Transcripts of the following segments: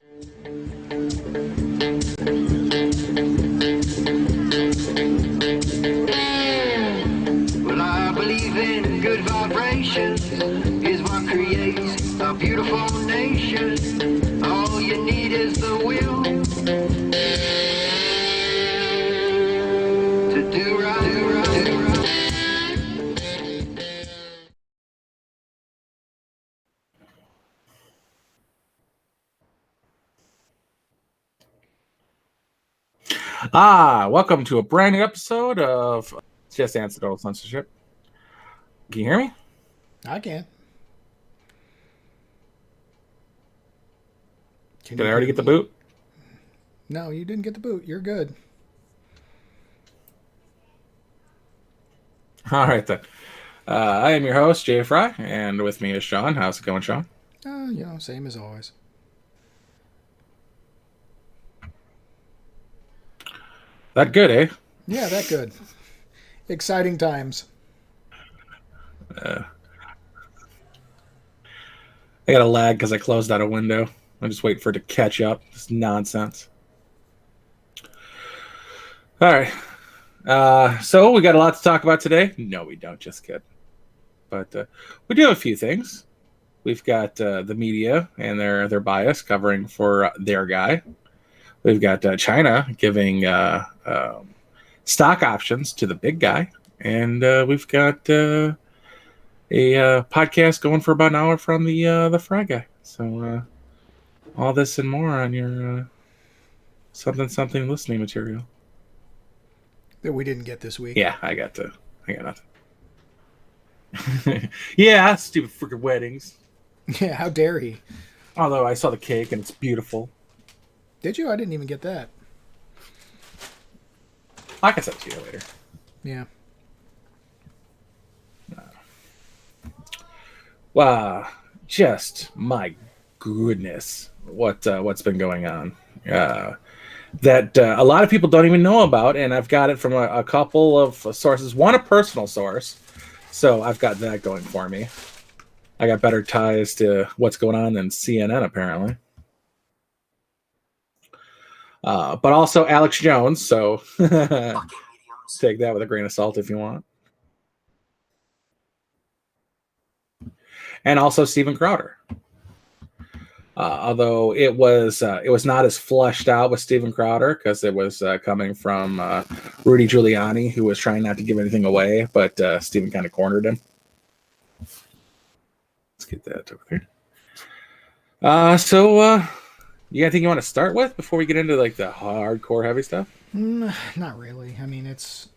Well, I believe in good vibrations is what creates a beautiful nation. All you need is the will to do right, do right, do right. Welcome to a brand new episode of just Anecdotal Censorship. Can you hear me? I can. Did I already get the boot? No, you didn't get the boot. You're good. All right, then. I am your host, Jay Fry, and with me is Sean. How's it going, Sean? Same as always. That good, eh? Yeah, that good. Exciting times. I got a lag because I closed out a window. I'm just waiting for it to catch up. This nonsense. All right. So we got a lot to talk about today. No, we don't. Just kidding. But we do have a few things. We've got the media and their bias covering for their guy. We've got China giving stock options to the big guy. And we've got a podcast going for about an hour from the Fry guy. So all this and more on your something listening material. That we didn't get this week. Yeah, I got nothing. Yeah, stupid freaking weddings. Yeah, how dare he? Although I saw the cake and it's beautiful. Did you? I didn't even get that. I can send it to you later. Yeah. Wow, just my goodness, what's been going on? That a lot of people don't even know about, and I've got it from a couple of sources. One, a personal source, so I've got that going for me. I got better ties to what's going on than CNN, apparently. But also Alex Jones, so take that with a grain of salt if you want. And also Steven Crowder. Although it was not as fleshed out with Steven Crowder because it was coming from Rudy Giuliani, who was trying not to give anything away, but Steven kind of cornered him. Let's get that over there. So you got anything you want to start with before we get into like the hardcore heavy stuff? Not really. I mean, it's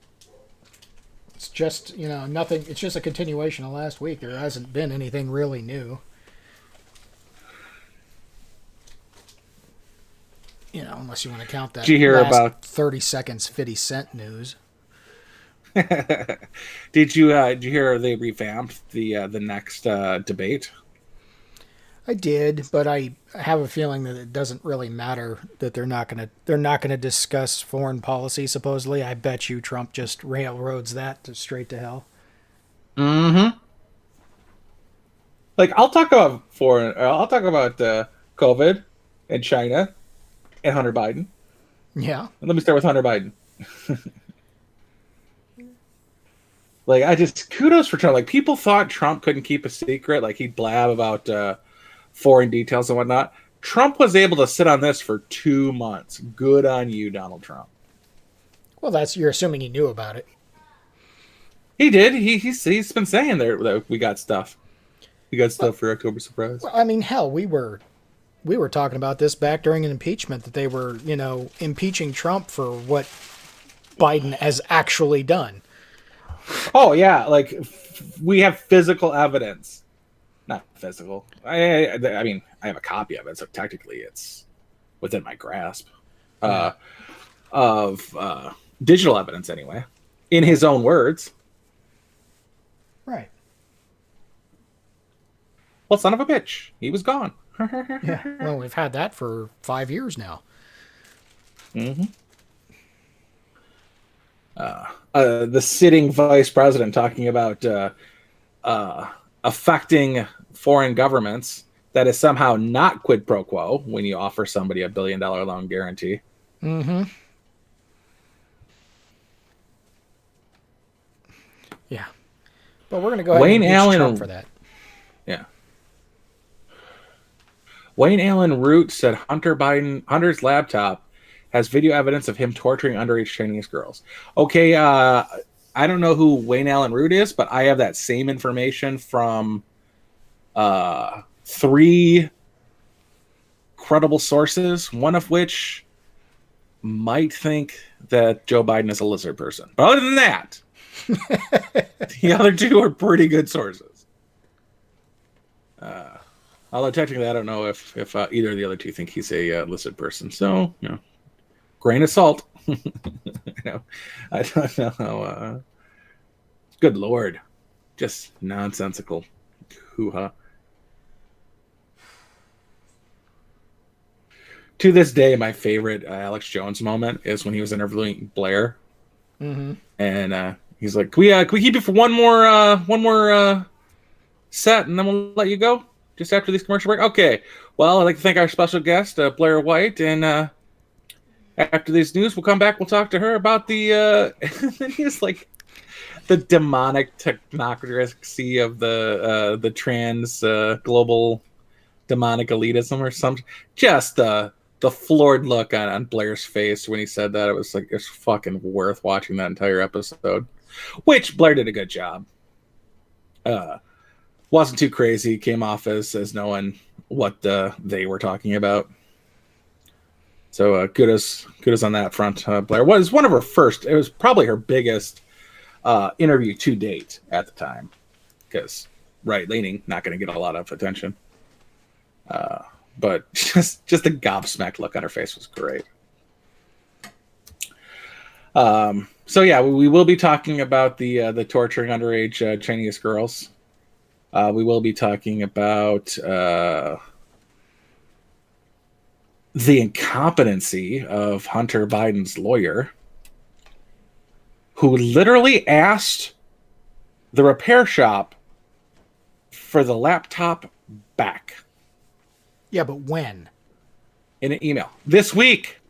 just, nothing. It's just a continuation of last week. There hasn't been anything really new. Unless you want to count that. Did you hear about 30 seconds 50 Cent news? Did you hear they revamped the next debate? I did, but I have a feeling that it doesn't really matter that they're not gonna discuss foreign policy. Supposedly, I bet you Trump just railroads that straight to hell. Mm-hmm. Like I'll talk about COVID and China and Hunter Biden. Yeah. Let me start with Hunter Biden. Like I just kudos for Trump. Like people thought Trump couldn't keep a secret. Like he'd blab about foreign details and whatnot. Trump was able to sit on this for 2 months. Good on you, Donald Trump. Well, you're assuming he knew about it. He did. He's been saying there that we got stuff. We got stuff for October surprise. Well, I mean, hell, we were talking about this back during an impeachment that they were, impeaching Trump for what Biden has actually done. Oh yeah, like we have physical evidence. Not physical. I mean, I have a copy of it, so technically it's within my grasp of digital evidence anyway, in his own words. Right. Well, son of a bitch, he was gone. Yeah. Well, we've had that for 5 years now. Mm-hmm. The sitting vice president talking about affecting foreign governments that is somehow not quid pro quo when you offer somebody $1 billion loan guarantee. Mm-hmm. Yeah. But we're going to go ahead Wayne and impeach Allen, Trump for that. Yeah. Wayne Allen Root said Hunter's laptop has video evidence of him torturing underage Chinese girls. Okay, I don't know who Wayne Allen Root is, but I have that same information from 3 credible sources, one of which might think that Joe Biden is a lizard person. But other than that, the other 2 are pretty good sources. Although technically, I don't know if either of the other 2 think he's a lizard person. So, grain of salt. I don't know. Good Lord. Just nonsensical hoo-ha. To this day, my favorite Alex Jones moment is when he was interviewing Blair. Mm-hmm. And he's like, can we keep you for one more set, and then we'll let you go just after this commercial break? Okay. Well, I'd like to thank our special guest, Blair White, and after these news, we'll come back. We'll talk to her about the. And then he's like, the demonic technocracy of the trans global demonic elitism or something. Just the floored look on Blair's face when he said that. It was like, it's fucking worth watching that entire episode, which Blair did a good job. Wasn't too crazy. Came off as knowing what they were talking about. So kudos on that front. Blair was one of her first. It was probably her biggest interview to date at the time, because right-leaning, not going to get a lot of attention. But just the gobsmacked look on her face was great. So yeah, we will be talking about the torturing underage Chinese girls. We will be talking about the incompetency of Hunter Biden's lawyer, who literally asked the repair shop for the laptop back. Yeah, but when? In an email. This week.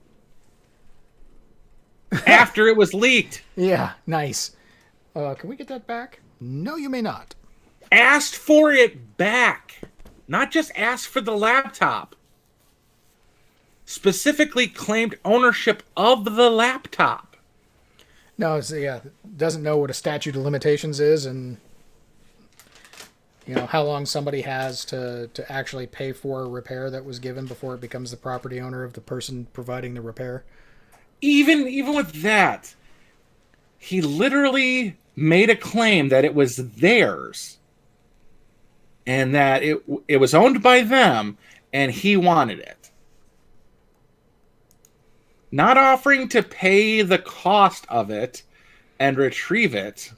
After it was leaked. Yeah, nice. Can we get that back? No, you may not. Asked for it back. Not just asked for the laptop. Specifically claimed ownership of the laptop. No, doesn't know what a statute of limitations is, and how long somebody has to actually pay for a repair that was given before it becomes the property owner of the person providing the repair. Even with that, he literally made a claim that it was theirs and that it was owned by them and he wanted it. Not offering to pay the cost of it and retrieve it,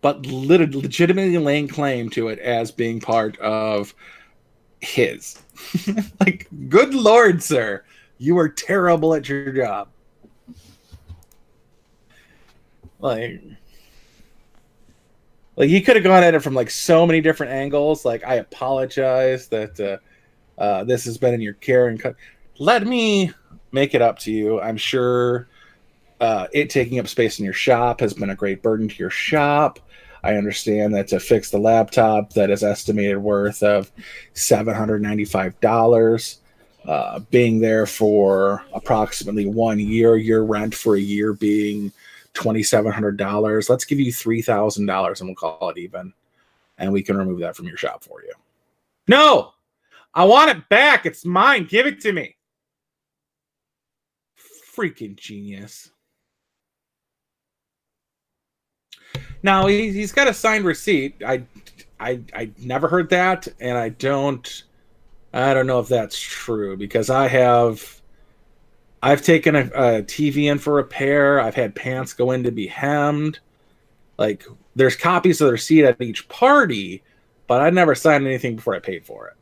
but legitimately laying claim to it as being part of his. Like, good Lord, sir. You are terrible at your job. Like he could have gone at it from like so many different angles. Like, I apologize that this has been in your care and let me make it up to you. I'm sure it taking up space in your shop has been a great burden to your shop. I understand that to fix the laptop that is estimated worth of $795, being there for approximately 1 year, your rent for a year being $2,700. Let's give you $3,000 and we'll call it even. And we can remove that from your shop for you. No, I want it back. It's mine. Give it to me. Freaking genius. Now he's got a signed receipt. I never heard that, and I don't know if that's true, because I've taken a TV in for repair. I've had pants go in to be hemmed. Like, there's copies of the receipt at each party, but I never signed anything before I paid for it.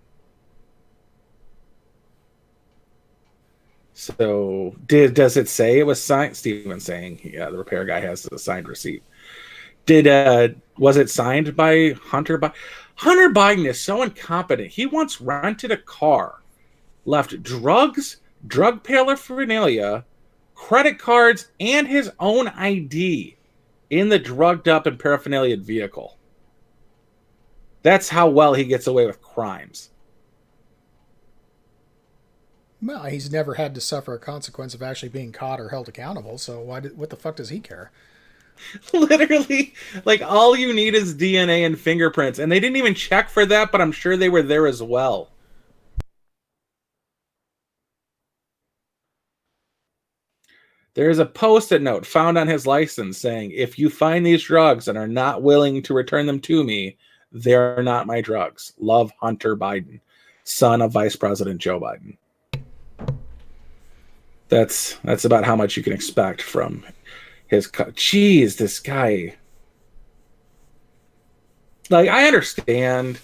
So does it say it was signed? Steven's saying, yeah, the repair guy has a signed receipt. Was it signed by Hunter? Hunter Biden is so incompetent. He once rented a car, left drugs, drug paraphernalia, credit cards, and his own ID in the drugged up and paraphernalia vehicle. That's how well he gets away with crimes. Well, he's never had to suffer a consequence of actually being caught or held accountable, so what the fuck does he care? Literally, like, all you need is DNA and fingerprints. And they didn't even check for that, but I'm sure they were there as well. There's a post-it note found on his license saying, if you find these drugs and are not willing to return them to me, they're not my drugs. Love, Hunter Biden, son of Vice President Joe Biden. That's about how much you can expect from his... Jeez, this guy... Like, I understand.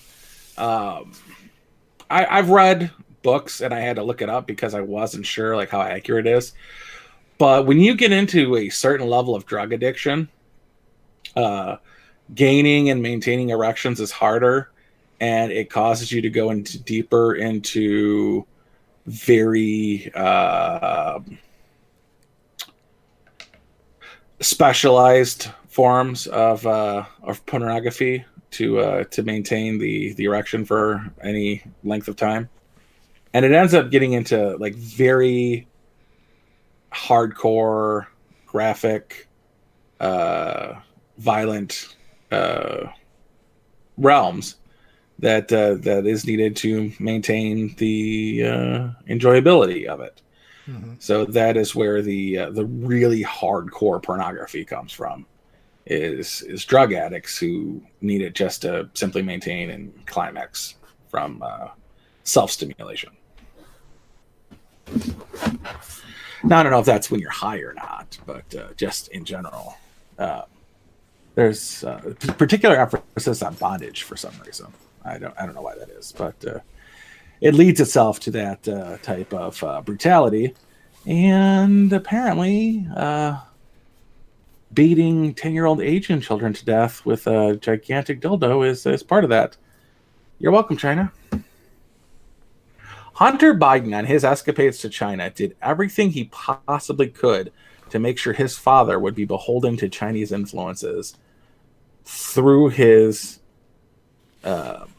I've read books, and I had to look it up because I wasn't sure like how accurate it is. But when you get into a certain level of drug addiction, gaining and maintaining erections is harder, and it causes you to go into deeper into very specialized forms of pornography to maintain the erection for any length of time, and it ends up getting into like very hardcore, graphic, violent realms that is needed to maintain the enjoyability of it. Mm-hmm. So that is where the really hardcore pornography comes from. Is drug addicts who need it just to simply maintain and climax from self-stimulation. Now, I don't know if that's when you're high or not, but just in general, there's particular emphasis on bondage for some reason. I don't know why that is, but it leads itself to that type of brutality, and apparently beating 10-year-old Asian children to death with a gigantic dildo is part of that. You're welcome, China. Hunter Biden, on his escapades to China, did everything he possibly could to make sure his father would be beholden to Chinese influences through his the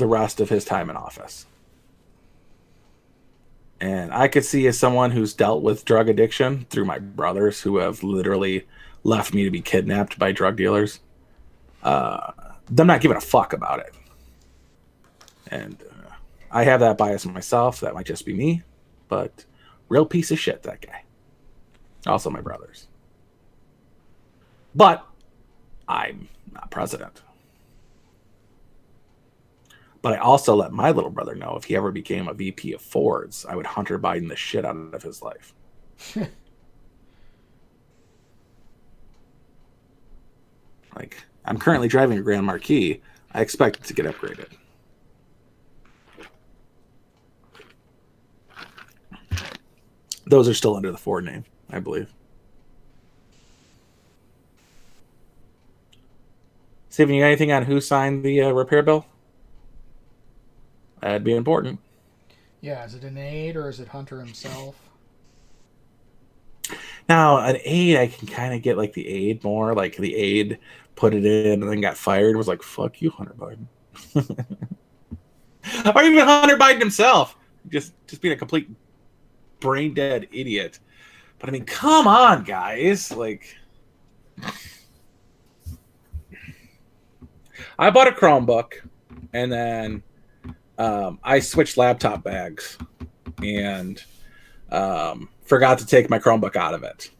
rest of his time in office. And I could see, as someone who's dealt with drug addiction through my brothers who have literally left me to be kidnapped by drug dealers, them not giving a fuck about it. And I have that bias in myself. That might just be me, but real piece of shit, that guy. Also my brothers. But I'm not president. But I also let my little brother know if he ever became a VP of Fords, I would Hunter Biden the shit out of his life. Like, I'm currently driving a Grand Marquis. I expect it to get upgraded. Those are still under the Ford name, I believe. Steven, you got anything on who signed the repair bill? That'd be important. Yeah, is it an aide or is it Hunter himself? Now, an aide, I can kind of get like the aide more. Like the aide put it in and then got fired. Was like, fuck you, Hunter Biden. Or even Hunter Biden himself. Just being a complete brain dead idiot. But I mean, come on, guys. Like, I bought a Chromebook and then I switched laptop bags and forgot to take my Chromebook out of it.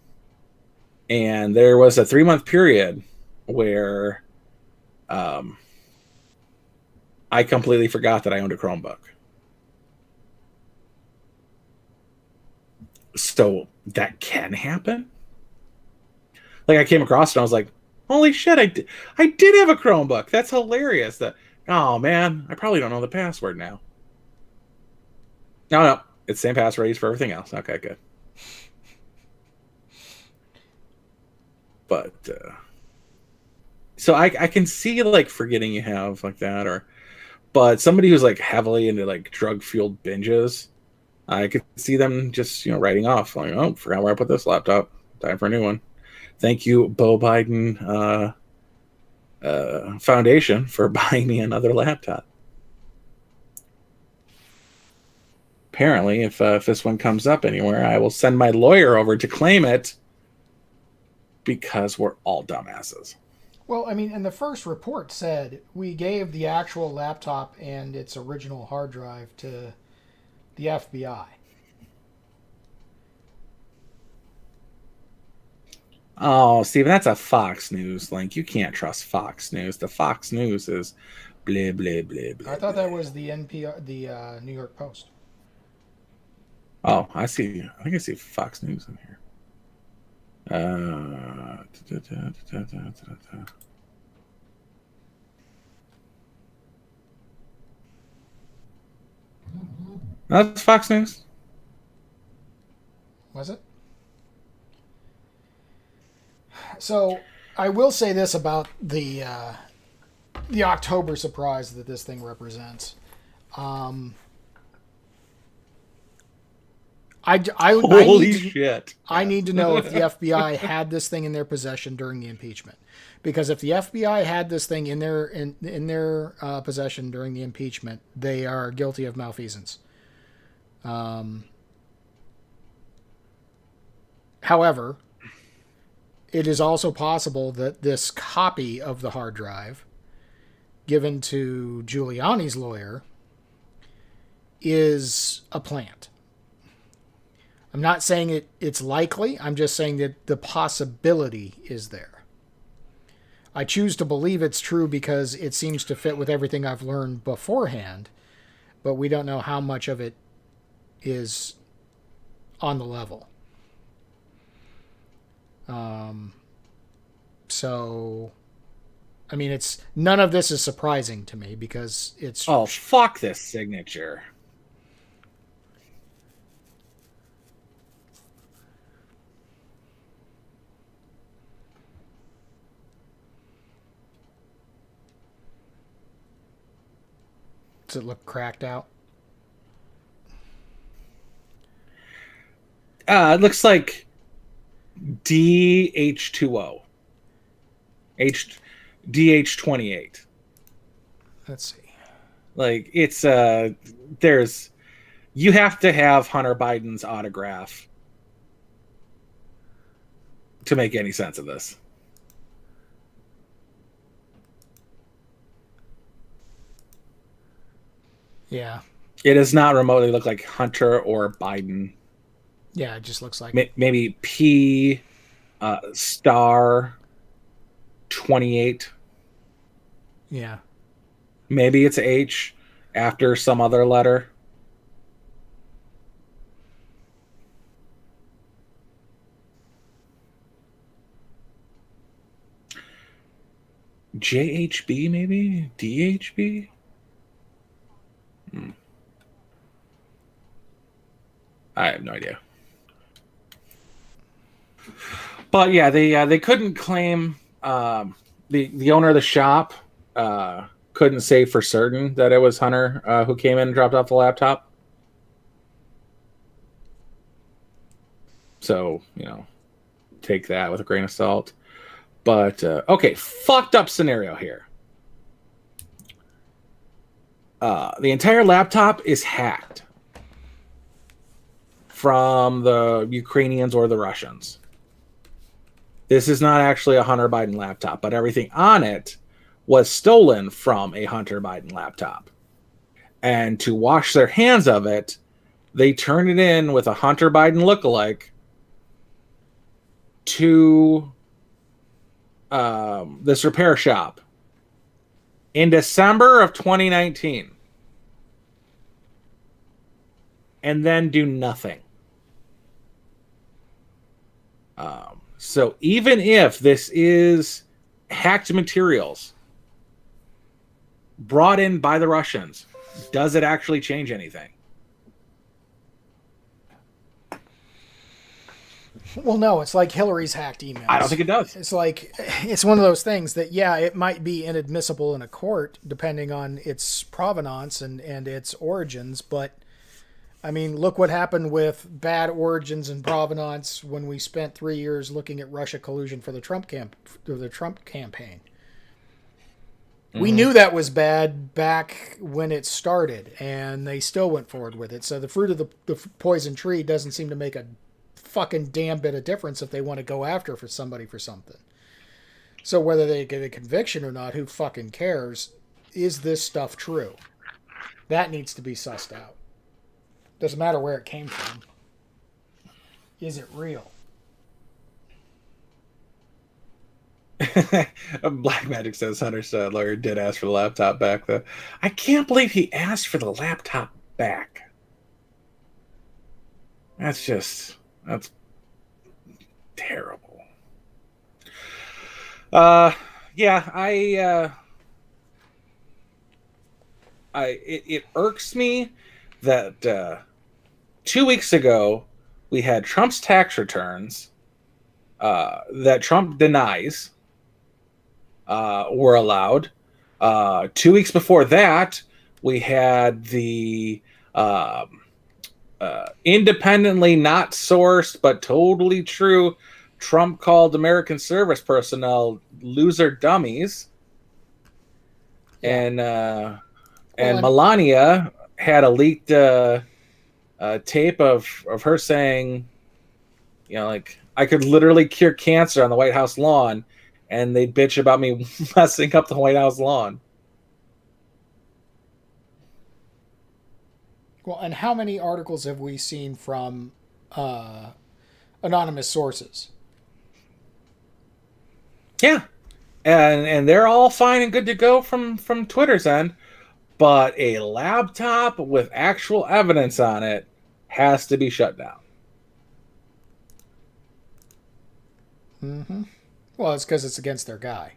And there was a 3-month period where I completely forgot that I owned a Chromebook. So that can happen. Like, I came across it and I was like, holy shit, I did have a Chromebook. That's hilarious. Oh, man, I probably don't know the password now. No, it's the same password I use for everything else. Okay, good. But So I can see like forgetting you have like that, but somebody who's like heavily into like drug fueled binges, I could see them just writing off like, oh, forgot where I put this laptop. Time for a new one. Thank you, Beau Biden Foundation, for buying me another laptop. Apparently, if this one comes up anywhere, I will send my lawyer over to claim it because we're all dumbasses. Well, I mean, and the first report said we gave the actual laptop and its original hard drive to the FBI. Oh, Steven, that's a Fox News link. You can't trust Fox News. The Fox News is blah, blah, blah, blah. I thought that was the NPR, the New York Post. Oh, I see. I think I see Fox News in here. That's Fox News. Was it? So I will say this about the October surprise that this thing represents. Holy shit! I need to know if the FBI had this thing in their possession during the impeachment, because if the FBI had this thing in their possession during the impeachment, they are guilty of malfeasance. However, it is also possible that this copy of the hard drive given to Giuliani's lawyer is a plant. I'm not saying it's likely. I'm just saying that the possibility is there. I choose to believe it's true because it seems to fit with everything I've learned beforehand, but we don't know how much of it is on the level. So, I mean, none of this is surprising to me because it's... Oh, fuck this signature. Does it look cracked out? It looks like DH2O. DH28. Let's see. Like, it's you have to have Hunter Biden's autograph to make any sense of this. Yeah. It does not remotely look like Hunter or Biden. Yeah, it just looks like... Maybe P star 28. Yeah. Maybe it's H after some other letter. JHB maybe? DHB? I have no idea. But yeah, they couldn't claim the owner of the shop couldn't say for certain that it was Hunter who came in and dropped off the laptop. So, take that with a grain of salt. But okay, fucked up scenario here. The entire laptop is hacked from the Ukrainians or the Russians. This is not actually a Hunter Biden laptop, but everything on it was stolen from a Hunter Biden laptop. And to wash their hands of it, they turned it in with a Hunter Biden lookalike to this repair shop in December of 2019. And then do nothing. So even if this is hacked materials brought in by the Russians, does it actually change anything? Well, no, it's like Hillary's hacked emails. I don't think it does. It's like, it's one of those things that, yeah, it might be inadmissible in a court depending on its provenance and its origins, but I mean, look what happened with bad origins and provenance when we spent 3 years looking at Russia collusion for the Trump campaign. We knew that was bad back when it started, and they still went forward with it. So the fruit of the poison tree doesn't seem to make a fucking damn bit of difference if they want to go after for somebody for something. So whether they get a conviction or not, who fucking cares? Is this stuff true? That needs to be sussed out. Doesn't matter where it came from. Is it real? Black Magic says Hunter's lawyer did ask for the laptop back, though. I can't believe he asked for the laptop back. That's terrible. Yeah, it irks me that 2 weeks ago we had Trump's tax returns that Trump denies were allowed. 2 weeks before that, we had the independently not sourced but totally true Trump called American service personnel loser dummies. Yeah. And Melania had a leaked tape of her saying, you know, like, I could literally cure cancer on the White House lawn, and they'd bitch about me messing up the White House lawn. Well, and how many articles have we seen from anonymous sources? Yeah, and they're all fine and good to go from Twitter's end, but a laptop with actual evidence on it has to be shut down. Mm-hmm. Well, it's because it's against their guy.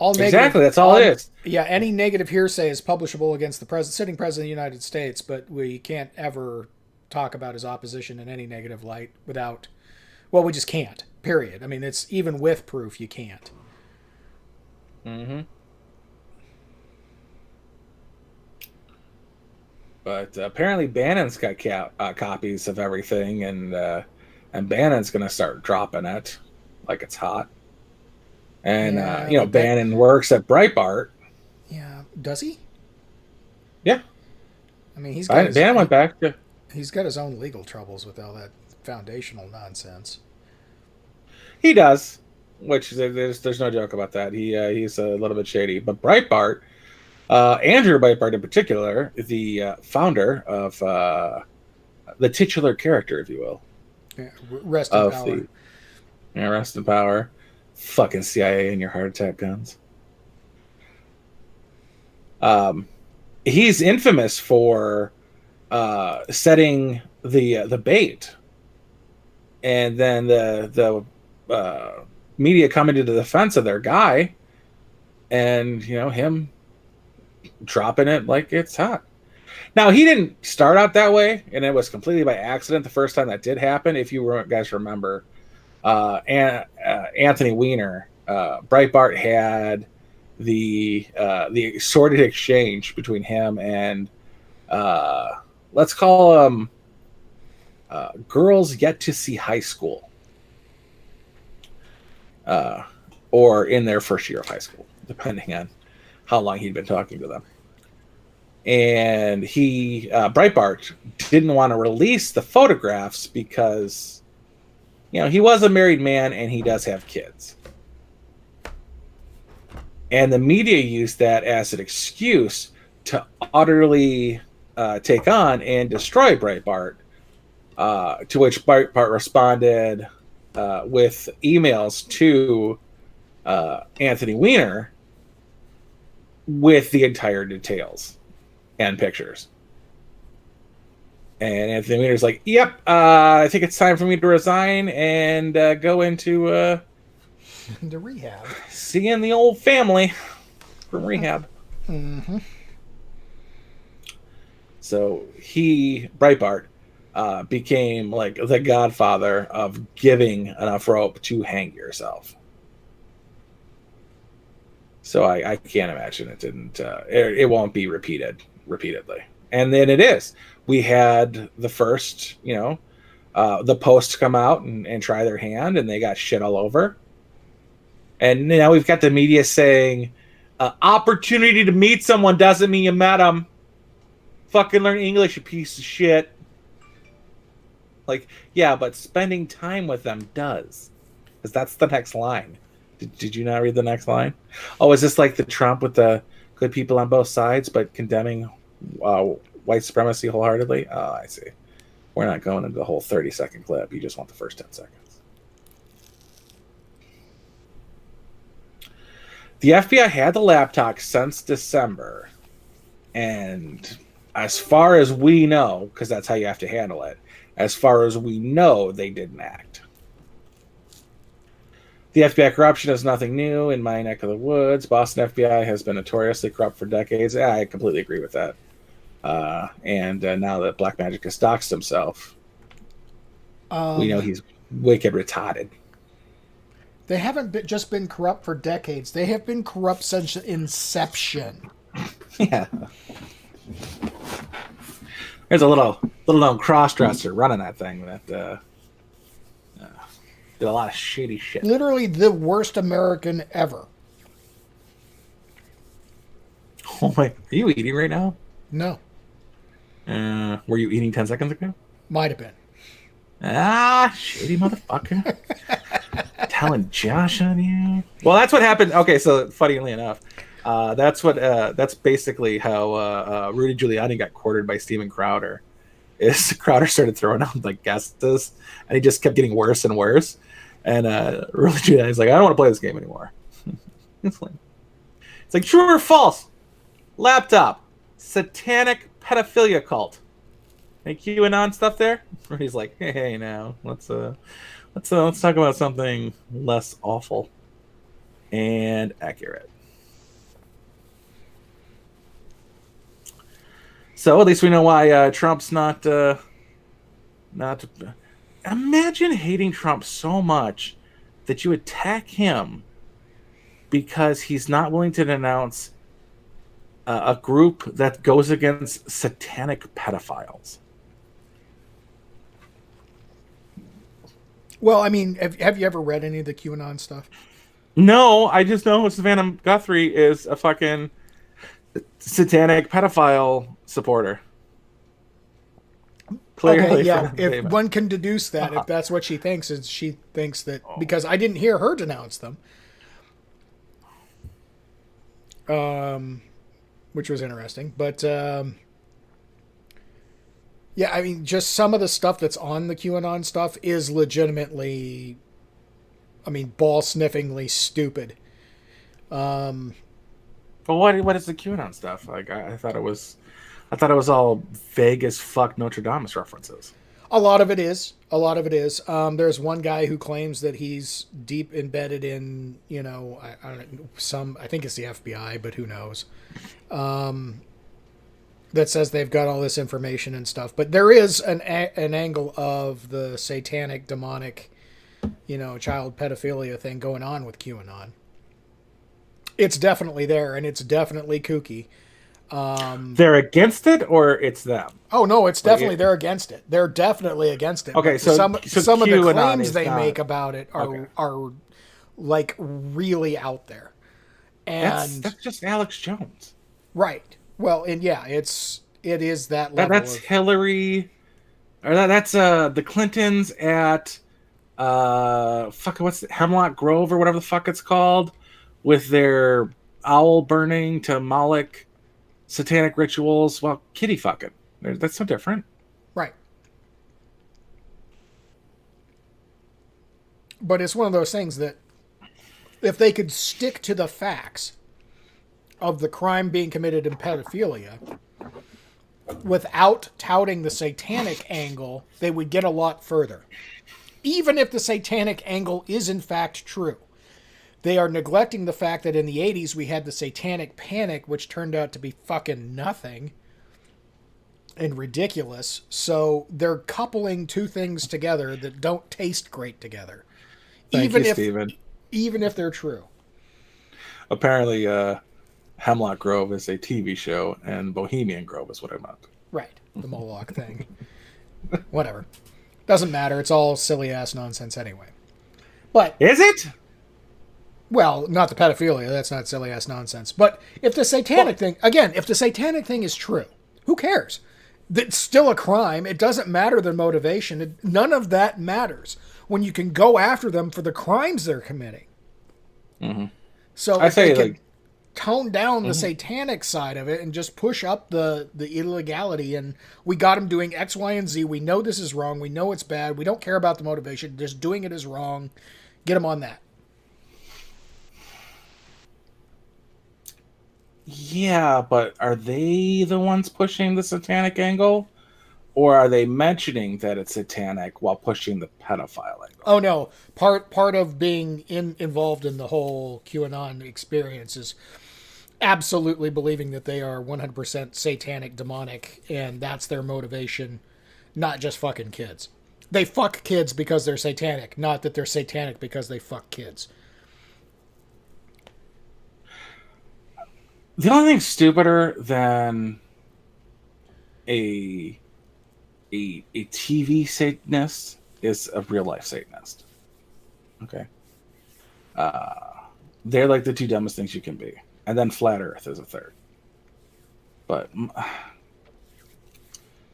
Exactly, that's all it is. Yeah, any negative hearsay is publishable against the sitting president of the United States, but we can't ever talk about his opposition in any negative light without... Well, we just can't, period. I mean, it's even with proof, you can't. Mm-hmm. But apparently Bannon's got copies of everything, and Bannon's going to start dropping it like it's hot. And, Yeah, Bannon works at Breitbart. Yeah. Does he? Yeah. I mean, Bannon went back to... He's got his own legal troubles with all that foundational nonsense. He does, which there's no joke about that. He's a little bit shady. But Breitbart, Andrew Breitbart in particular, the founder of the titular character, if you will. Yeah, rest in power. Rest in power. Fucking CIA and your heart attack guns. He's infamous for setting the bait, and then the media coming to the defense of their guy, and him dropping it like it's hot. Now, he didn't start out that way, and it was completely by accident the first time that did happen. If you guys remember, Anthony Weiner, Breitbart had the sordid exchange between him and let's call them girls yet to see high school, or in their first year of high school, depending on how long he'd been talking to them. And Breitbart didn't want to release the photographs because, he was a married man and he does have kids. And the media used that as an excuse to utterly take on and destroy Breitbart, to which Breitbart responded with emails to Anthony Weiner with the entire details and pictures. And Anthony Weiner's like, yep, I think it's time for me to resign and go into the rehab. Seeing the old family from rehab. Mm-hmm. So Breitbart, became like the godfather of giving enough rope to hang yourself. So I can't imagine it didn't. It won't be repeatedly. And then it is. We had the first, the posts come out and try their hand, and they got shit all over. And now we've got the media saying, opportunity to meet someone doesn't mean you met them. Fucking learn English, you piece of shit. Like, yeah, but spending time with them does. Because that's the next line. Did you not read the next line? Oh, is this like the Trump with the good people on both sides, but condemning white supremacy wholeheartedly? Oh, I see. We're not going into the whole 30-second clip. You just want the first 10 seconds. The FBI had the laptop since December. And as far as we know, because that's how you have to handle it, as far as we know, they didn't act. The FBI corruption is nothing new in my neck of the woods. Boston FBI has been notoriously corrupt for decades. Yeah, I completely agree with that. And now that Black Magic has doxed himself, we know he's wicked retarded. They haven't just been corrupt for decades. They have been corrupt since inception. Yeah. There's a little known cross-dresser running that thing that did a lot of shady shit. Literally the worst American ever. Oh my! Are you eating right now? No. Were you eating 10 seconds ago? Might have been. Shady motherfucker. Telling Josh on you. Well, that's what happened. Okay, so funnily enough, that's basically how Rudy Giuliani got quartered by Steven Crowder. Is Crowder started throwing out like guesses, and he just kept getting worse and worse. And Rudy Giuliani's like, I don't want to play this game anymore. It's like true or false? Laptop, satanic pedophilia cult. Any QAnon stuff there? Rudy's like, hey, now let's talk about something less awful and accurate. So at least we know why Trump's not. Imagine hating Trump so much that you attack him because he's not willing to denounce a group that goes against satanic pedophiles. Well, I mean, have you ever read any of the QAnon stuff? No, I just know Savannah Guthrie is a fucking satanic pedophile supporter. Clearly, okay, yeah. If one can deduce that, if that's what she thinks, is she thinks that because I didn't hear her denounce them, which was interesting. But yeah, I mean, just some of the stuff that's on the QAnon stuff is legitimately, I mean, ball-sniffingly stupid. But what is the QAnon stuff? Like, I thought it was all vague as fuck Notre Dame's references. A lot of it is. There's one guy who claims that he's deep embedded in, I don't know, I think it's the FBI, but who knows? That says they've got all this information and stuff. But there is an angle of the satanic, demonic, child pedophilia thing going on with QAnon. It's definitely there, and it's definitely kooky. They're against it, or it's them? Oh no, it's definitely they're against it. They're definitely against it. Okay, so some of the claims they make about it are like really out there, and that's just Alex Jones, right? Well, and yeah, it is that level. That's Hillary, or that's the Clintons at what's Hemlock Grove or whatever the fuck it's called, with their owl burning to Moloch. Satanic rituals, well, kitty fucking. That's so different. Right. But it's one of those things that if they could stick to the facts of the crime being committed in pedophilia without touting the satanic angle, they would get a lot further. Even if the satanic angle is in fact true. They are neglecting the fact that in the 80s we had the satanic panic, which turned out to be fucking nothing. and ridiculous. So they're coupling two things together that don't taste great together. Thank you, Steven. Even if they're true. Apparently, Hemlock Grove is a TV show, and Bohemian Grove is what I meant. Right. The Moloch thing. Whatever. Doesn't matter. It's all silly-ass nonsense anyway. But... Is it? Well, not the pedophilia. That's not silly-ass nonsense. But if the satanic thing... Again, if the satanic thing is true, who cares? It's still a crime. It doesn't matter their motivation. None of that matters when you can go after them for the crimes they're committing. Mm-hmm. So if they can tone down the satanic side of it and just push up the illegality, and we got them doing X, Y, and Z. We know this is wrong. We know it's bad. We don't care about the motivation. Just doing it is wrong. Get them on that. Yeah, but are they the ones pushing the satanic angle? Or are they mentioning that it's satanic while pushing the pedophile angle? Oh, no. Part of being involved in the whole QAnon experience is absolutely believing that they are 100% satanic, demonic, and that's their motivation, not just fucking kids. They fuck kids because they're satanic, not that they're satanic because they fuck kids. The only thing stupider than a TV Satanist is a real life Satanist. Okay. They're like the two dumbest things you can be. And then Flat Earth is a third. But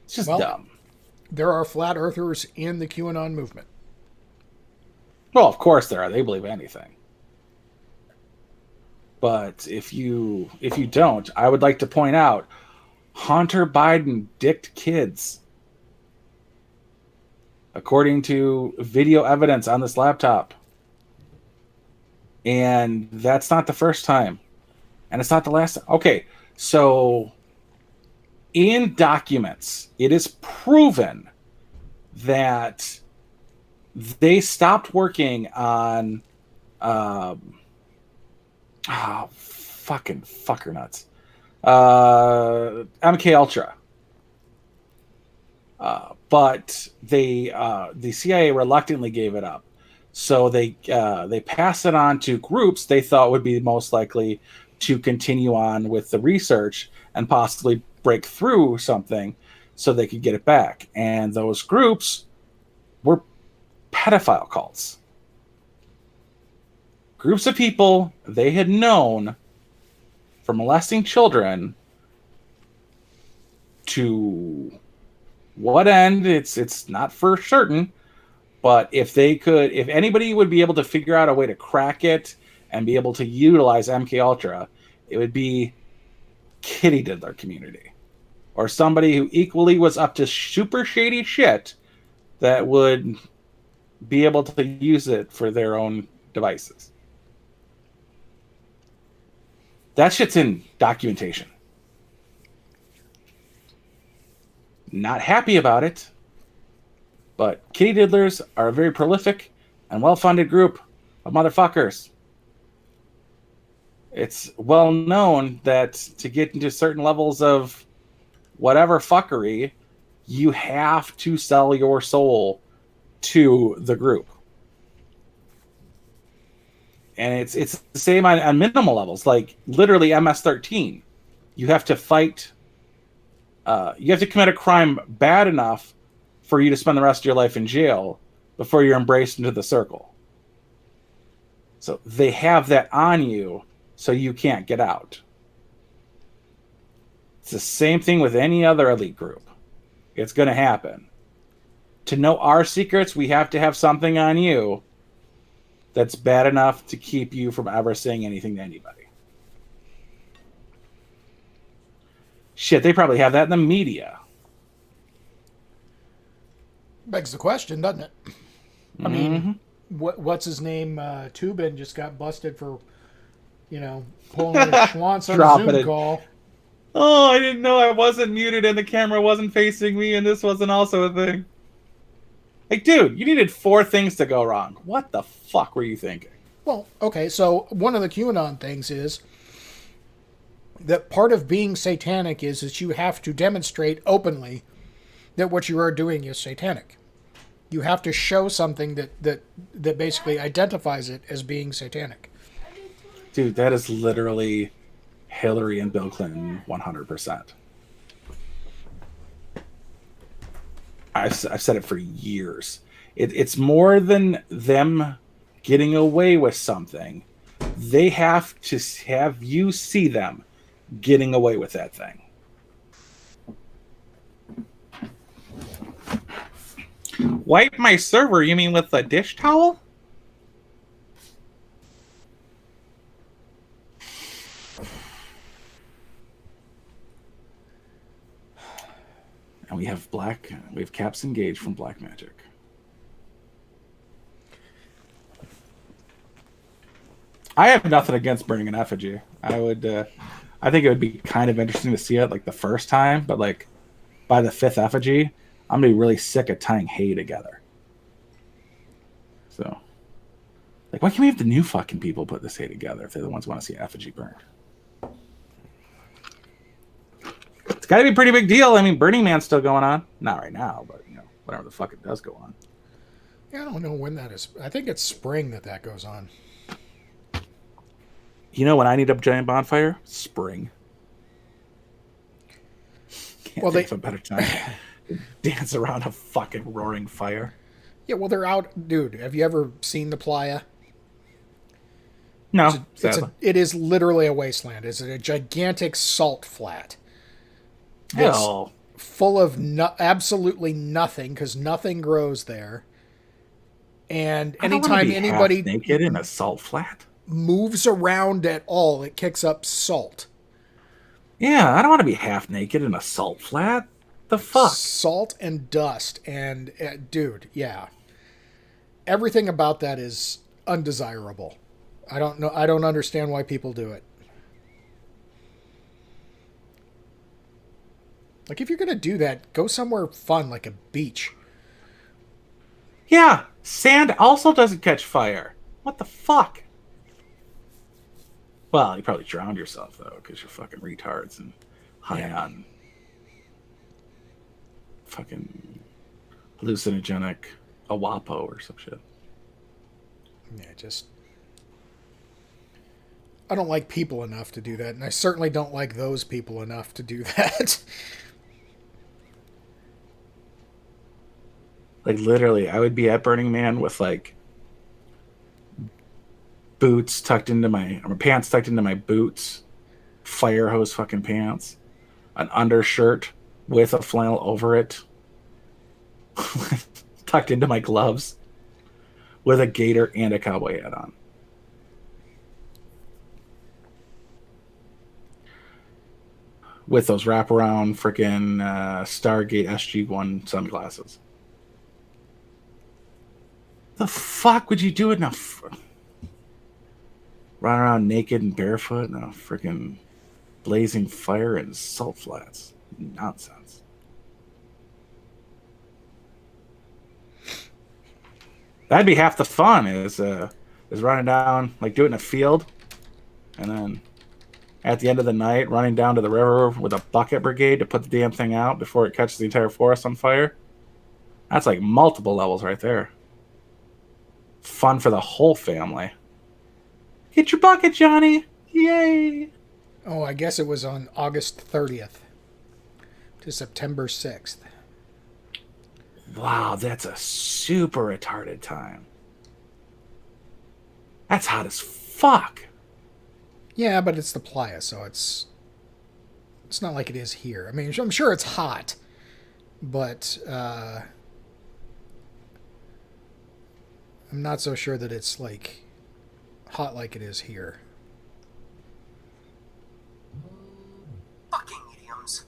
it's just dumb. There are Flat Earthers in the QAnon movement. Well, of course there are. They believe anything. But if you don't, I would like to point out Hunter Biden dicked kids. According to video evidence on this laptop. And that's not the first time. And it's not the last time. Okay, so in documents, it is proven that they stopped working on fucking fucker nuts. MK Ultra. But the CIA reluctantly gave it up. So they passed it on to groups they thought would be most likely to continue on with the research and possibly break through something so they could get it back. And those groups were pedophile cults. Groups of people they had known for molesting children. To what end, it's not for certain, but if anybody would be able to figure out a way to crack it and be able to utilize MK Ultra, it would be kitty diddler community, or somebody who equally was up to super shady shit that would be able to use it for their own devices. That shit's in documentation. Not happy about it, but kitty diddlers are a very prolific and well-funded group of motherfuckers. It's well known that to get into certain levels of whatever fuckery, you have to sell your soul to the group. And it's the same on minimal levels, like literally MS-13. You have to fight... you have to commit a crime bad enough for you to spend the rest of your life in jail before you're embraced into the circle. So they have that on you, so you can't get out. It's the same thing with any other elite group. It's going to happen. To know our secrets, we have to have something on you that's bad enough to keep you from ever saying anything to anybody. Shit, they probably have that in the media. Begs the question, doesn't it? I mean, what's his name? Tubin just got busted for, pulling a schwanz on a Zoom call. Oh, I didn't know I wasn't muted and the camera wasn't facing me and this wasn't also a thing. Like, dude, you needed 4 things to go wrong. What the fuck were you thinking? Well, okay, so one of the QAnon things is that part of being satanic is that you have to demonstrate openly that what you are doing is satanic. You have to show something that basically identifies it as being satanic. Dude, that is literally Hillary and Bill Clinton 100%. I've said it for years. It's more than them getting away with something. They have to have you see them getting away with that thing. Wipe my server, you mean with a dish towel? And we have Caps Engaged from Black Magic. I have nothing against burning an effigy. I think it would be kind of interesting to see it like the first time, but like by the 5th effigy, I'm gonna be really sick of tying hay together. So, like, why can't we have the new fucking people put this hay together if they're the ones who want to see effigy burned? It's got to be a pretty big deal. I mean, Burning Man's still going on. Not right now, but, whatever the fuck it does go on. Yeah, I don't know when that is. I think it's spring that goes on. When I need a giant bonfire? Spring. Can't think of a better time to dance around a fucking roaring fire. Yeah, well, they're out. Dude, have you ever seen the playa? No, it is literally a wasteland. It's a gigantic salt flat. Hell. Full of absolutely nothing, because nothing grows there. And anytime anybody naked in a salt flat moves around at all, it kicks up salt. Yeah, I don't want to be half naked in a salt flat. The fuck? Salt and dust. And, dude, yeah. Everything about that is undesirable. I don't know. I don't understand why people do it. Like, if you're going to do that, go somewhere fun, like a beach. Yeah, sand also doesn't catch fire. What the fuck? Well, you probably drowned yourself, though, because you're fucking retards and high on fucking hallucinogenic Awapo or some shit. Yeah, I don't like people enough to do that, and I certainly don't like those people enough to do that. Like, literally, I would be at Burning Man with, like, boots tucked into my pants tucked into my boots, fire hose fucking pants, an undershirt with a flannel over it, tucked into my gloves, with a gaiter and a cowboy hat on. With those wraparound freaking Stargate SG-1 sunglasses. The fuck would you do it now? Run around naked and barefoot in a freaking blazing fire and salt flats. Nonsense. That'd be half the fun is running down, like do it in a field, and then at the end of the night running down to the river with a bucket brigade to put the damn thing out before it catches the entire forest on fire. That's like multiple levels right there. Fun for the whole family. Get your bucket, Johnny! Yay! Oh, I guess it was on August 30th to September 6th. Wow, that's a super retarded time. That's hot as fuck. Yeah, but it's the playa, so it's not like it is here. I mean, I'm sure it's hot, but I'm not so sure that it's like hot like it is here. Fucking idioms.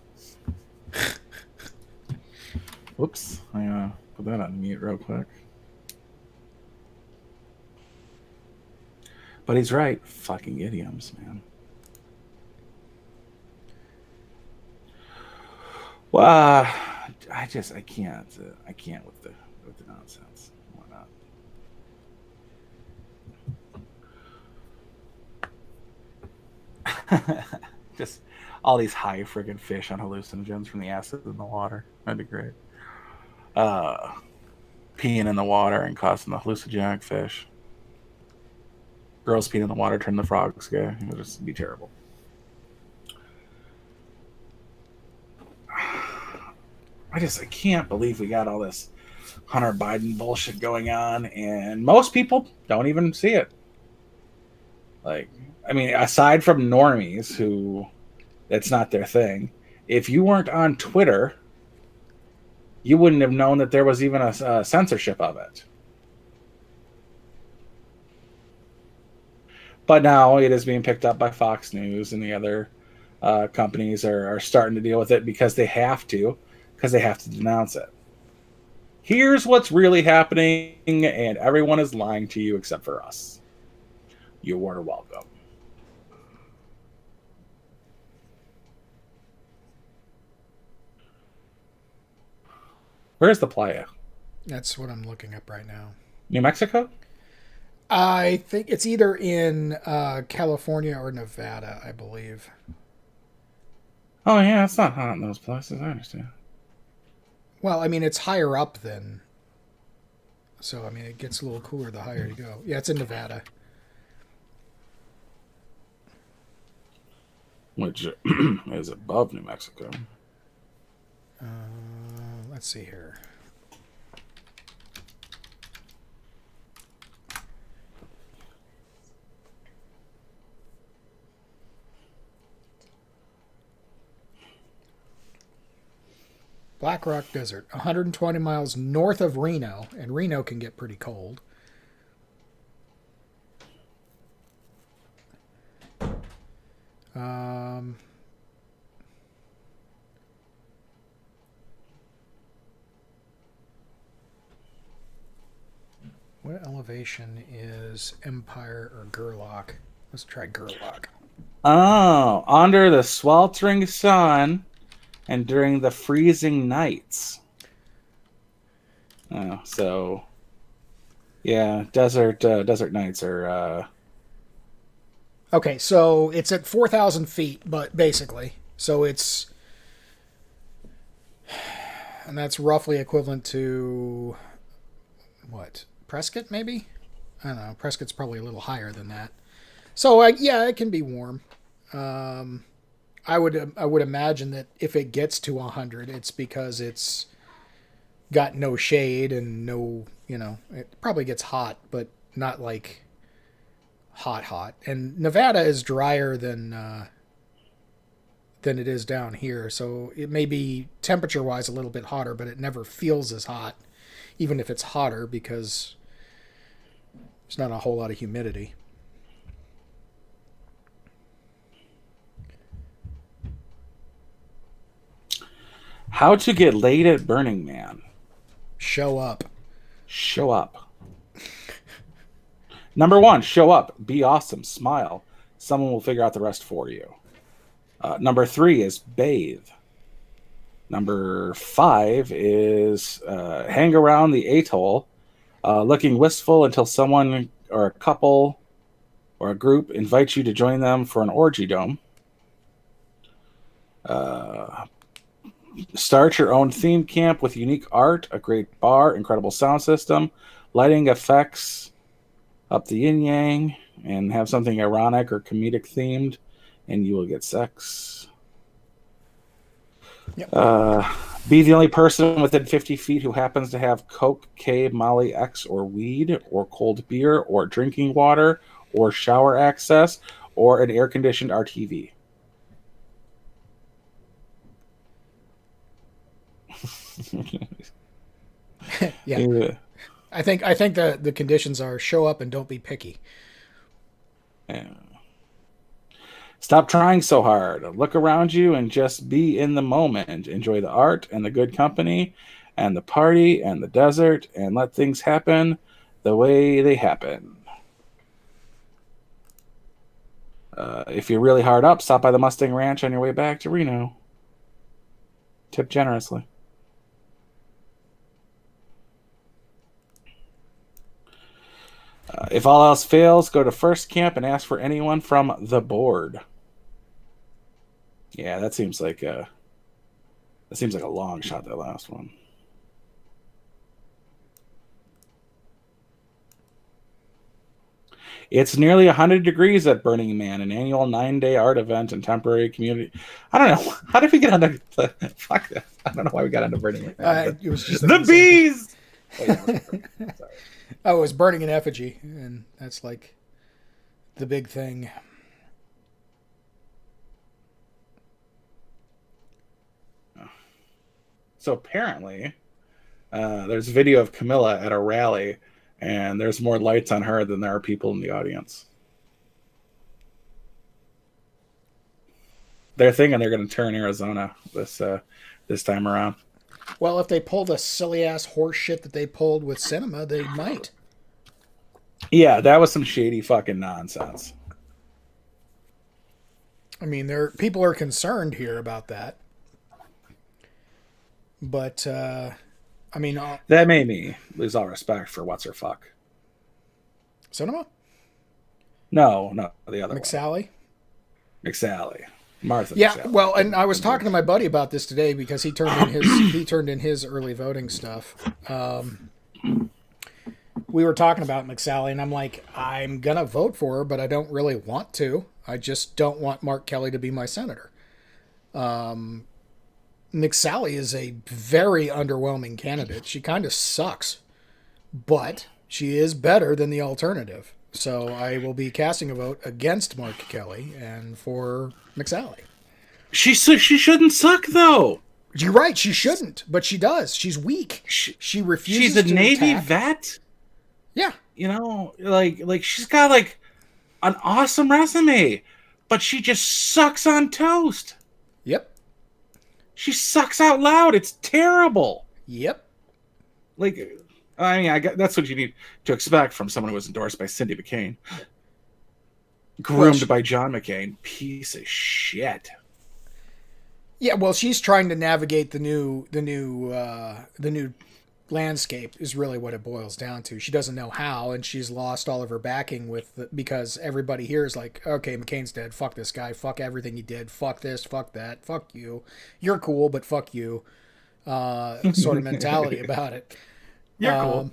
Whoops. I put that on mute real quick. But he's right. Fucking idioms, man. Well, I can't with the nonsense. Why not? Just all these high friggin' fish on hallucinogens from the acid in the water. That'd be great. Peeing in the water and causing the hallucinogenic fish. Girls peeing in the water turn the frogs gay. It would just be terrible. I can't believe we got all this Hunter Biden bullshit going on, and most people don't even see it. Like, I mean, aside from normies who that's not their thing, if you weren't on Twitter, you wouldn't have known that there was even a censorship of it. But now it is being picked up by Fox News, and the other companies are starting to deal with it because they have to denounce it. Here's what's really happening, and everyone is lying to you except for us. You are welcome. Where's the playa? That's what I'm looking up right now. New Mexico? I think it's either in California or Nevada, I believe. Oh, yeah, it's not hot in those places. I understand. Well, I mean, it's higher up than... So, I mean, it gets a little cooler the higher you go. Yeah, it's in Nevada. Which is above New Mexico. Let's see here. Black Rock Desert, 120 miles north of Reno, and Reno can get pretty cold. What elevation is Empire or Gerlach? Let's try Gerlach. Oh, under the sweltering sun and during the freezing nights. Oh, so yeah, desert nights are. Okay, so it's at 4,000 feet, but basically, so it's, and that's roughly equivalent to what? Prescott, maybe? I don't know. Prescott's probably a little higher than that. So yeah, it can be warm. I would imagine that if it gets to 100, it's because it's got no shade and no, it probably gets hot, but not like hot. And Nevada is drier than it is down here, so it may be temperature-wise a little bit hotter, but it never feels as hot, even if it's hotter, because there's not a whole lot of humidity. How to get laid at Burning Man? Show up. Show up. Number 1, show up. Be awesome. Smile. Someone will figure out the rest for you. Number 3 is bathe. Number 5 is hang around the atoll, looking wistful until someone or a couple or a group invites you to join them for an orgy dome. Start your own theme camp with unique art, a great bar, incredible sound system, lighting effects up the yin-yang, and have something ironic or comedic themed, and you will get sex. Yep. Be the only person within 50 feet who happens to have Coke, K, Molly, X, or weed, or cold beer, or drinking water, or shower access, or an air-conditioned RTV. Yeah. I think the conditions are show up and don't be picky. Yeah. Stop trying so hard. Look around you and just be in the moment. Enjoy the art and the good company and the party and the desert, and let things happen the way they happen. If you're really hard up, stop by the Mustang Ranch on your way back to Reno. Tip generously. If all else fails, go to first camp and ask for anyone from the board. Yeah, that seems like a long shot, that last one. It's nearly 100 degrees at Burning Man, an annual 9-day art event and temporary community. I don't know. How did we get onto the fuck this? I don't know why we got into Burning Man. It was just The bees! Oh, yeah, sorry. Oh, it was burning in effigy, and that's like the big thing. So apparently, there's video of Camilla at a rally, and there's more lights on her than there are people in the audience. They're thinking they're going to turn Arizona this time around. Well, if they pull the silly ass horse shit that they pulled with cinema, they might. Yeah, that was some shady fucking nonsense. I mean, people are concerned here about that. But, I mean... that made me lose all respect for what's her fuck. Cinema? No, the other McSally? one. McSally. Martha Yeah, McSally. well, and I was talking to my buddy about this today because he turned in his early voting stuff. We were talking about McSally, and I'm like, I'm going to vote for her, but I don't really want to. I just don't want Mark Kelly to be my senator. McSally is a very underwhelming candidate. She kind of sucks, but she is better than the alternative. So I will be casting a vote against Mark Kelly and for McSally. She shouldn't suck, though. You're right. She shouldn't, but she does. She's weak. She refuses to She's a Navy attack. vet. Yeah. You know, like she's got like an awesome resume, but she just sucks on toast. Yep. She sucks out loud. It's terrible. Yep. Like, I mean, that's what you need to expect from someone who was endorsed by Cindy McCain, groomed by John McCain. Piece of shit. Yeah, well, she's trying to navigate the new landscape is really what it boils down to. She doesn't know how, and she's lost all of her backing because everybody here is like, okay, McCain's dead. Fuck this guy. Fuck everything he did. Fuck this. Fuck that. Fuck you. You're cool, but fuck you. Sort of mentality about it. You're cool.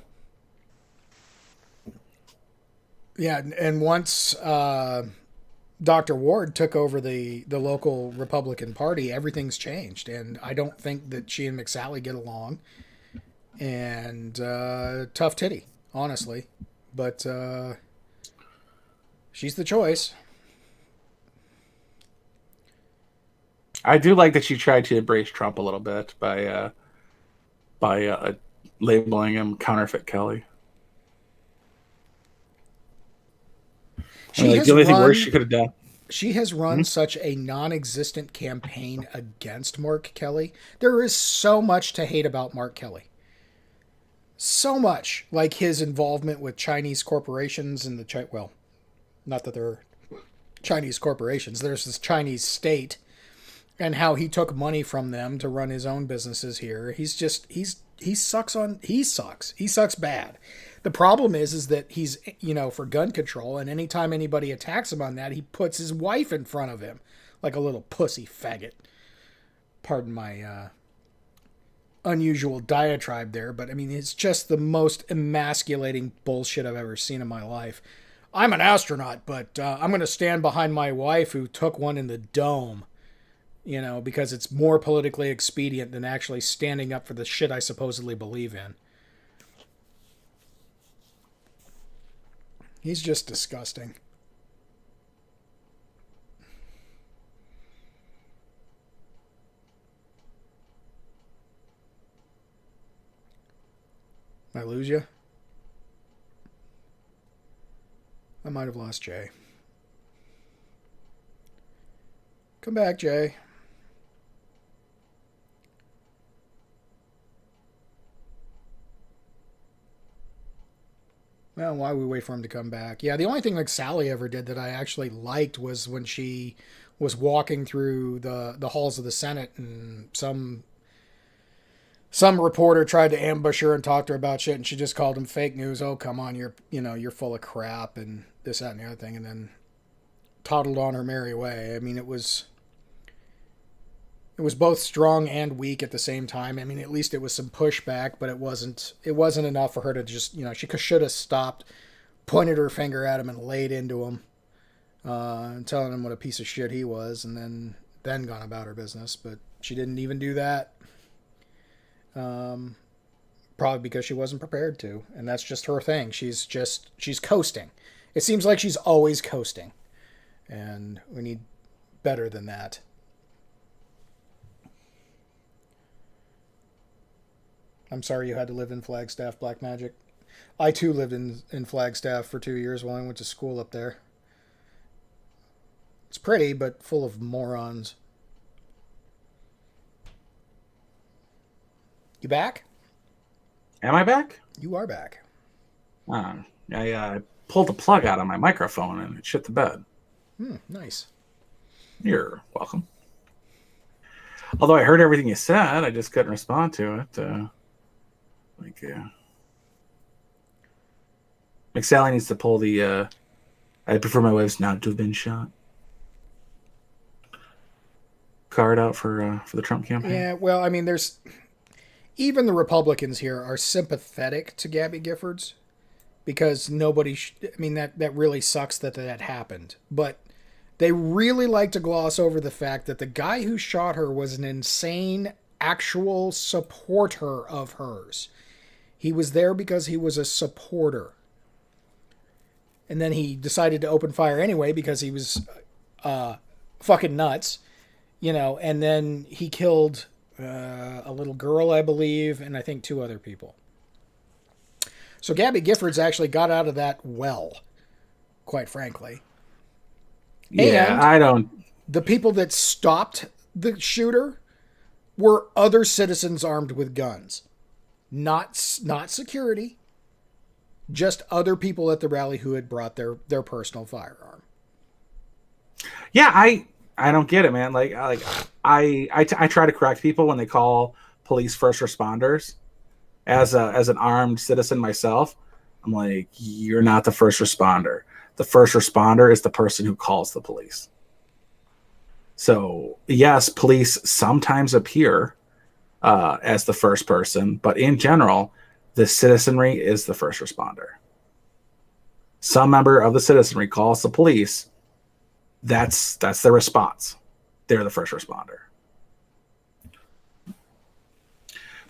Yeah, and once Dr. Ward took over the local Republican Party, everything's changed, and I don't think that she and McSally get along. And tough titty, honestly, but she's the choice. I do like that she tried to embrace Trump a little bit by labeling him counterfeit Kelly. The only thing worse she could have done. She has run such a non-existent campaign against Mark Kelly. There is so much to hate about Mark Kelly. So much, like his involvement with Chinese corporations and well, not that they're Chinese corporations. There's this Chinese state, and how he took money from them to run his own businesses here. He sucks bad. The problem is that he's, for gun control, and anytime anybody attacks him on that, he puts his wife in front of him like a little pussy faggot. Pardon my unusual diatribe there, but I mean, it's just the most emasculating bullshit I've ever seen in my life. I'm an astronaut, but I'm going to stand behind my wife who took one in the dome, because it's more politically expedient than actually standing up for the shit I supposedly believe in. He's just disgusting. Did I lose you? I might have lost Jay. Come back, Jay. Well, why we wait for him to come back? Yeah, the only thing like Sally ever did that I actually liked was when she was walking through the halls of the Senate and some reporter tried to ambush her and talk to her about shit, and she just called him fake news. Oh, come on, you're full of crap and this, that, and the other thing, and then toddled on her merry way. I mean, it was It was both strong and weak at the same time. I mean, at least it was some pushback, but it wasn't enough for her to just, she should have stopped, pointed her finger at him and laid into him, and telling him what a piece of shit he was, and then gone about her business. But she didn't even do that. Probably because she wasn't prepared to, and that's just her thing. She's coasting. It seems like she's always coasting, and we need better than that. I'm sorry you had to live in Flagstaff, Black Magic. I too lived in Flagstaff for 2 years while I went to school up there. It's pretty, but full of morons. You back? Am I back? You are back. I pulled the plug out of my microphone and it shit the bed. Nice. You're welcome. Although I heard everything you said, I just couldn't respond to it. McSally needs to pull the I prefer my wives not to have been shot card out for the Trump campaign. Yeah, well, I mean, there's even the Republicans here are sympathetic to Gabby Giffords because nobody I mean, that really sucks that happened, but they really like to gloss over the fact that the guy who shot her was an insane actual supporter of hers. He was there because he was a supporter. And then he decided to open fire anyway because he was fucking nuts, and then he killed a little girl, I believe, and I think 2 other people. So Gabby Giffords actually got out of that well, quite frankly. Yeah, and the people that stopped the shooter were other citizens armed with guns. Not security, just other people at the rally who had brought their personal firearm. Yeah, I don't get it, man. I try to correct people when they call police first responders. As an armed citizen myself, I'm like, you're not the first responder. The first responder is the person who calls the police. So yes, police sometimes appear as the first person, but in general, the citizenry is the first responder. Some member of the citizenry calls the police. That's their response. They're the first responder.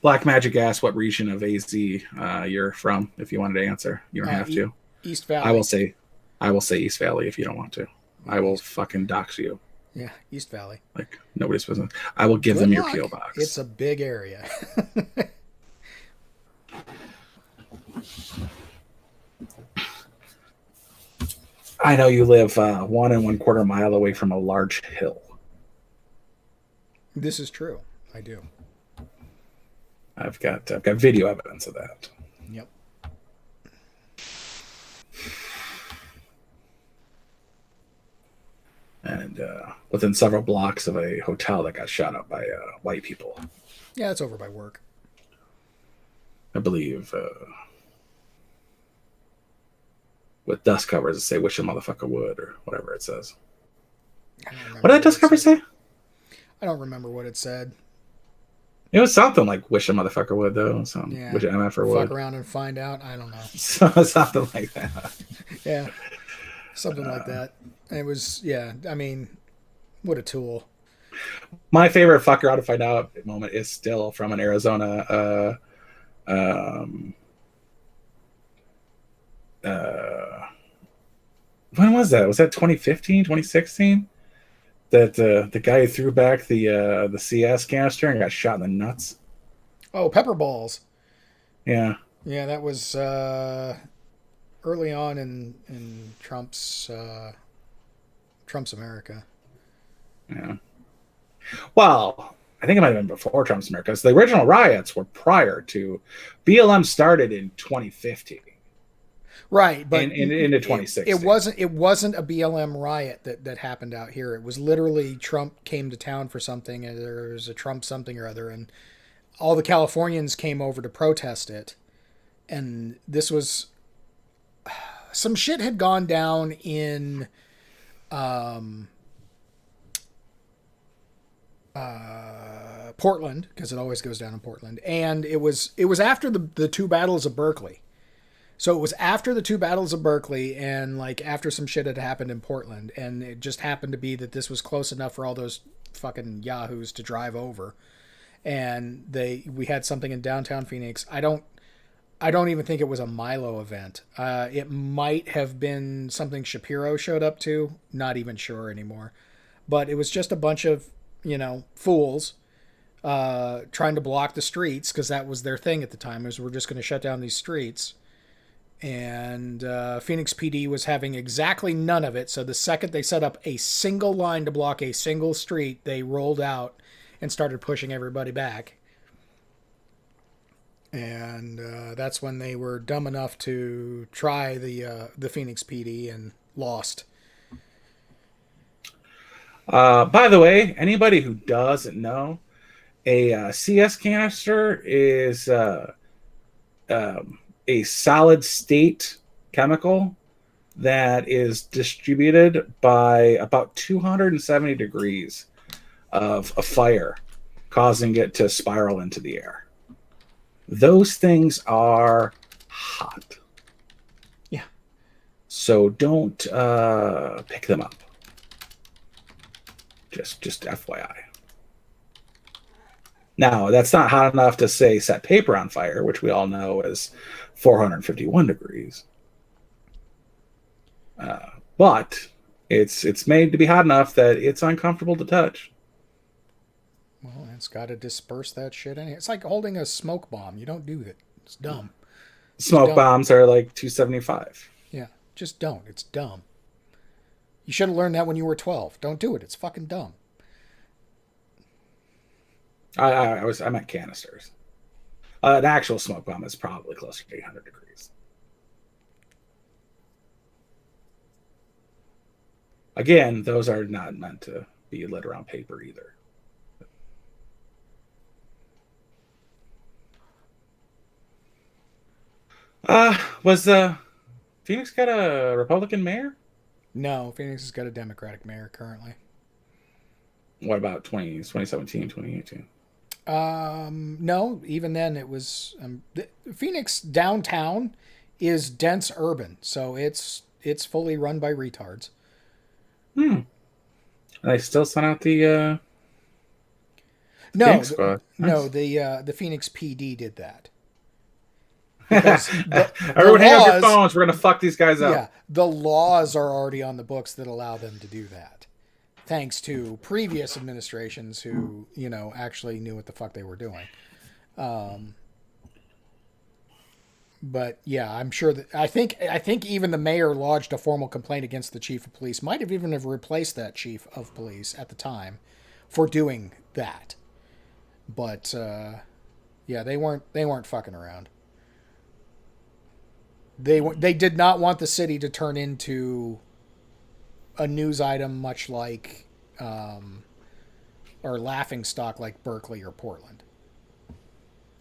Black Magic asked what region of AZ you're from. If you wanted to answer, you don't have to. East Valley. I will say East Valley if you don't want to. I will fucking dox you. Yeah, East Valley. Like nobody's business. I will give them your PO box. It's a big area. I know you live 1 1/4 mile away from a large hill. This is true. I do. I've got video evidence of that. Yep. And within several blocks of a hotel that got shot up by white people. Yeah, it's over by work. I believe with dust covers that say "Wish a motherfucker would" or whatever it says. What did that dust cover say? I don't remember what it said. It was something like "Wish a motherfucker would," though. Yeah. Wish an MFer would. Fuck around and find out. I don't know. Something like that. Yeah, something like that. And it was, yeah. I mean, what a tool. My favorite "fucker out to find out" moment is still from an Arizona. When was that? Was that 2015, 2016? That the guy who threw back the CS canister and got shot in the nuts. Oh, pepper balls. Yeah. Yeah, that was early on in Trump's America. Yeah. Well, I think it might have been before Trump's America. Because the original riots were prior to BLM started in 2015. Right, but into 2016. It wasn't a BLM riot that happened out here. It was literally Trump came to town for something, and there was a Trump something or other, and all the Californians came over to protest it. And this was some shit had gone down in Portland, because it always goes down in Portland, and it was after the two battles of Berkeley. So it was after the two battles of Berkeley, and like after some shit had happened in Portland, and it just happened to be that this was close enough for all those fucking yahoos to drive over, and we had something in downtown Phoenix. I don't even think it was a Milo event. It might have been something Shapiro showed up to. Not even sure anymore, but it was just a bunch of fools trying to block the streets because that was their thing at the time. Is we're just going to shut down these streets. And Phoenix PD was having exactly none of it. So the second they set up a single line to block a single street, they rolled out and started pushing everybody back. And that's when they were dumb enough to try the Phoenix PD and lost. By the way, anybody who doesn't know, a CS canister is a solid state chemical that is distributed by about 270 degrees of a fire, causing it to spiral into the air. Those things are hot. Yeah. So don't pick them up. Just FYI. Now, that's not hot enough to, say, set paper on fire, which we all know is 451 degrees. But it's made to be hot enough that it's uncomfortable to touch. Well, it's got to disperse that shit anyway. It's like holding a smoke bomb. You don't do that. It's dumb. Smoke bombs are like 275. Yeah, just don't. It's dumb. You should have learned that when you were 12. Don't do it. It's fucking dumb. I meant canisters. An actual smoke bomb is probably closer to 800 degrees. Again, those are not meant to be lit around paper either. Was Phoenix got a Republican mayor? No, Phoenix has got a Democratic mayor currently. What about 2017, 2018? No, even then it was Phoenix downtown is dense urban, so it's fully run by retards. And they still sent out the no, squad. No, the Phoenix PD did that. Because everyone hang up your phones. We're gonna fuck these guys up. Yeah, the laws are already on the books that allow them to do that. Thanks to previous administrations who, actually knew what the fuck they were doing. But yeah, I'm sure that I think even the mayor lodged a formal complaint against the chief of police. Might have even replaced that chief of police at the time for doing that. But yeah, they weren't fucking around. They did not want the city to turn into a news item much like or laughing stock like Berkeley or Portland.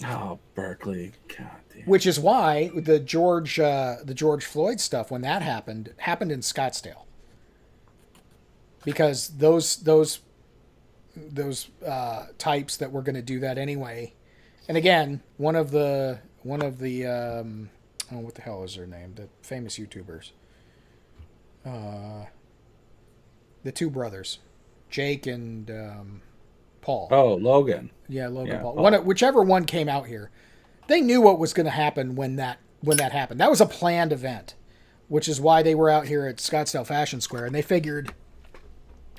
Oh, Berkeley, god damn. Which is why the George Floyd stuff, when that happened in Scottsdale, because those types that were going to do that anyway, and again, one of the what the hell is their name? The famous YouTubers. The two brothers, Jake and Paul. Oh, Logan. Yeah, Logan Paul. Paul. Whichever one came out here, they knew what was going to happen when that happened. That was a planned event, which is why they were out here at Scottsdale Fashion Square, and they figured,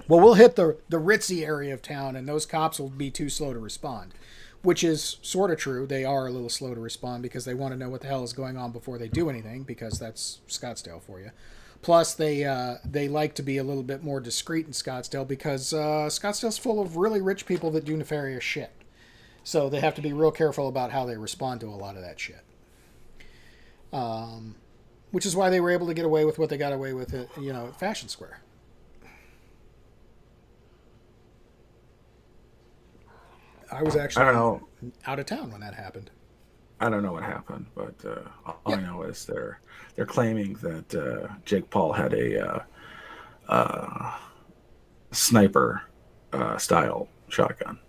well, we'll hit the ritzy area of town, and those cops will be too slow to respond, which is sort of true. They are a little slow to respond because they want to know what the hell is going on before they do anything, because that's Scottsdale for you. Plus, they like to be a little bit more discreet in Scottsdale because Scottsdale's full of really rich people that do nefarious shit. So they have to be real careful about how they respond to a lot of that shit. Which is why they were able to get away with what they got away with at Fashion Square. I was actually out of town when that happened. I don't know what happened, but all I know is they're claiming that Jake Paul had a sniper style shotgun.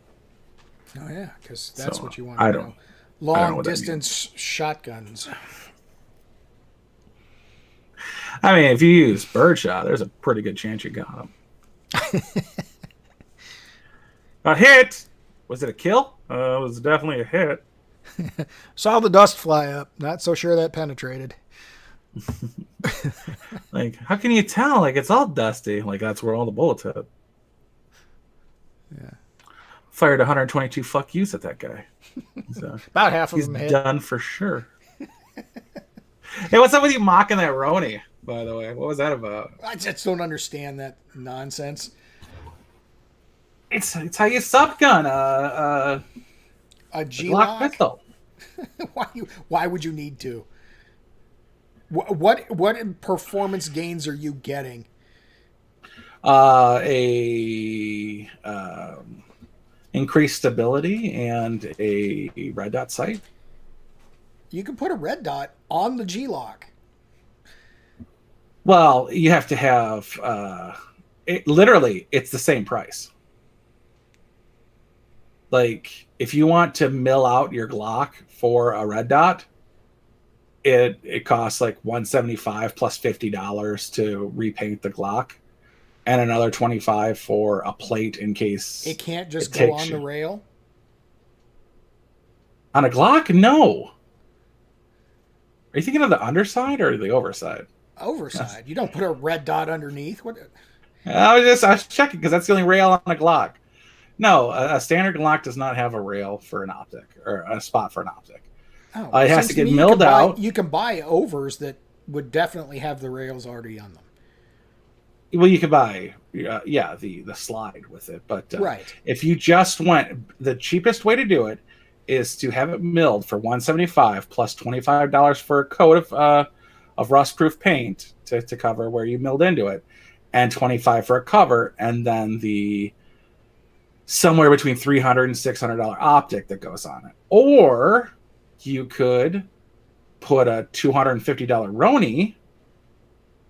Oh yeah, because that's So, what you want. I You don't. know, I don't know long what that distance shotguns. I mean, if you use birdshot, there's a pretty good chance you got him. A hit. Was it a kill? It was definitely a hit. Saw the dust fly up. Not so sure that penetrated. Like, how can you tell? Like, it's all dusty. Like, that's where all the bullets hit. Yeah, Fired 122 fuck yous at that guy. So about half of he's them hit. done for sure. Hey, what's up with you mocking that Roni, by the way? What was that about? I just don't understand that nonsense. It's how you subgun A a G Glock lock. pistol. Why would you need to? What performance gains are you getting? A increased stability and a red dot sight. You can put a red dot on the G lock. Well, you have to have it. Literally, it's the same price. Like, if you want to mill out your Glock for a red dot, it costs like $175 plus $50 to repaint the Glock, and another $25 for a plate in case It can't just go takes on the rail. on a Glock. No, are you thinking of the underside or the overside? Overside. You don't put a red dot underneath. What? I was checking because that's the only rail on a Glock. No, a standard Glock does not have a rail for an optic or a spot for an optic. Oh, It has seems to get me you milled can buy- out. You can buy overs that would definitely have the rails already on them. Well, you could buy, the slide with it, but Right. if you just went, the cheapest way to do it is to have it milled for $175 plus $25 for a coat of rust-proof paint to cover where you milled into it, and $25 for a cover, and then the somewhere between $300 and $600 optic that goes on it. Or you could put a $250 Roni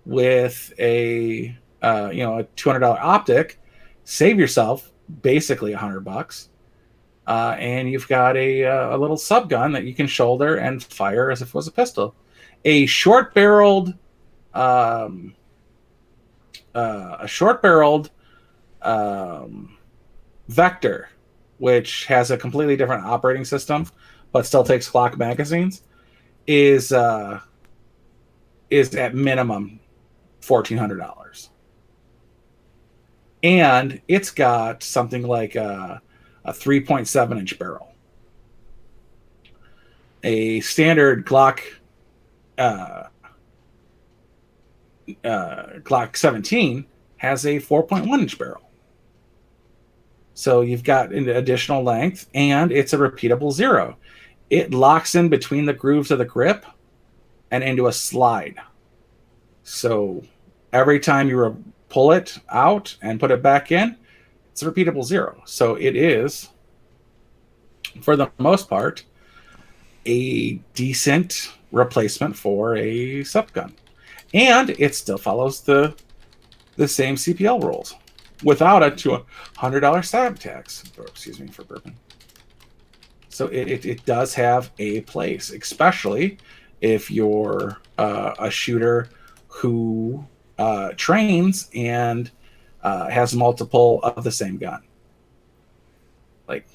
with a $200 optic, save yourself basically $100, and you've got a little sub gun that you can shoulder and fire as if it was a pistol. A short barreled, Vector, which has a completely different operating system, but still takes Glock magazines, is at minimum $1,400, and it's got something like a 3.7-inch barrel. A standard Glock Glock 17 has a 4.1-inch barrel. So you've got an additional length, and it's a repeatable zero. It locks in between the grooves of the grip and into a slide. So every time you pull it out and put it back in, it's a repeatable zero. So it is, for the most part, a decent replacement for a subgun. And it still follows the same CPL rules without a $200 stab tax. Excuse me for burping. So it does have a place, especially if you're a shooter who trains and has multiple of the same gun. Like,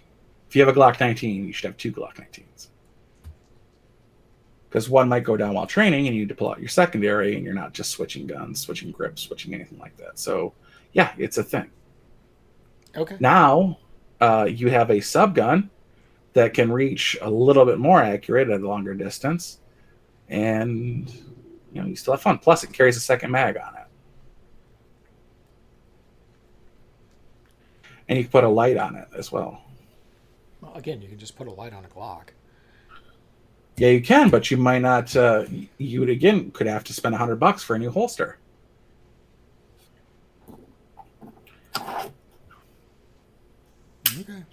if you have a Glock 19, you should have two Glock 19s. Because one might go down while training and you need to pull out your secondary, and you're not just switching guns, switching grips, switching anything like that. So, yeah, it's a thing. Okay. Now, you have a subgun that can reach a little bit more accurate at a longer distance, and you still have fun. Plus, it carries a second mag on it, and you can put a light on it as well. Well, again, you can just put a light on a Glock. Yeah, you can, but you might not. You again could have to spend $100 for a new holster. Okay.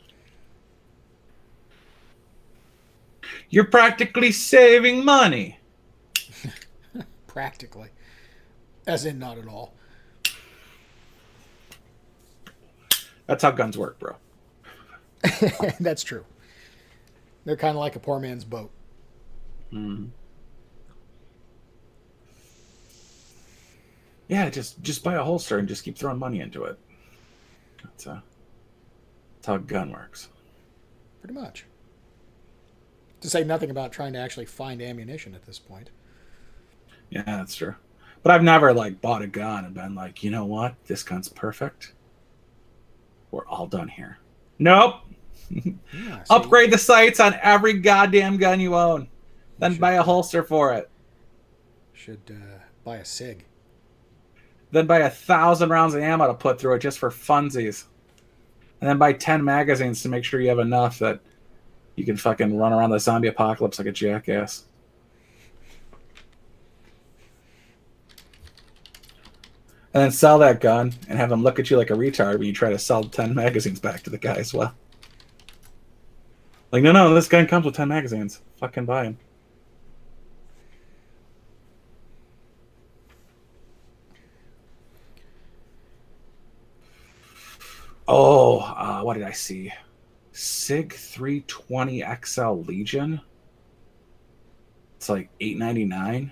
You're practically saving money. Practically. As in, not at all. That's how guns work, bro. That's true. They're kind of like a poor man's boat. Yeah, just buy a holster and just keep throwing money into it. That's how a gun works. Pretty much. To say nothing about trying to actually find ammunition at this point. Yeah, that's true. But I've never like bought a gun and been like, you know what, this gun's perfect. We're all done here. Nope. Yeah, Upgrade the sights on every goddamn gun you own. Then buy a holster for it. Should buy a SIG. Then buy 1,000 rounds of ammo to put through it just for funsies. And then buy 10 magazines to make sure you have enough that you can fucking run around the zombie apocalypse like a jackass. And then sell that gun and have them look at you like a retard when you try to sell 10 magazines back to the guy as well. Like, no, this gun comes with 10 magazines. Fucking buy them. Oh, what did I see? SIG 320 XL Legion. It's like $8.99.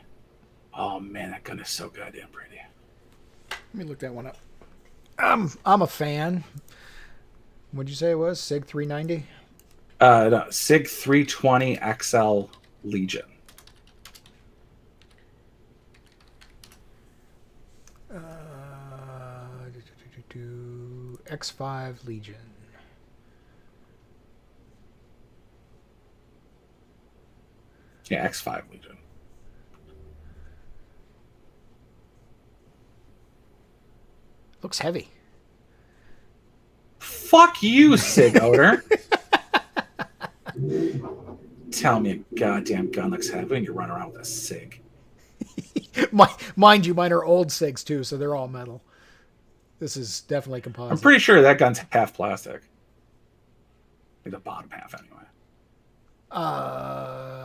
Oh man, that gun is so goddamn pretty. Let me look that one up. I'm a fan. What'd you say it was? SIG 390? No, SIG 320 XL Legion. X5 Legion. Yeah, X5 Legion. Looks heavy. Fuck you, Sig Odor. Tell me a goddamn gun looks heavy and you run around with a SIG. Mind you, mine are old SIGs too, so they're all metal. This is definitely composite. I'm pretty sure that gun's half plastic. Like the bottom half, anyway.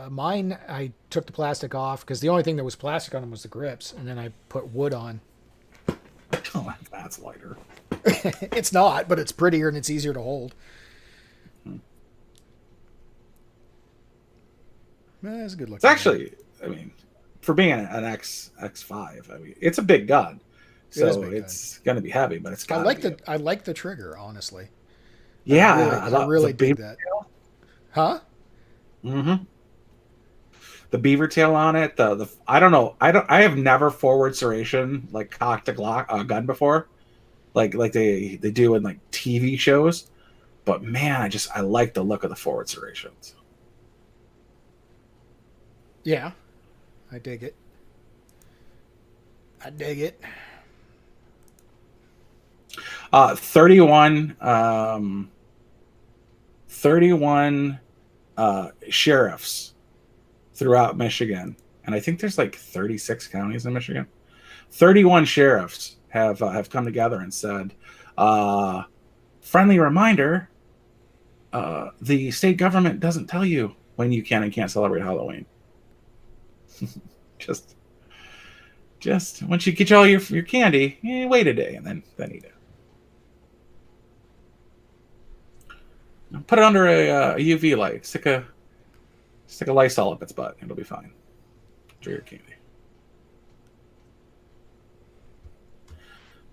Mine, I took the plastic off because the only thing that was plastic on them was the grips, and then I put wood on. Oh, that's lighter. It's not, but it's prettier and it's easier to hold. It's a good look. It's actually, I mean, for being an X5, I mean, it's a big gun. So it's going to be heavy, but it's got I like the trigger, honestly. Yeah, I really dig that. Tail. Huh? Mm-hmm. The beaver tail on it. The I don't know. I have never forward serration like cocked a gun before, like they do in like TV shows. But man, I like the look of the forward serrations. Yeah, I dig it. I dig it. 31 sheriffs throughout Michigan, and I think there's like 36 counties in Michigan. 31 sheriffs have come together and said, friendly reminder, the state government doesn't tell you when you can and can't celebrate Halloween. just once you get all your candy, wait a day and then eat it. Put it under a UV light. Stick a Lysol up its butt. It'll be fine. Enjoy your candy.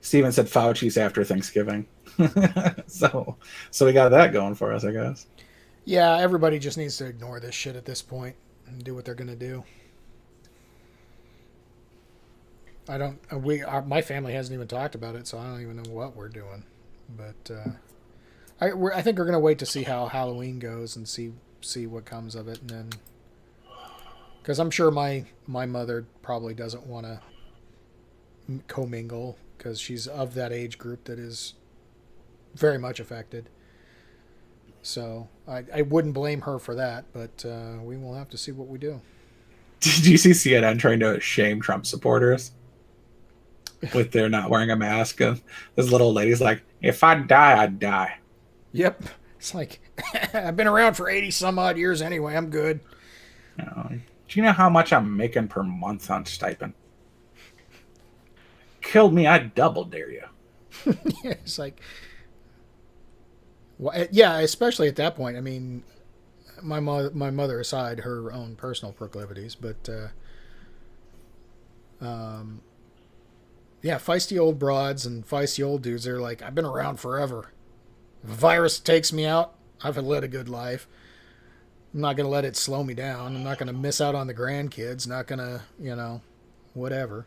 Steven said Fauci's after Thanksgiving. so we got that going for us, I guess. Yeah, everybody just needs to ignore this shit at this point and do what they're gonna do. My family hasn't even talked about it, so I don't even know what we're doing. But I think we're gonna wait to see how Halloween goes and see what comes of it, and then because I'm sure my mother probably doesn't want to commingle because she's of that age group that is very much affected. So I wouldn't blame her for that, but we will have to see what we do. Did you see CNN trying to shame Trump supporters with their not wearing a mask? And this little lady's like, "If I die, I'd die." Yep. It's like, I've been around for 80 some odd years anyway. I'm good. Do you know how much I'm making per month on stipend? Killed me, I'd double dare you. It's like, Well, yeah, especially at that point. I mean, my mother aside, her own personal proclivities, but yeah, feisty old broads and feisty old dudes. They're like, I've been around forever. If a virus takes me out, I've led a good life. I'm not going to let it slow me down. I'm not going to miss out on the grandkids. Not going to, whatever.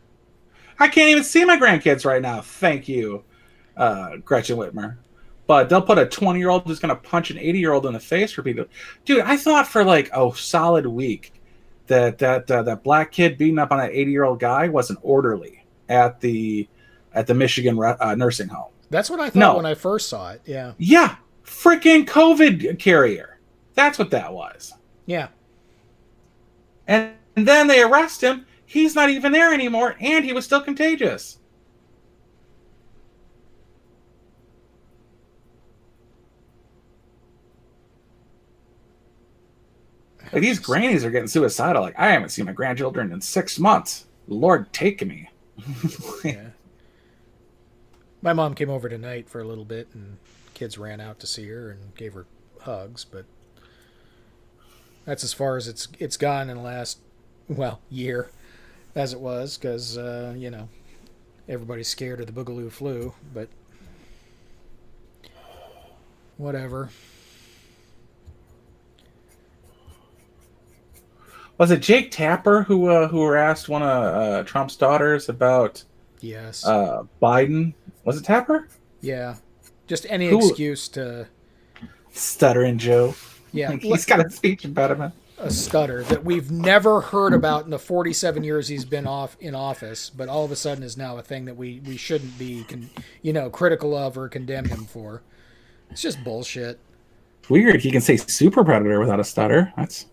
I can't even see my grandkids right now. Thank you, Gretchen Whitmer. But they'll put a 20-year-old who's going to punch an 80-year-old in the face repeatedly. Dude, I thought for like a solid week that black kid beating up on that 80-year-old guy was an orderly at the Michigan nursing home. That's what I thought when I first saw it. Yeah. Yeah. Freaking COVID carrier. That's what that was. Yeah. And then they arrest him. He's not even there anymore, and he was still contagious. Like, these grannies are getting suicidal. Like, I haven't seen my grandchildren in 6 months. Lord, take me. Yeah. My mom came over tonight for a little bit, and kids ran out to see her and gave her hugs, but that's as far as it's gone in the last, year, as it was, because, everybody's scared of the Boogaloo flu, but whatever. Was it Jake Tapper who were asked one of Trump's daughters about Yes. Biden? Was it Tapper? Yeah. Just any excuse to... Stuttering Joe. Yeah. He's got a speech impediment. A stutter that we've never heard about in the 47 years he's been in office, but all of a sudden is now a thing that we shouldn't be, critical of or condemn him for. It's just bullshit. It's weird. He can say super predator without a stutter. That's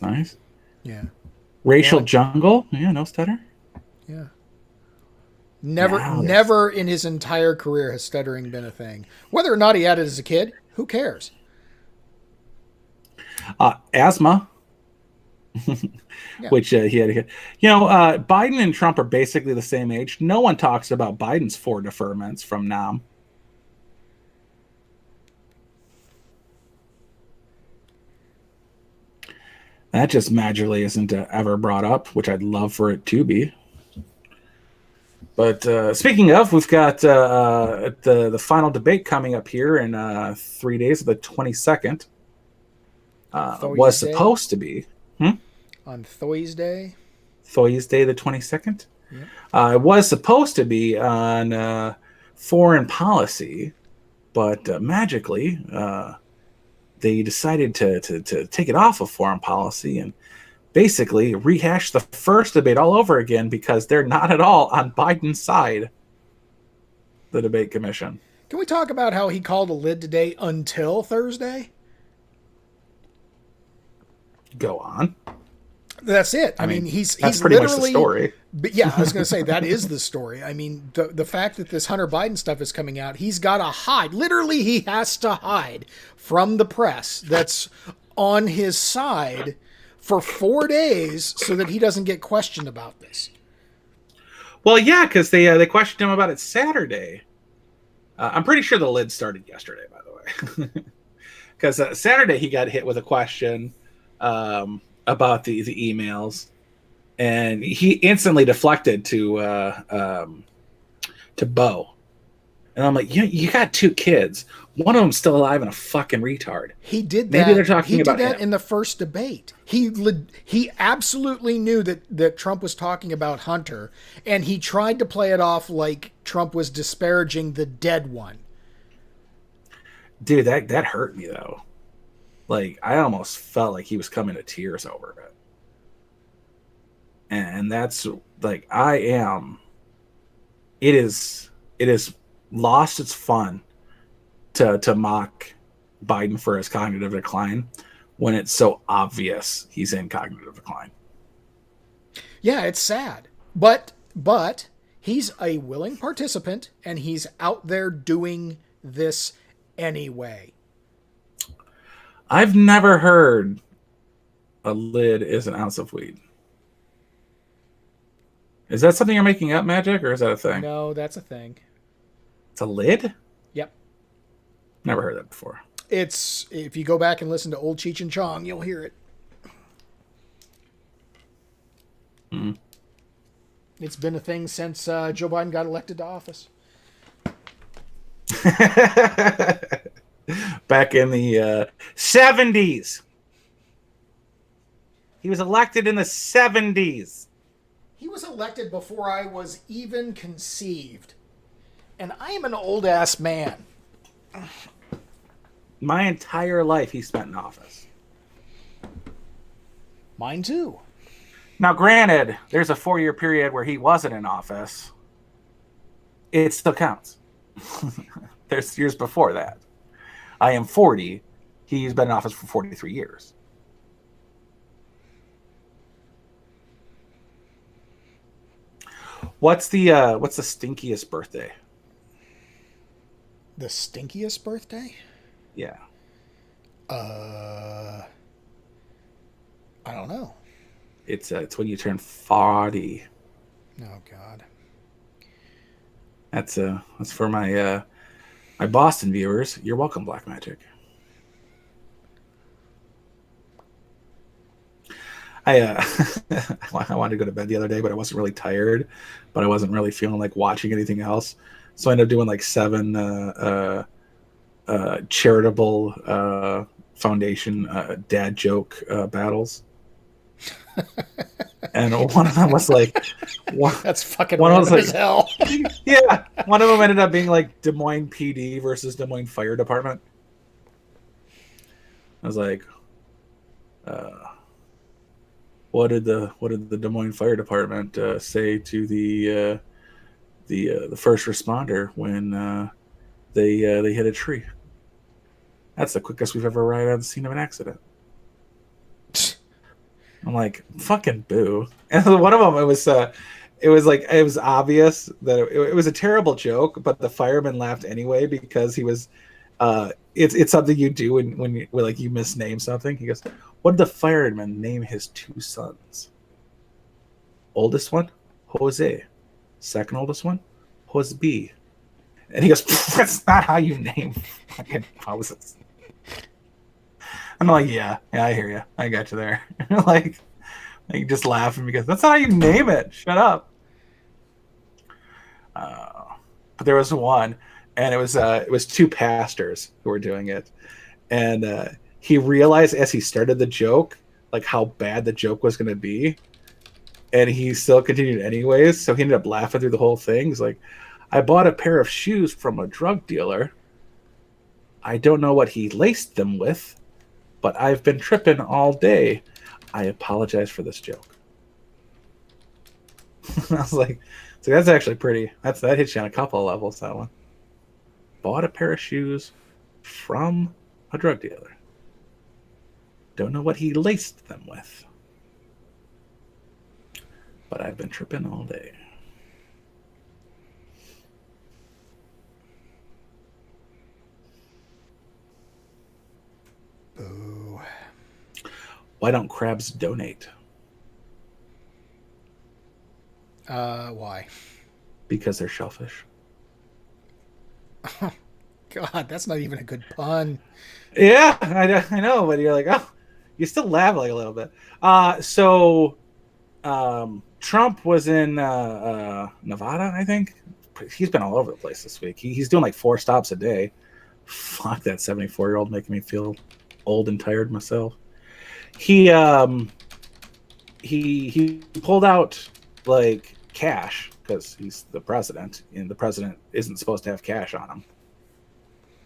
nice. Yeah. Racial jungle. Yeah, no stutter. Yeah. Never in his entire career has stuttering been a thing. Whether or not he had it as a kid, who cares? Asthma. Yeah. Which he had a kid. Biden and Trump are basically the same age. No one talks about Biden's 4 deferments from Nam. That just magically isn't ever brought up, which I'd love for it to be. But speaking of, we've got the final debate coming up here in 3 days, the 22nd. Was supposed to be. On Thursday? Thursday, the 22nd? Yeah. It was supposed to be on foreign policy, but magically... they decided to take it off of foreign policy and basically rehash the first debate all over again because they're not at all on Biden's side, the debate commission. Can we talk about how he called a lid today until Thursday? Go on. That's it. I mean, he's pretty much the story. But yeah, I was going to say that is the story. I mean, the fact that this Hunter Biden stuff is coming out, he's got to hide. Literally, he has to hide from the press that's on his side for 4 days so that he doesn't get questioned about this. Well, yeah, because they questioned him about it Saturday. I'm pretty sure the lid started yesterday, by the way. Because Saturday he got hit with a question about the emails, and he instantly deflected to Bo. And I'm like, you got 2 kids. One of them's still alive and a fucking retard. He did that. Maybe they're talking about that him. in the first debate. He absolutely knew that Trump was talking about Hunter, and he tried to play it off like Trump was disparaging the dead one. Dude, that hurt me though. Like, I almost felt like he was coming to tears over it. And that's like, it is lost its fun to mock Biden for his cognitive decline when it's so obvious he's in cognitive decline. Yeah, it's sad. But he's a willing participant, and he's out there doing this anyway. I've never heard a lid is an ounce of weed. Is that something you're making up, Magic, or is that a thing? No, that's a thing. It's a lid? Yep. Never heard that before. It's, if you go back and listen to old Cheech and Chong, you'll hear it. Mm. It's been a thing since Joe Biden got elected to office. Back in the 70s. He was elected in the 70s. He was elected before I was even conceived. And I am an old-ass man. My entire life he spent in office. Mine too. Now, granted, there's a 4-year period where he wasn't in office. It still counts. There's years before that. I am 40. He's been in office for 43 years. What's the stinkiest birthday? The stinkiest birthday? Yeah. I don't know. It's when you turn 40. Oh God. That's for my my Boston viewers. You're welcome, Black Magic. I wanted to go to bed the other day, but I wasn't really tired, but I wasn't really feeling like watching anything else. So I ended up doing like 7 charitable foundation dad joke battles. And one of them was like, that's fucking one was random like, as hell. Yeah, one of them ended up being like Des Moines PD versus Des Moines Fire Department. I was like, what did the Des Moines Fire Department say to the first responder when they hit a tree? That's the quickest we've ever arrived at the scene of an accident. I'm like, fucking boo. And one of them, it was obvious that it was a terrible joke, but the fireman laughed anyway because he was, it's something you do when you misname something. He goes, what did the fireman name his 2 sons? Oldest one, Jose. Second oldest one, Jose. And he goes, that's not how you name fucking houses. I'm like, yeah, I hear you. I got you there. like just laughing because that's not how you name it. Shut up. But there was one, and it was 2 pastors who were doing it, and he realized as he started the joke like how bad the joke was going to be, and he still continued anyways. So he ended up laughing through the whole thing. He's like, I bought a pair of shoes from a drug dealer. I don't know what he laced them with, but I've been tripping all day. I apologize for this joke. I was like, so that's actually pretty. That hits you on a couple of levels, that one. Bought a pair of shoes from a drug dealer. Don't know what he laced them with, but I've been tripping all day. Boo. Why don't crabs donate? Why? Because they're shellfish. God, that's not even a good pun. Yeah, I know, but you're like, oh, you still laugh like a little bit. So Trump was in Nevada, I think. He's been all over the place this week. He's doing like 4 stops a day. Fuck, that 74-year-old making me feel old and tired myself. He pulled out like cash because he's the president, and the president isn't supposed to have cash on him.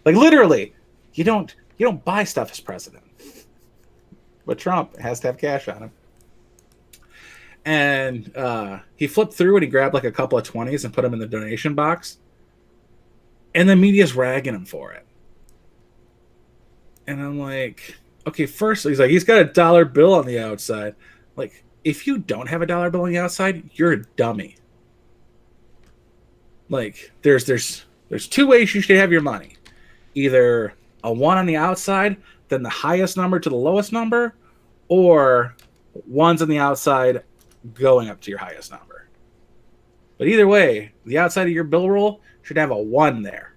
Like literally, you don't buy stuff as president. But Trump has to have cash on him. And he flipped through and he grabbed like a couple of 20s and put them in the donation box. And the media's ragging him for it. And I'm like, okay, first, he's got a dollar bill on the outside. Like, if you don't have a dollar bill on the outside, you're a dummy. Like, there's 2 ways you should have your money. Either a 1 on the outside, then the highest number to the lowest number, or 1s on the outside going up to your highest number. But either way, the outside of your bill roll should have a 1 there.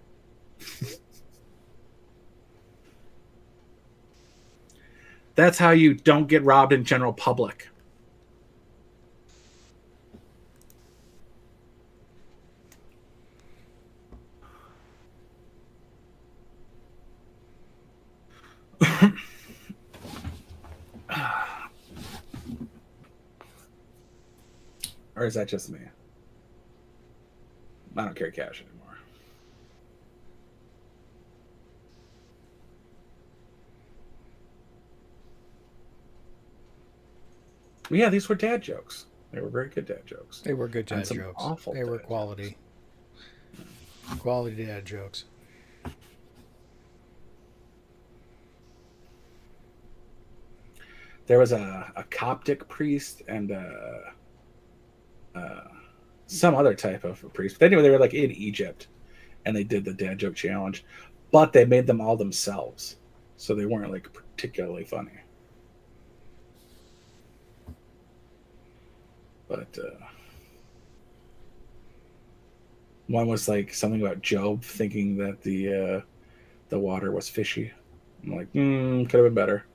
That's how you don't get robbed in general public. Or is that just me? I don't carry cash anymore. But yeah, these were dad jokes. They were very good dad jokes. They were good dad And some jokes. awful They were dad quality. jokes. Quality dad jokes. There was a Coptic priest and some other type of priest. But anyway, they were like in Egypt, and they did the dad joke challenge, but they made them all themselves, so they weren't like particularly funny. But one was like something about Job thinking that the water was fishy. I'm like, could have been better.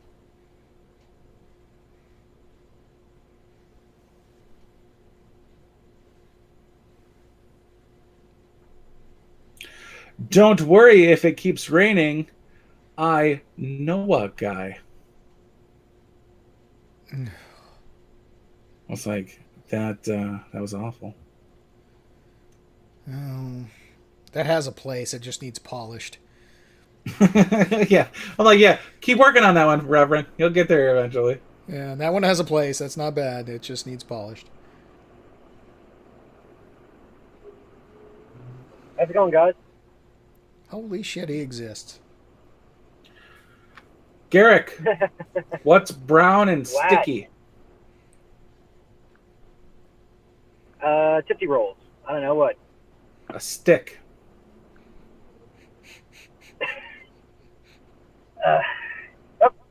Don't worry if it keeps raining. I know a guy. I was like, that was awful. Oh, that has a place. It just needs polished. Yeah. I'm like, yeah, keep working on that one, Reverend. You'll get there eventually. Yeah, that one has a place. That's not bad. It just needs polished. How's it going, guys? Holy shit, he exists. Garrick, what's brown and What? sticky? Tipsy rolls. I don't know what. A stick.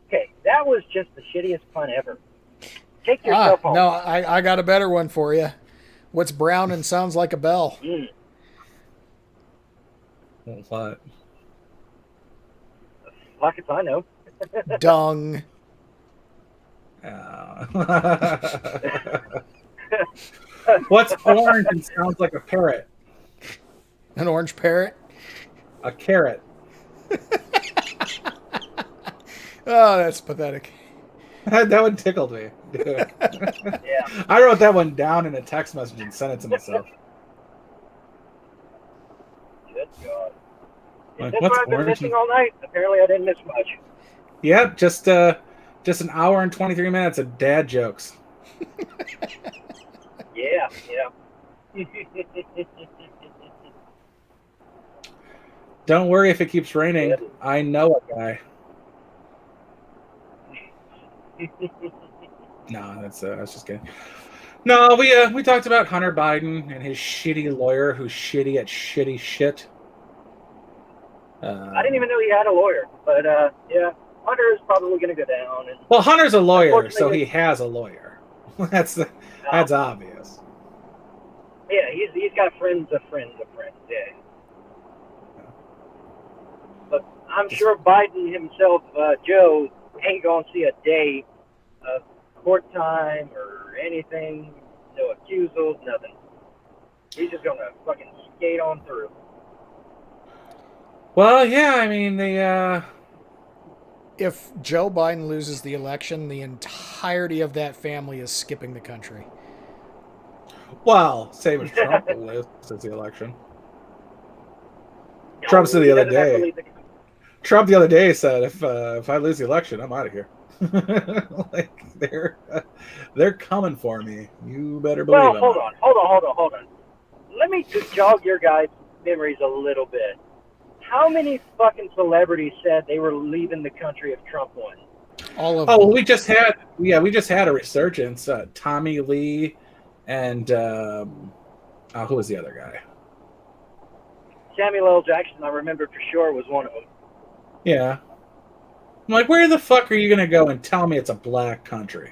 Okay, that was just the shittiest pun ever. Take yourself home. No, I got a better one for you. What's brown and sounds like a bell? What? Fuck if I know. Dung. What's orange and sounds like a parrot? An orange parrot? A carrot. Oh, that's pathetic. That one tickled me. Yeah. I wrote that one down in a text message and sent it to myself. Good God. Like, That's what's what I've been orange missing and- all night. Apparently I didn't miss much. Yep, just an hour and 23 minutes of dad jokes. Yeah. Don't worry if it keeps raining. Yeah. I know a guy. No, that's just kidding. No, we talked about Hunter Biden and his shitty lawyer who's shitty at shitty shit. I didn't even know he had a lawyer, but yeah, Hunter is probably going to go down. And Well, Hunter's a lawyer, so unfortunately- he has a lawyer. That's obvious. Yeah, he's got friends of friends of friends. Yeah. But I'm sure Biden himself, Joe, ain't gonna see a day of court time or anything. No accusals, nothing. He's just gonna fucking skate on through. Well, yeah, I mean they If Joe Biden loses the election, the entirety of that family is skipping the country. well, same as Trump loses the election. Trump said the other Doesn't have to day. leave the- Trump the other day said, "If I lose the election, I'm out of here." Like they're coming for me. You better believe Well, it. hold on. Let me just jog your guys' memories a little bit. How many fucking celebrities said they were leaving the country if Trump won? All of Oh, well, them. we just had a resurgence. Tommy Lee and who was the other guy? Samuel L. Jackson, I remember for sure, was one of them. Yeah. I'm like, where the fuck are you gonna go and tell me it's a black country?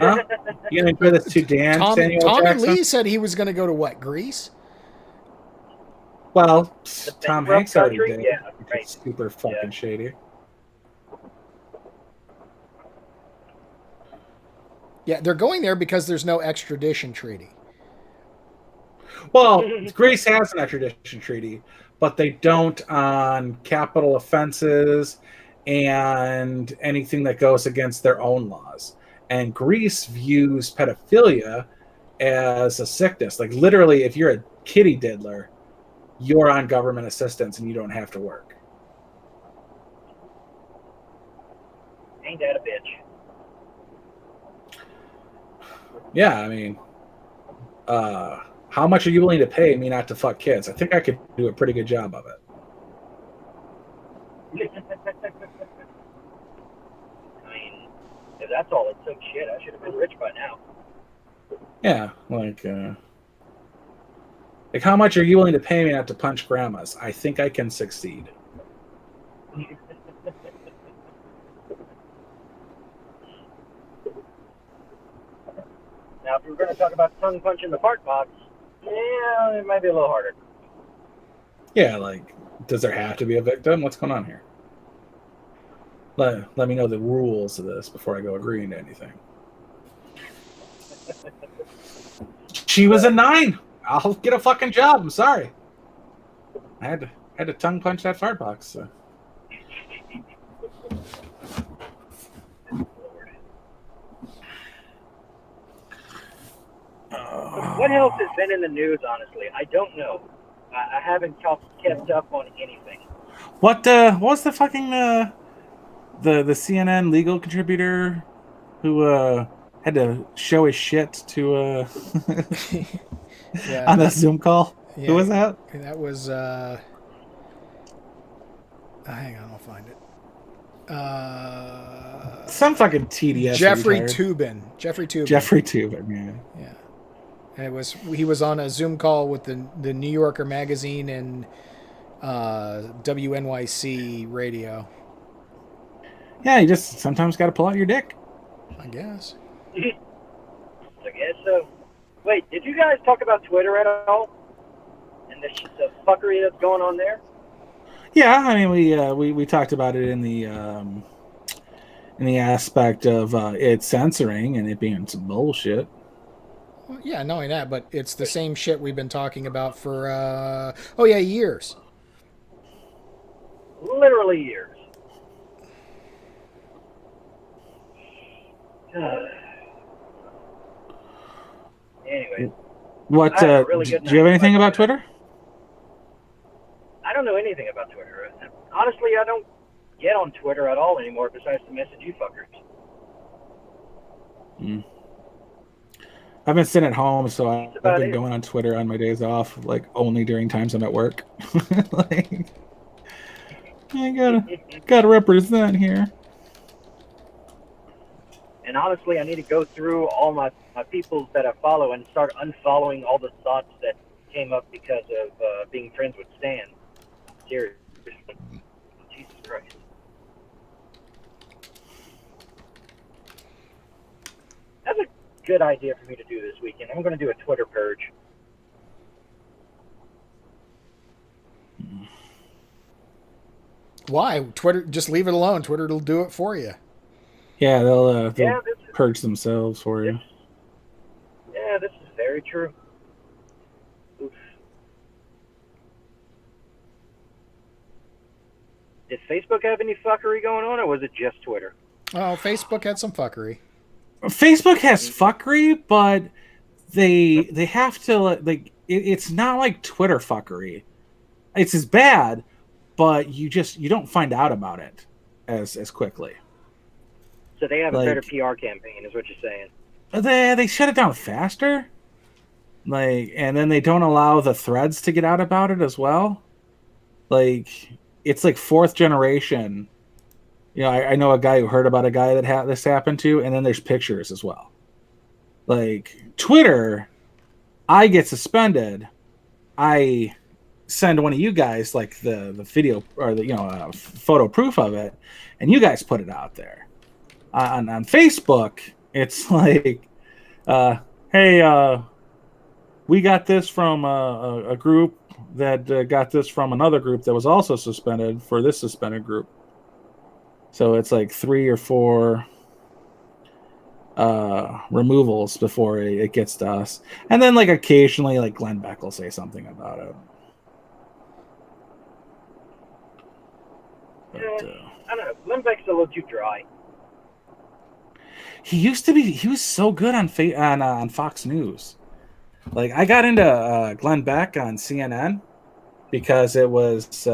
Huh? You gonna enjoy this Sudan, Tommy Samuel Jackson? Lee said he was going to go to what, Greece? Well, The Tom bankrupt Hanks already country? did. Yeah, which is right. super fucking Yeah. shady. Yeah, they're going there because there's no extradition treaty. Well, Greece has an extradition treaty, but they don't on capital offenses and anything that goes against their own laws. And Greece views pedophilia as a sickness. Like literally, if you're a kitty diddler, you're on government assistance and you don't have to work. Ain't that a bitch? Yeah, I mean, how much are you willing to pay me not to fuck kids? I think I could do a pretty good job of it. I mean, if that's all it took, shit, I should have been rich by now. Yeah, like how much are you willing to pay me not to punch grandmas? I think I can succeed. Now, if we were going to talk about tongue punch in the fart box, yeah, it might be a little harder. Yeah, like, does there have to be a victim? What's going on here? Let me know the rules of this before I go agreeing to anything. She was a 9. I'll get a fucking job. I'm sorry. I had to tongue punch that fart box. So. What else has been in the news, honestly? I don't know. I haven't kept up on anything. What was the fucking the CNN legal contributor who had to show his shit to Yeah, on a Zoom call? yeah, Who was that? That was hang on, I'll find it. Some fucking TDS. Jeffrey retired. Toobin. Jeffrey Toobin. Jeffrey Toobin, yeah. Yeah. And he was on a Zoom call with the New Yorker magazine and WNYC radio. Yeah, you just sometimes got to pull out your dick. I guess. I guess so. Wait, did you guys talk about Twitter at all? And the fuckery that's going on there? Yeah, I mean we talked about it in the aspect of it censoring and it being some bullshit. Well, yeah, knowing that, but it's the same shit we've been talking about for years. Literally years. Anyway. What really do you have anything about Twitter? I don't know anything about Twitter. Honestly, I don't get on Twitter at all anymore besides to message you fuckers. I've been sitting at home, so I've been going on Twitter on my days off, like only during times I'm at work. Like, I gotta represent here. And honestly, I need to go through all my people that I follow and start unfollowing all the thoughts that came up because of being friends with Stan. Seriously. Jesus Christ. That's a good idea for me to do this weekend. I'm going to do a Twitter purge. Why? Twitter, just leave it alone. Twitter will do it for you. Yeah, they'll purge themselves for you. Yeah, this is very true. Oof. Did Facebook have any fuckery going on, or was it just Twitter? Oh, Facebook had some fuckery. Facebook has fuckery, but they have to like it's not like Twitter fuckery. It's as bad, but you don't find out about it as quickly. So they have a better PR campaign, is what you're saying. They shut it down faster. Like, and then they don't allow the threads to get out about it as well. Like, it's like 4th generation. You know, I know a guy who heard about a guy that this happened to, and then there's pictures as well. Like, Twitter, I get suspended. I send one of you guys like the video or the photo proof of it, and you guys put it out there. On Facebook, it's like, hey, we got this from a group that got this from another group that was also suspended for this suspended group. So it's like 3 or 4 removals before it gets to us, and then like occasionally like Glenn Beck will say something about it. But, I don't know. Glenn Beck's a little too dry. he used to be. He was so good on Fox News. Like I got into Glenn Beck on CNN because it was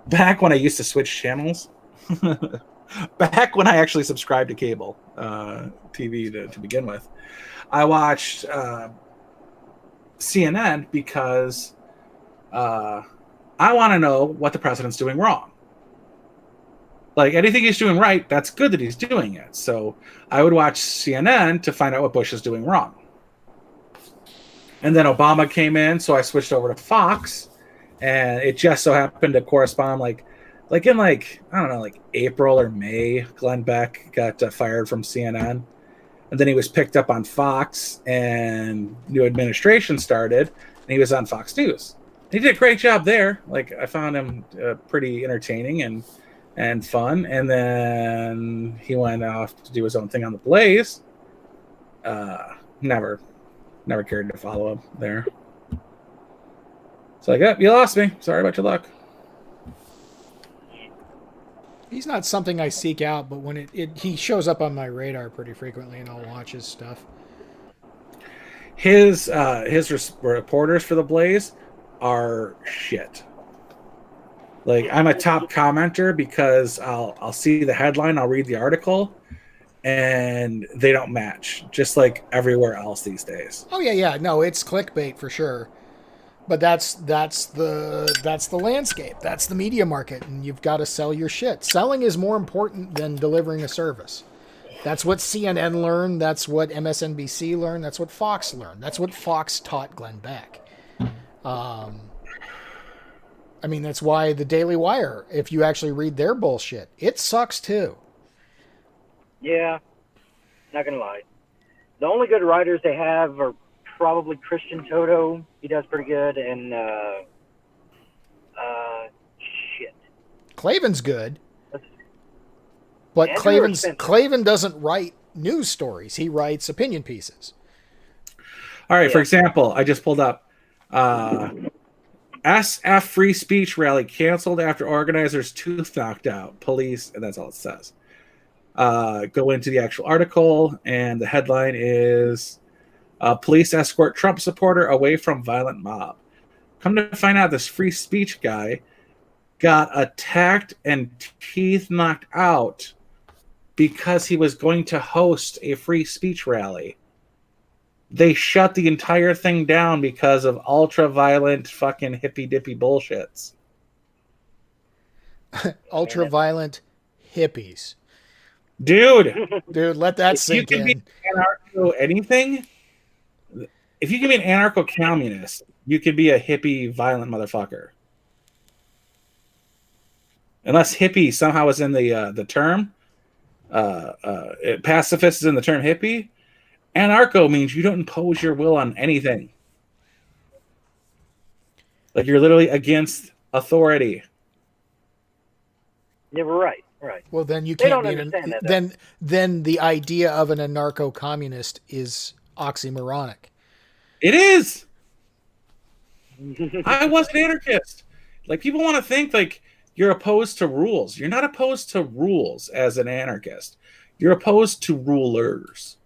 back when I used to switch channels. Back when I actually subscribed to cable TV to begin with, I watched CNN because I want to know what the president's doing wrong. Like anything he's doing right, that's good that he's doing it. So I would watch CNN to find out what Bush is doing wrong. And then Obama came in, so I switched over to Fox, and it just so happened to correspond like in I don't know, like April or May, Glenn Beck got fired from CNN, and then he was picked up on Fox, and new administration started, and he was on Fox News. He did a great job there. Like I found him pretty entertaining and fun, and then he went off to do his own thing on the Blaze. Never cared to follow him there. It's like, you lost me. Sorry about your luck. He's not something I seek out, but when he shows up on my radar pretty frequently, and I'll watch his stuff. His reporters for the Blaze are shit. Like I'm a top commenter because I'll see the headline, I'll read the article, and they don't match, just like everywhere else these days. Oh yeah, no, it's clickbait for sure. But that's the landscape. That's the media market, and you've got to sell your shit. Selling is more important than delivering a service. That's what CNN learned. That's what MSNBC learned. That's what Fox learned. That's what Fox taught Glenn Beck. I mean, that's why the Daily Wire, if you actually read their bullshit, it sucks too. Yeah, not gonna lie. The only good writers they have are probably Christian Toto. He does pretty good, and shit. Klavan's good, but Andrew Klavan doesn't write news stories. He writes opinion pieces. All right, for example, I just pulled up SF free speech rally canceled after organizers' tooth knocked out. Police, and that's all it says. Go into the actual article, and the headline is police escort Trump supporter away from violent mob. Come to find out, this free speech guy got attacked and teeth knocked out because he was going to host a free speech rally. They shut the entire thing down because of ultra-violent fucking hippy-dippy bullshits. Ultra-violent hippies. Dude, let that sink in. Be anarcho anything, if you can be an anarcho-communist, you can be a hippie, violent motherfucker. Unless hippie somehow is in the term, pacifist is in the term hippie. Anarcho means you don't impose your will on anything. Like you're literally against authority. Yeah, right. Well, then you They can't don't be understand that. Then the idea of an anarcho-communist is oxymoronic. It is. I was an anarchist. Like people want to think like you're opposed to rules. You're not opposed to rules as an anarchist. You're opposed to rulers.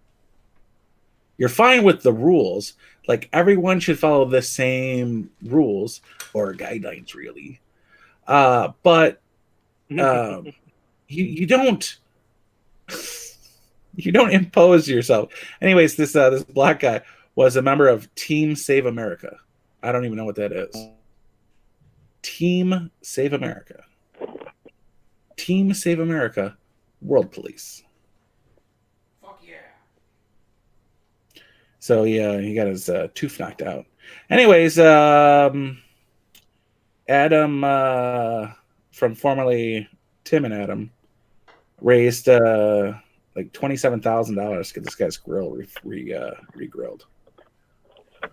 You're fine with the rules. Like everyone should follow the same rules or guidelines, really. But you don't impose yourself. Anyways, this black guy was a member of Team Save America. I don't even know what that is. Team Save America. Team Save America. World Police. Fuck yeah. So yeah, he got his tooth knocked out. Anyways, Adam from formerly Tim and Adam raised like $27,000 to get this guy's grill re-grilled. Yeah,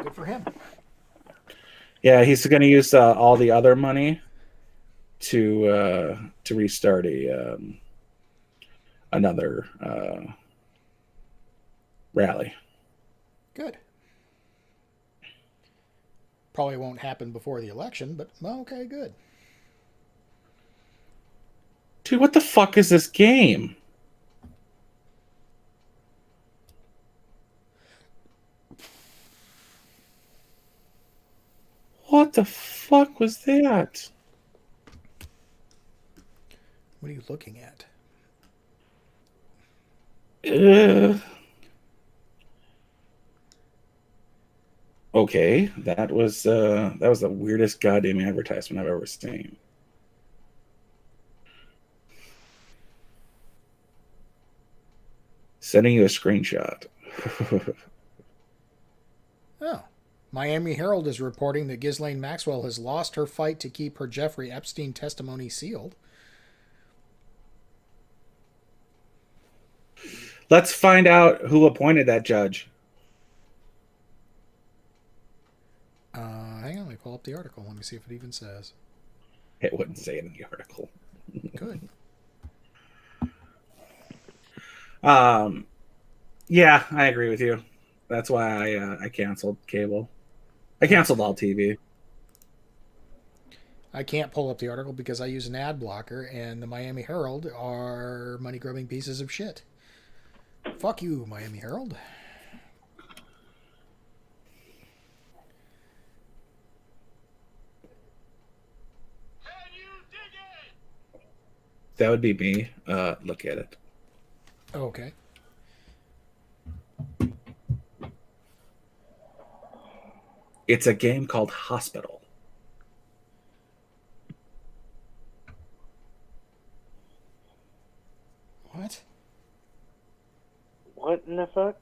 good for him. Yeah, he's going to use all the other money to restart a another rally. Good. Probably won't happen before the election, but well, okay, good. Dude, what the fuck is this game? What the fuck was that? What are you looking at? Okay, that was the weirdest goddamn advertisement I've ever seen. Sending you a screenshot. Oh. Miami Herald is reporting that Ghislaine Maxwell has lost her fight to keep her Jeffrey Epstein testimony sealed. Let's find out who appointed that judge. Hang on, let me pull up the article. Let me see if it even says. It wouldn't say it in the article. Good. Yeah, I agree with you. That's why I canceled cable. I canceled all TV. I can't pull up the article because I use an ad blocker, and the Miami Herald are money-grubbing pieces of shit. Fuck you, Miami Herald. That would be me. Look at it. Okay. It's a game called Hospital. What? What in the fuck?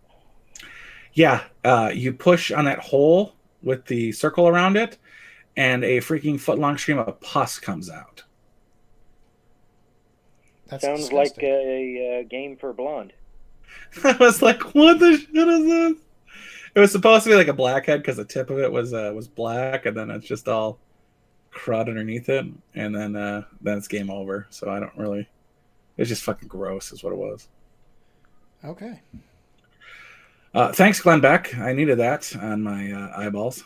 Yeah, you push on that hole with the circle around it, and a freaking foot-long stream of pus comes out. That's Sounds disgusting. like a game for blonde. I was like, what the shit is this? It was supposed to be like a blackhead because the tip of it was black, and then it's just all crud underneath it, and then it's game over. So I don't really. It's just fucking gross, is what it was. Okay. Thanks, Glenn Beck. I needed that on my eyeballs.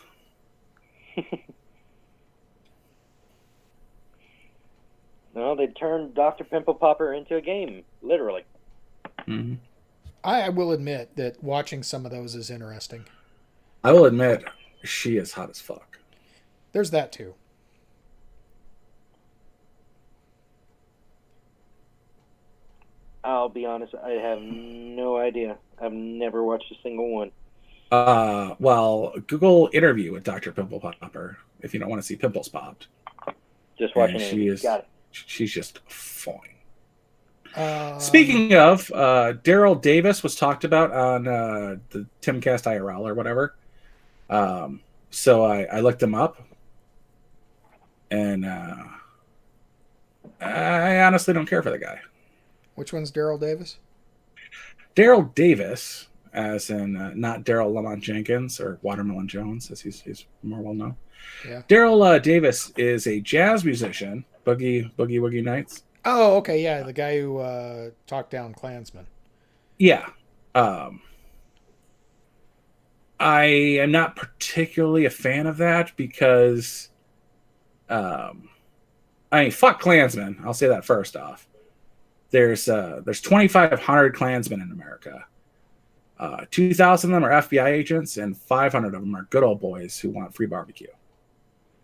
No, they turned Dr. Pimple Popper into a game, literally. Mm-hmm. I will admit that watching some of those is interesting. I will admit, she is hot as fuck. There's that too. I'll be honest, I have no idea. I've never watched a single one. Well, Google interview with Dr. Pimple Popper if you don't want to see pimples popped. Just watching it. She is. Got it. She's just fine. Speaking of, Daryl Davis was talked about on the Timcast IRL or whatever. So I looked him up, and I honestly don't care for the guy. Which one's Daryl Davis? Daryl Davis, as in not Daryl Lamont Jenkins or Watermelon Jones, as he's more well known. Yeah. Daryl Davis is a jazz musician, Boogie Woogie Nights. Oh, okay, yeah, the guy who talked down Klansmen. Yeah. I am not particularly a fan of that because, I mean, fuck Klansmen. I'll say that first off. There's 2,500 Klansmen in America. 2,000 of them are FBI agents, and 500 of them are good old boys who want free barbecue.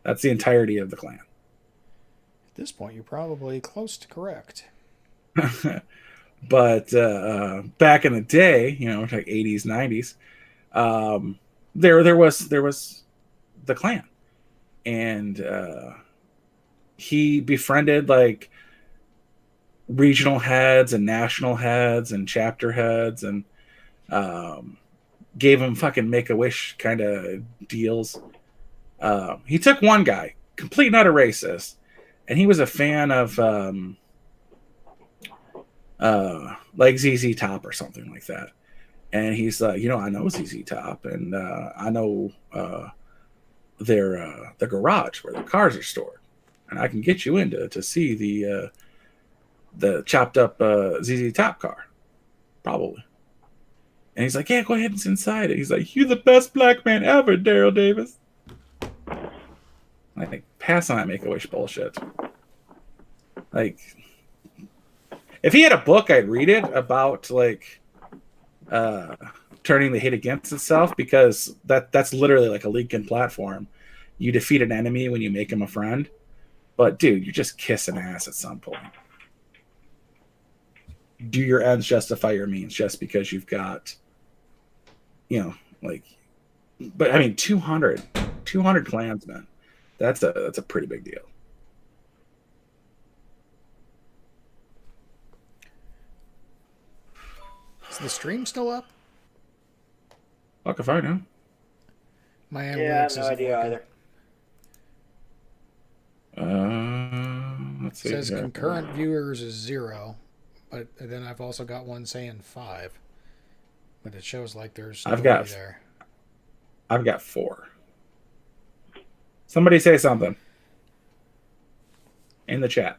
That's the entirety of the Klan. At this point, you're probably close to correct. But back in the day, like 80s, 90s, there was the Klan, and he befriended like regional heads and national heads and chapter heads, and gave them fucking Make-A-Wish kind of deals. He took one guy, complete and utter racist, and he was a fan of like ZZ Top or something like that. And he's like, I know ZZ Top, and I know their the garage where the cars are stored, and I can get you in to see the chopped up ZZ Top car, probably. And he's like, yeah, go ahead and sit inside it. He's like, you're the best black man ever, Daryl Davis. Like, pass on that Make-A-Wish bullshit. Like, if he had a book, I'd read it about, like, turning the hate against itself, because that's literally like a Lincoln platform. You defeat an enemy when you make him a friend. But, dude, you're just kissing ass at some point. Do your ends justify your means just because you've got, like, but I mean, 200 Klansmen. That's a pretty big deal. Is the stream still up? Fuck if I know. My analytics Yeah, I have no isn't idea working. Either. Let's see. It says concurrent viewers is 0, but then I've also got one saying 5. But it shows like there's nobody there. I've got 4. Somebody say something in the chat.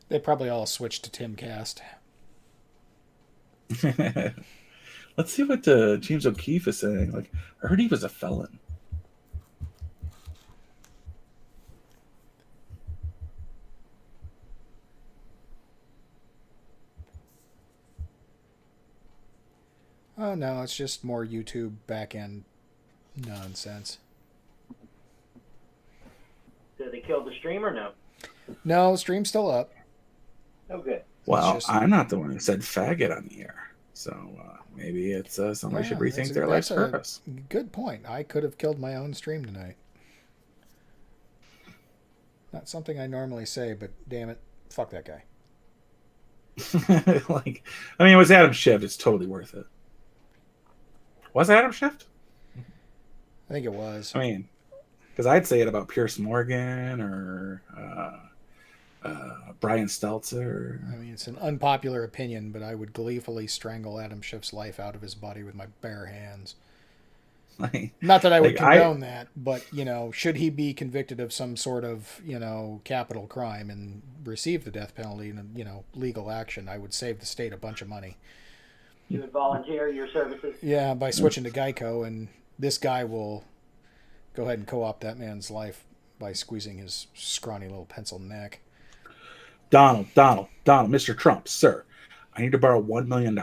They probably all switched to Timcast. Let's see what James O'Keefe is saying. Like, I heard he was a felon. Oh no, it's just more YouTube back-end nonsense. Did they kill the stream or no? No, the stream's still up. Oh, good. Well, just- I'm not the one who said faggot on the air. So maybe it's somebody should rethink their life's purpose. Good point. I could have killed my own stream tonight. Not something I normally say, but damn it, fuck that guy. Like, I mean, it was Adam Schiff. It's totally worth it. Was it Adam Schiff? I think it was. I mean, because I'd say it about Pierce Morgan or Brian Stelter. I mean, it's an unpopular opinion, but I would gleefully strangle Adam Schiff's life out of his body with my bare hands. Like, Not that I would like, condone that, but, should he be convicted of some sort of, capital crime and receive the death penalty and, legal action, I would save the state a bunch of money. You would volunteer your services? Yeah, by switching to Geico, and this guy will go ahead and co-opt that man's life by squeezing his scrawny little pencil neck. Donald, Mr. Trump, sir, I need to borrow $1 million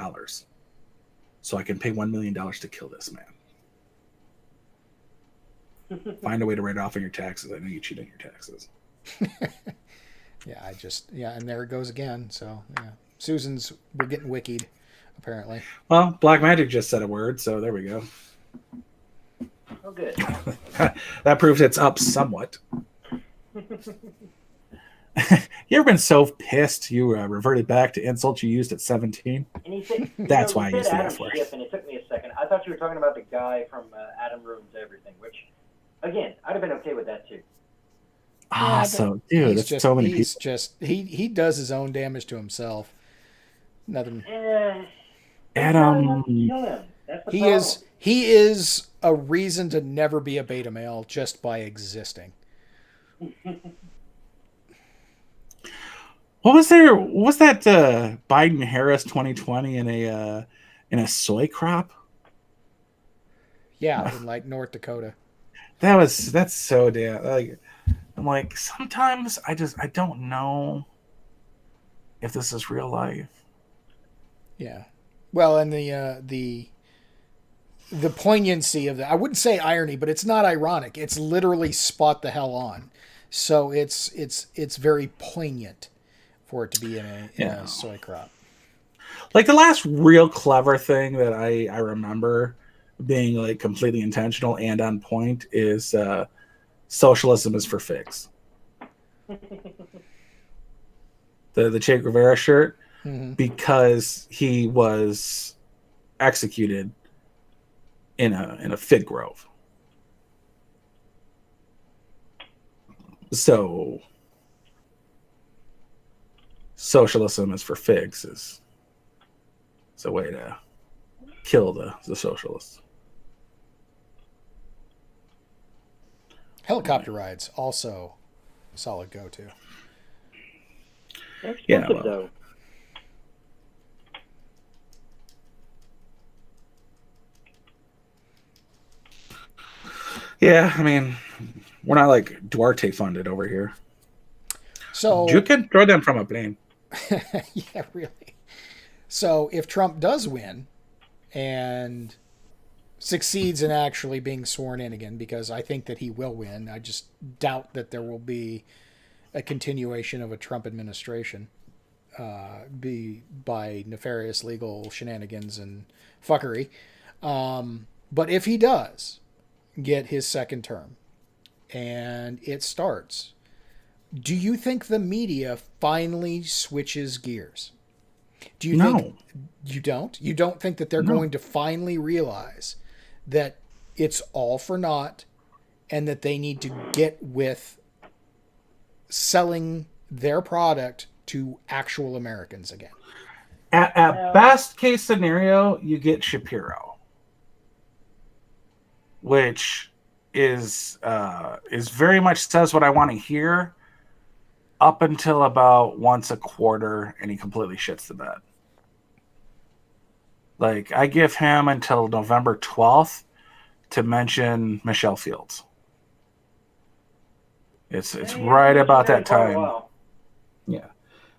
so I can pay $1 million to kill this man. Find a way to write it off on your taxes. I know you cheat on your taxes. Yeah, and there it goes again. So, yeah. We're getting wikied, apparently. Well, Black Magic just said a word, so there we go. Oh, good. That proves it's up somewhat. You ever been so pissed you reverted back to insults you used at 17? And he said, That's why I used the Adam F word. Schiff, and it took me a second. I thought you were talking about the guy from Adam Ruins Everything, which, again, I'd have been okay with that too. Ah, so dude, that's so many people. He's just he does his own damage to himself. Nothing. Adam, Kill him. That's the problem. He is a reason to never be a beta male just by existing. what was that Biden Harris 2020 in a soy crop? Yeah, in like North Dakota. That's so damn like. I'm like, sometimes I don't know if this is real life. Yeah. Well, and the poignancy of that, I wouldn't say irony, but it's not ironic. It's literally spot the hell on. So it's very poignant for it to be in a soy crop. Like the last real clever thing that I remember being like completely intentional and on point is socialism is for figs. The Che Guevara shirt, because he was executed in a fig grove. So socialism is for figs is a way to kill the socialists. Helicopter rides also solid go-to. They're expensive, Yeah, well. though. Yeah, I mean, we're not like Duarte funded over here. So You can throw them from a plane. yeah, really. So if Trump does win and succeeds in actually being sworn in again, because I think that he will win, I just doubt that there will be a continuation of a Trump administration be by nefarious legal shenanigans and fuckery. But if he does get his second term and it starts, do you think the media finally switches gears? Do you think you don't? You don't think that they're going to finally realize that it's all for naught and that they need to get with selling their product to actual Americans again? At best case scenario, you get Shapiro, which is very much says what I want to hear up until about once a quarter, and he completely shits the bed. Like, I give him until November 12th to mention Michelle Fields. It's right about that time. Yeah.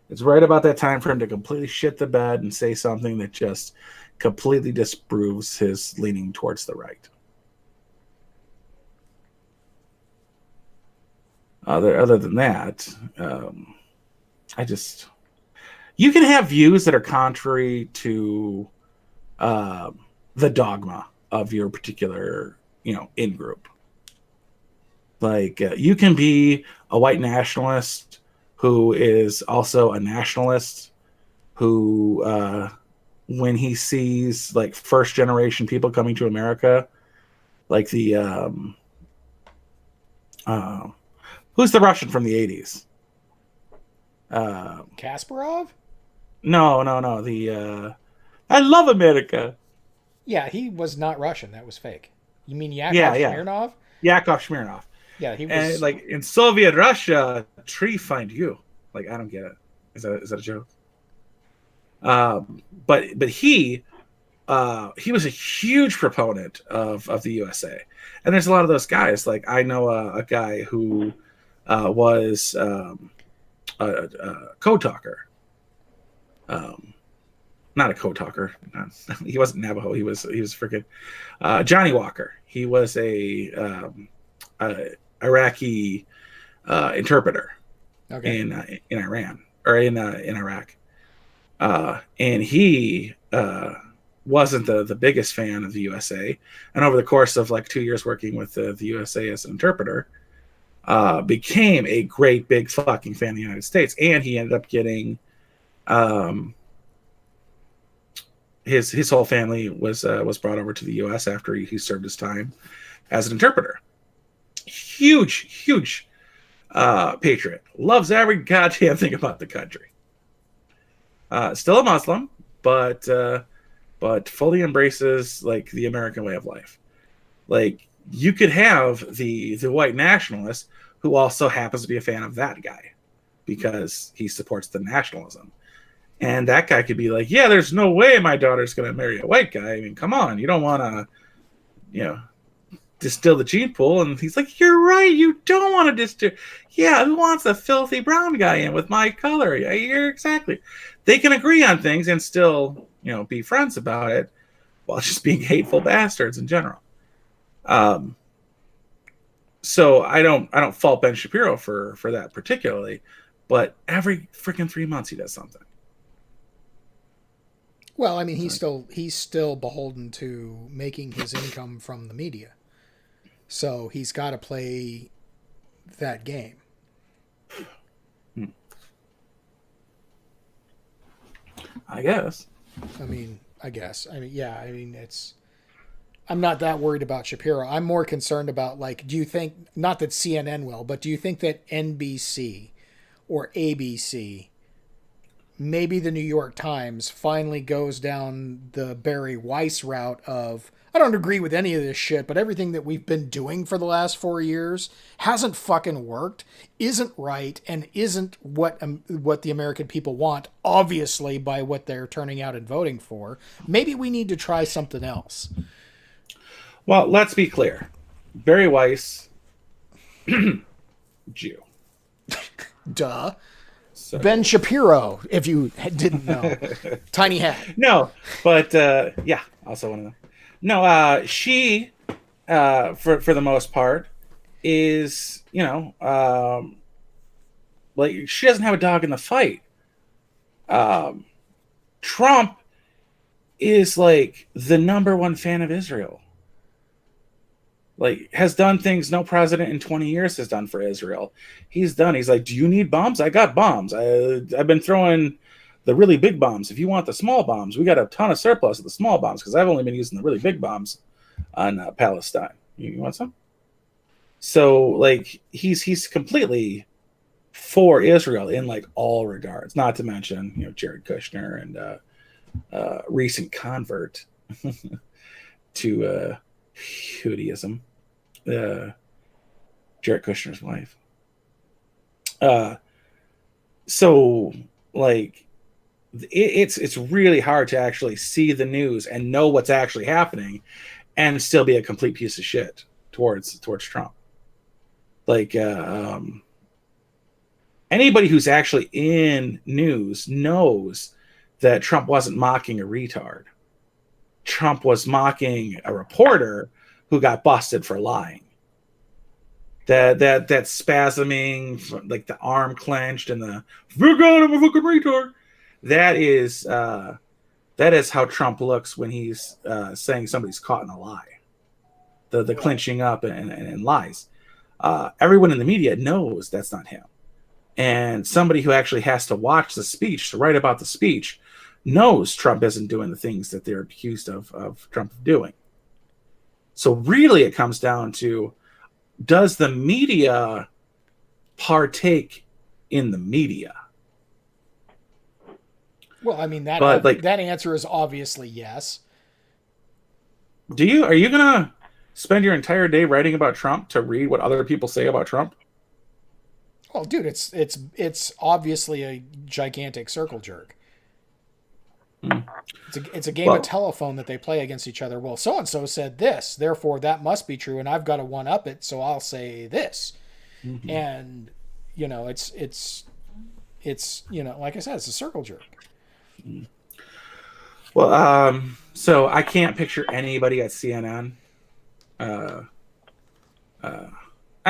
It's right about that time for him to completely shit the bed and say something that just completely disproves his leaning towards the right. Other than that, you can have views that are contrary to the dogma of your particular, in group. Like, you can be a white nationalist who is also a nationalist, who, when he sees like first generation people coming to America, like the who's the Russian from the 80s? Kasparov? No. The I love America. Yeah, he was not Russian. That was fake. You mean Yakov Smirnov? Yakov Smirnov. Yeah, he was. And like in Soviet Russia, tree find you. Like, I don't get it. Is that a joke? But he was a huge proponent of the USA, and there's a lot of those guys. Like, I know a guy who was a code talker. Not a code talker. He wasn't Navajo. He was freaking Johnny Walker. He was a Iraqi interpreter in Iran or in Iraq, and he wasn't the biggest fan of the USA. And over the course of like 2 years working with the USA as an interpreter, became a great big fucking fan of the United States. And he ended up getting his whole family was brought over to the U.S. after he served his time as an interpreter. Huge patriot. Loves every goddamn thing about the country. Still a Muslim, but fully embraces like the American way of life. Like, you could have the white nationalist who also happens to be a fan of that guy because he supports the nationalism. And that guy could be like, yeah, there's no way my daughter's going to marry a white guy. I mean, come on. You don't want to, distill the gene pool. And he's like, you're right. You don't want to distill. Yeah, who wants a filthy brown guy in with my color? Yeah, you're exactly. They can agree on things and still, be friends about it while just being hateful bastards in general. So I don't fault Ben Shapiro for that particularly, but every freaking 3 months he does something. Well, I mean, he's still beholden to making his income from the media, so he's got to play that game. I guess. Yeah. I mean, I'm not that worried about Shapiro. I'm more concerned about, like, do you think, not that CNN will, but do you think that NBC or ABC maybe the New York Times finally goes down the Barry Weiss route of, I don't agree with any of this shit, but everything that we've been doing for the last 4 years hasn't fucking worked, isn't right, and isn't what the American people want, obviously, by what they're turning out and voting for. Maybe we need to try something else. Well, let's be clear. Barry Weiss, Jew. Duh. So. Ben Shapiro, if you didn't know. Tiny hat. No, but yeah, also one of them. No, she, for the most part, is, you know, like, she doesn't have a dog in the fight. Trump is like the number one fan of Israel. Like, has done things no president in 20 years has done for Israel. He's like, do you need bombs? I got bombs. I've been throwing the really big bombs. If you want the small bombs, we got a ton of surplus of the small bombs because I've only been using the really big bombs on Palestine. You want some? So, like, he's completely for Israel in, like, all regards. Not to mention, you know, Jared Kushner and recent convert to Judaism. Jared Kushner's wife. So, like, it's really hard to actually see the news and know what's actually happening and still be a complete piece of shit towards Trump. Like, anybody who's actually in news knows that Trump wasn't mocking a retard. Trump was mocking a reporter who got busted for lying. That spasming, like the arm clenched and the "God, I'm a fucking retard." That is how Trump looks when he's saying somebody's caught in a lie. The clenching up and lies. Everyone in the media knows that's not him. And somebody who actually has to watch the speech, to write about the speech, knows Trump isn't doing the things that they're accused of Trump doing. So really it comes down to, does the media partake in the media? Well, I mean, that answer is obviously yes. Are you gonna spend your entire day writing about Trump to read what other people say about Trump? Well, dude, it's obviously a gigantic circle jerk. It's a game of telephone that they play against each other. Well, so and so said this, therefore that must be true, and I've got to one up it, so I'll say this. Mm-hmm. And you know, it's you know, like I said, it's a circle jerk. Mm-hmm. Well, so I can't picture anybody at CNN. I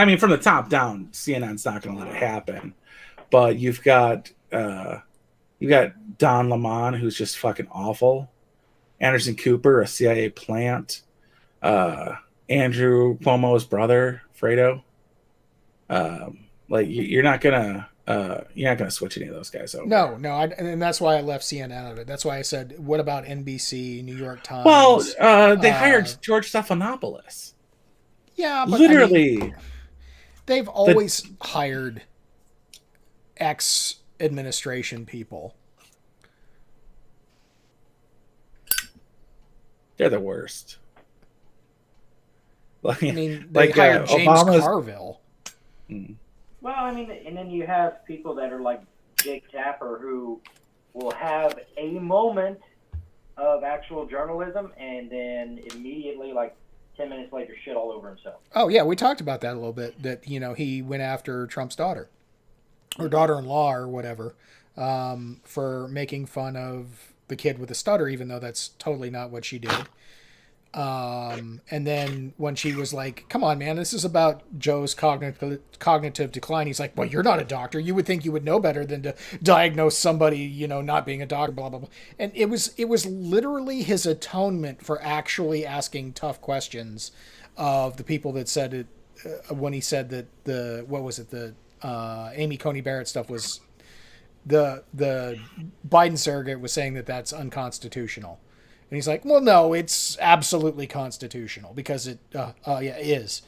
mean, from the top down, CNN's not going to let it happen. But you've got Don Lemon, who's just fucking awful. Anderson Cooper, a CIA plant. Andrew Cuomo's brother, Fredo. Like, you're not gonna switch any of those guys over. No, and that's why I left CNN out of it. That's why I said, what about NBC, New York Times? Well, they hired George Stephanopoulos. Yeah, but literally, I mean, they've always hired ex-administration people. They're the worst. Like, I mean, they hired James Carville. Well, I mean, and then you have people that are like Jake Tapper, who will have a moment of actual journalism and then immediately, like 10 minutes later, shit all over himself. Oh, yeah, we talked about that a little bit, that, you know, he went after Trump's daughter, or daughter-in-law, or whatever, for making fun of the kid with a stutter, even though that's totally not what she did. And then when she was like, come on, man, this is about Joe's cognitive decline. He's like, well, you're not a doctor. You would think you would know better than to diagnose somebody, you know, not being a doctor, blah, blah, blah. And it was literally his atonement for actually asking tough questions of the people that said it, when he said that the Amy Coney Barrett stuff was the Biden surrogate was saying that that's unconstitutional. And he's like, well, no, it's absolutely constitutional because it is.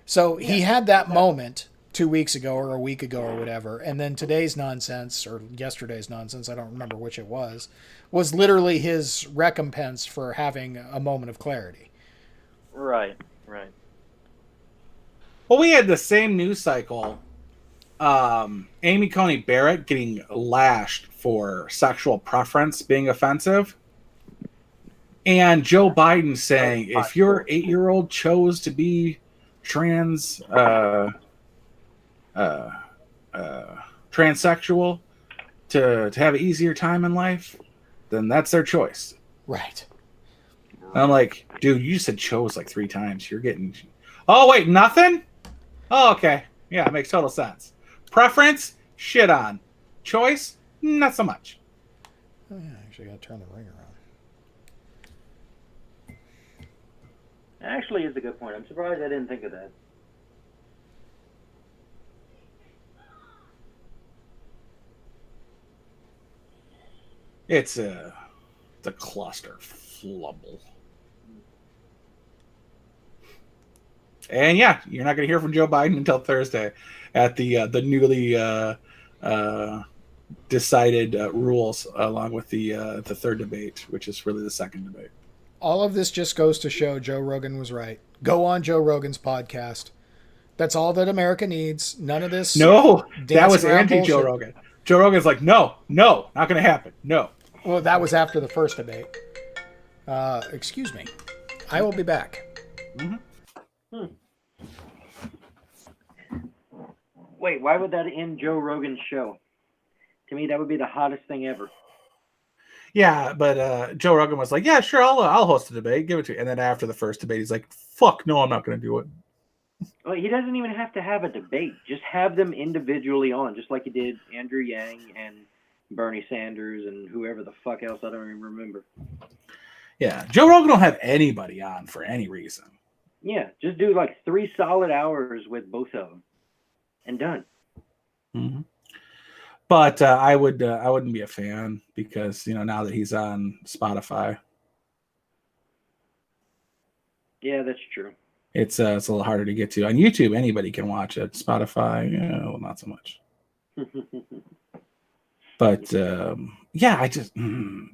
So he had that moment 2 weeks ago or a week ago or whatever. And then today's nonsense, or yesterday's nonsense, I don't remember which it was literally his recompense for having a moment of clarity. Right. Well, we had the same news cycle. Amy Coney Barrett getting lashed for sexual preference being offensive. And Joe Biden saying, if your 8-year-old chose to be transsexual to have an easier time in life, then that's their choice. Right. And I'm like, dude, you just said chose like 3 times. You're getting... Oh, wait, nothing? Oh, okay. Yeah, it makes total sense. Preference? Shit on. Choice? Not so much. Oh, yeah, actually got to turn the ring around. Actually, is a good point. I'm surprised I didn't think of that. It's a cluster flubble. And yeah, you're not going to hear from Joe Biden until Thursday at the newly decided rules, along with the third debate, which is really the second debate. All of this just goes to show Joe Rogan was right. Go on Joe Rogan's podcast. That's all that America needs. None of this. No, that was anti-Joe bullshit. Rogan. Joe Rogan's like, no, not going to happen. No. Well, that was after the first debate. Excuse me. I will be back. Wait, why would that end Joe Rogan's show? To me, that would be the hottest thing ever. Yeah, but Joe Rogan was like, yeah, sure, I'll host a debate. Give it to you. And then after the first debate, he's like, fuck, no, I'm not going to do it. Well, he doesn't even have to have a debate. Just have them individually on, just like he did Andrew Yang and Bernie Sanders and whoever the fuck else, I don't even remember. Yeah, Joe Rogan don't have anybody on for any reason. Yeah, just do like 3 solid hours with both of them, and done. Mm-hmm. But I wouldn't be a fan because now that he's on Spotify, yeah, that's true. it's a little harder to get to. On YouTube, anybody can watch it. Spotify, well, not so much. But yeah, I just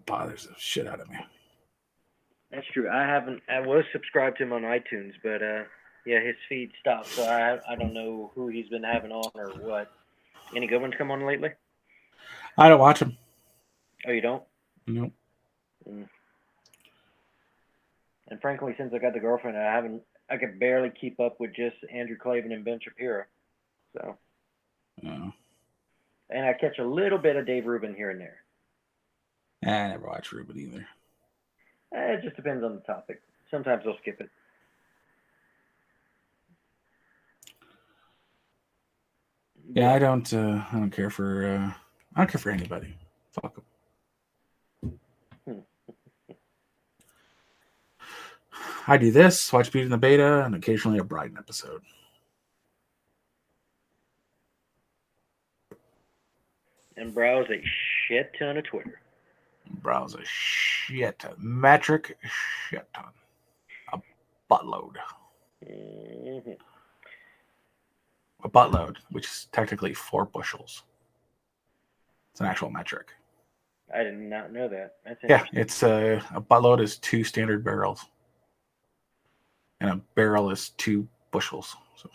bothers the shit out of me. That's true. I was subscribed to him on iTunes, but yeah, his feed stopped, so I don't know who he's been having on or what. Any good ones come on lately? I don't watch them. Oh, you don't? No. Mm. And frankly, since I got the girlfriend, I could barely keep up with just Andrew Klavan and Ben Shapiro. So. No. And I catch a little bit of Dave Rubin here and there. I never watch Rubin either. It just depends on the topic. Sometimes I'll skip it. Yeah, I don't care for anybody. Fuck them. I do this, watch Beauty and the Beta, and occasionally a Bryden episode. And browse a shit ton of Twitter. Browse a shit ton. Metric shit ton. A buttload. Mm-hmm. A buttload, which is technically 4 bushels. It's an actual metric. I did not know that. That's yeah, it's a buttload is 2 standard barrels. And a barrel is 2 bushels. So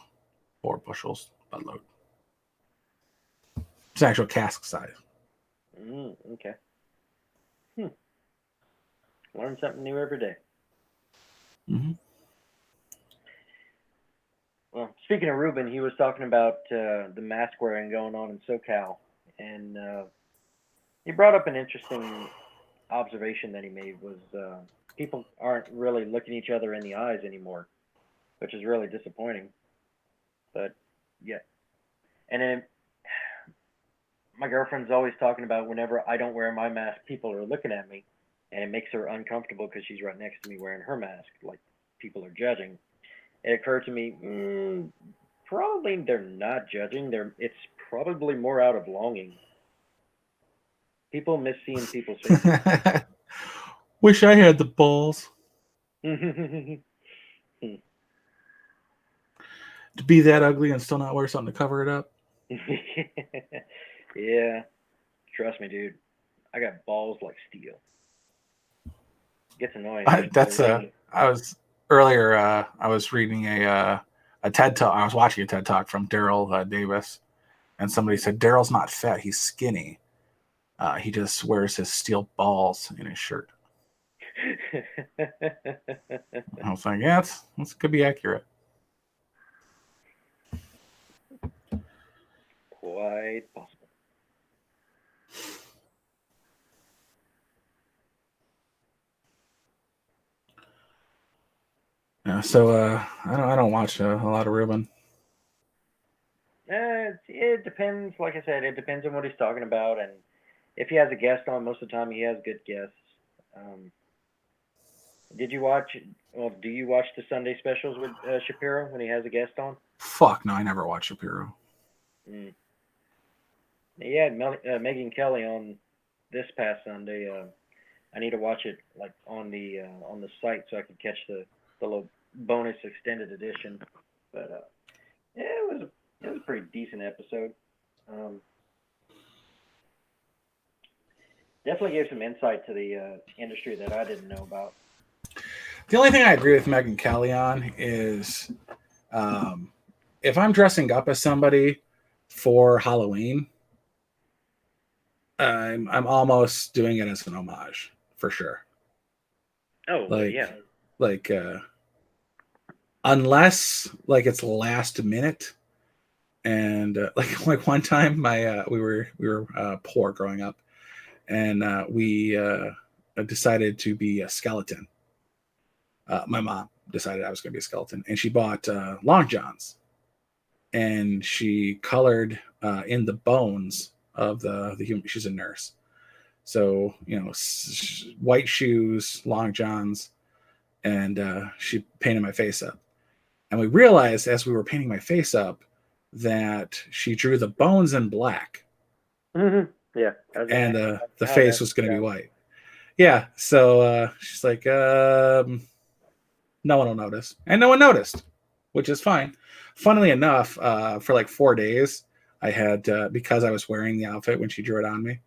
4 bushels buttload. It's an actual cask size. Okay. Learn something new every day. Mm-hmm. Well, speaking of Rubin, he was talking about the mask wearing going on in SoCal, and he brought up an interesting observation that he made was people aren't really looking each other in the eyes anymore, which is really disappointing. But yeah, and then my girlfriend's always talking about whenever I don't wear my mask, people are looking at me, and it makes her uncomfortable because she's right next to me wearing her mask, like people are judging. It occurred to me, probably they're not judging. It's probably more out of longing. People miss seeing people's faces. Wish I had the balls. to be that ugly and still not wear something to cover it up. Yeah, trust me, dude. I got balls like steel. Gets annoying. I was earlier. I was reading a TED talk. I was watching a TED talk from Daryl Davis, and somebody said Daryl's not fat; he's skinny. He just wears his steel balls in his shirt. I was like, yeah, that could be accurate. Quite possible. Yeah, so I don't watch a lot of Ruben. It depends. Like I said, it depends on what he's talking about, and if he has a guest on. Most of the time, he has good guests. Did you watch? Well, do you watch the Sunday specials with Shapiro when he has a guest on? Fuck no, I never watch Shapiro. Mm. He had Megyn Kelly on this past Sunday. I need to watch it like on the site so I can catch the little bonus extended edition. But yeah, it was a pretty decent episode. Definitely gave some insight to the industry that I didn't know about. The only thing I agree with Megyn Kelly on is if I'm dressing up as somebody for Halloween, I'm almost doing it as an homage for sure. Oh, yeah. Like unless like it's last minute, and like one time we were poor growing up, and we decided to be a skeleton. My mom decided I was going to be a skeleton, and she bought long johns, and she colored in the bones of the human. She's a nurse, so white shoes, long johns, and she painted my face up. And we realized as we were painting my face up that she drew the bones in black. Mm-hmm. Yeah, and the face was going to be white. Yeah, so she's like, no one will notice. And no one noticed, which is fine. Funnily enough, for like 4 days, I had, because I was wearing the outfit when she drew it on me,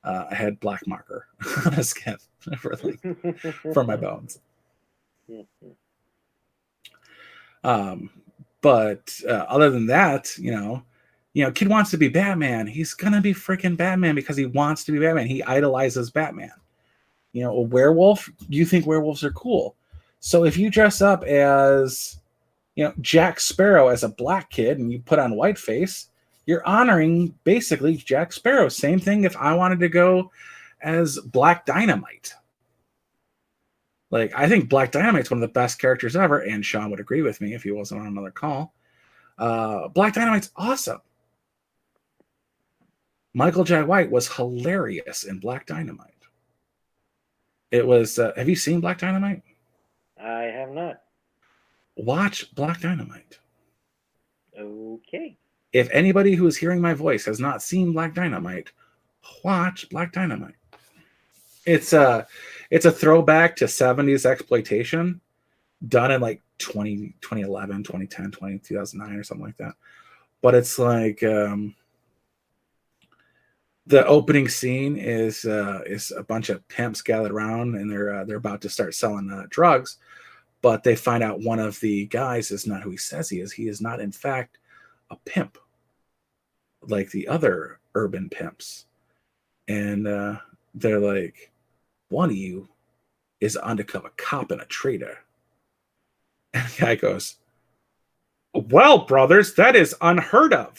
I had black marker on the skin for my bones. But other than that, kid wants to be Batman. He's going to be freaking Batman because he wants to be Batman. He idolizes Batman. A werewolf, you think werewolves are cool. So if you dress up as, Jack Sparrow as a black kid and you put on whiteface, you're honoring basically Jack Sparrow. Same thing if I wanted to go as Black Dynamite. Like, I think Black Dynamite's one of the best characters ever, and Sean would agree with me if he wasn't on another call. Black Dynamite's awesome. Michael Jai White was hilarious in Black Dynamite. It was, have you seen Black Dynamite? I have not. Watch Black Dynamite. Okay. If anybody who is hearing my voice has not seen Black Dynamite, watch Black Dynamite. It's a throwback to 70s exploitation done in like 2011, 2010, 2009 or something like that. But it's like the opening scene is a bunch of pimps gathered around, and they're about to start selling drugs, but they find out one of the guys is not who he says he is. He is not, in fact, a pimp like the other urban pimps. And they're like, one of you is an undercover cop and a traitor. And the guy goes, well, brothers, that is unheard of.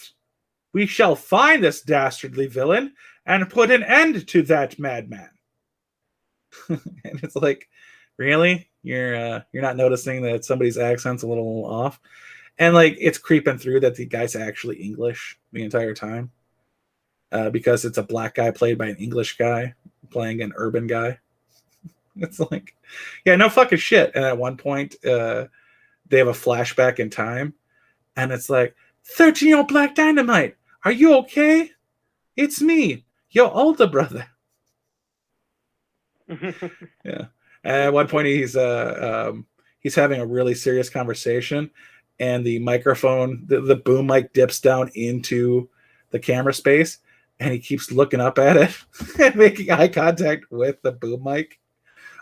We shall find this dastardly villain and put an end to that madman. And it's like, really? You're not noticing that somebody's accent's a little off? And like, it's creeping through that the guy's actually English the entire time. Because it's a black guy played by an English guy playing an urban guy. It's like, yeah, no fucking shit. And at one point, they have a flashback in time, and it's like, 13-year-old Black Dynamite, are you okay? It's me, your older brother. Yeah. And at one point, he's having a really serious conversation, and the microphone, the boom mic dips down into the camera space, and he keeps looking up at it and making eye contact with the boom mic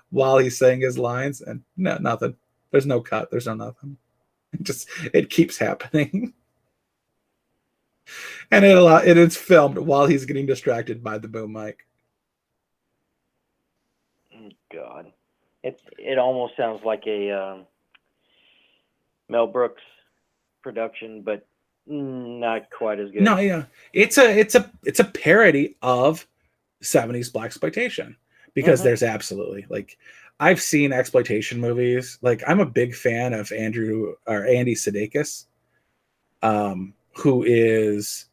while he's saying his lines, and no, nothing. There's no cut. There's no nothing. It keeps happening. And it's filmed while he's getting distracted by the boom mic. God, it almost sounds like a Mel Brooks production, but not quite as good. No, yeah, it's a parody of 70s blaxploitation, because there's absolutely, like, I've seen exploitation movies. Like, I'm a big fan of Andy Sudeikis, who is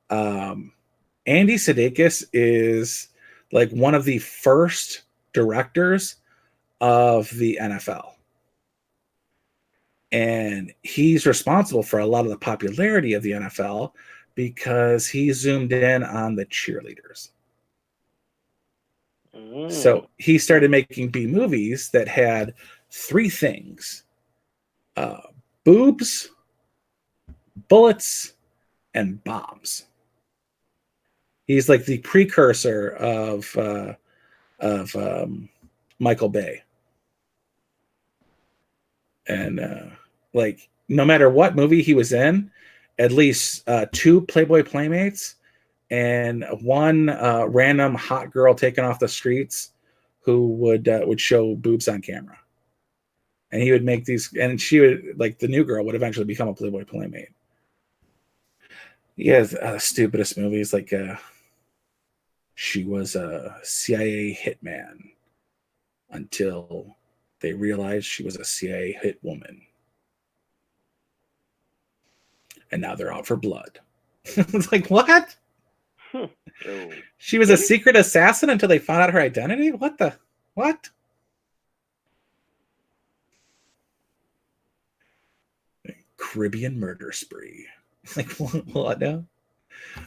Andy Sudeikis is like one of the first directors of the NFL. And he's responsible for a lot of the popularity of the NFL because he zoomed in on the cheerleaders. So he started making B movies that had three things: boobs, bullets, and bombs. He's like the precursor of Michael Bay. And like, no matter what movie he was in, at least two Playboy Playmates and one random hot girl taken off the streets who would show boobs on camera. And he would make these, and she would, like, the new girl would eventually become a Playboy Playmate. He has stupidest movies, like she was a CIA hitman until they realized she was a CIA hit woman. And now they're out for blood. It's like, what? Oh. She was a secret assassin until they found out her identity? What? Caribbean murder spree. Like, what now?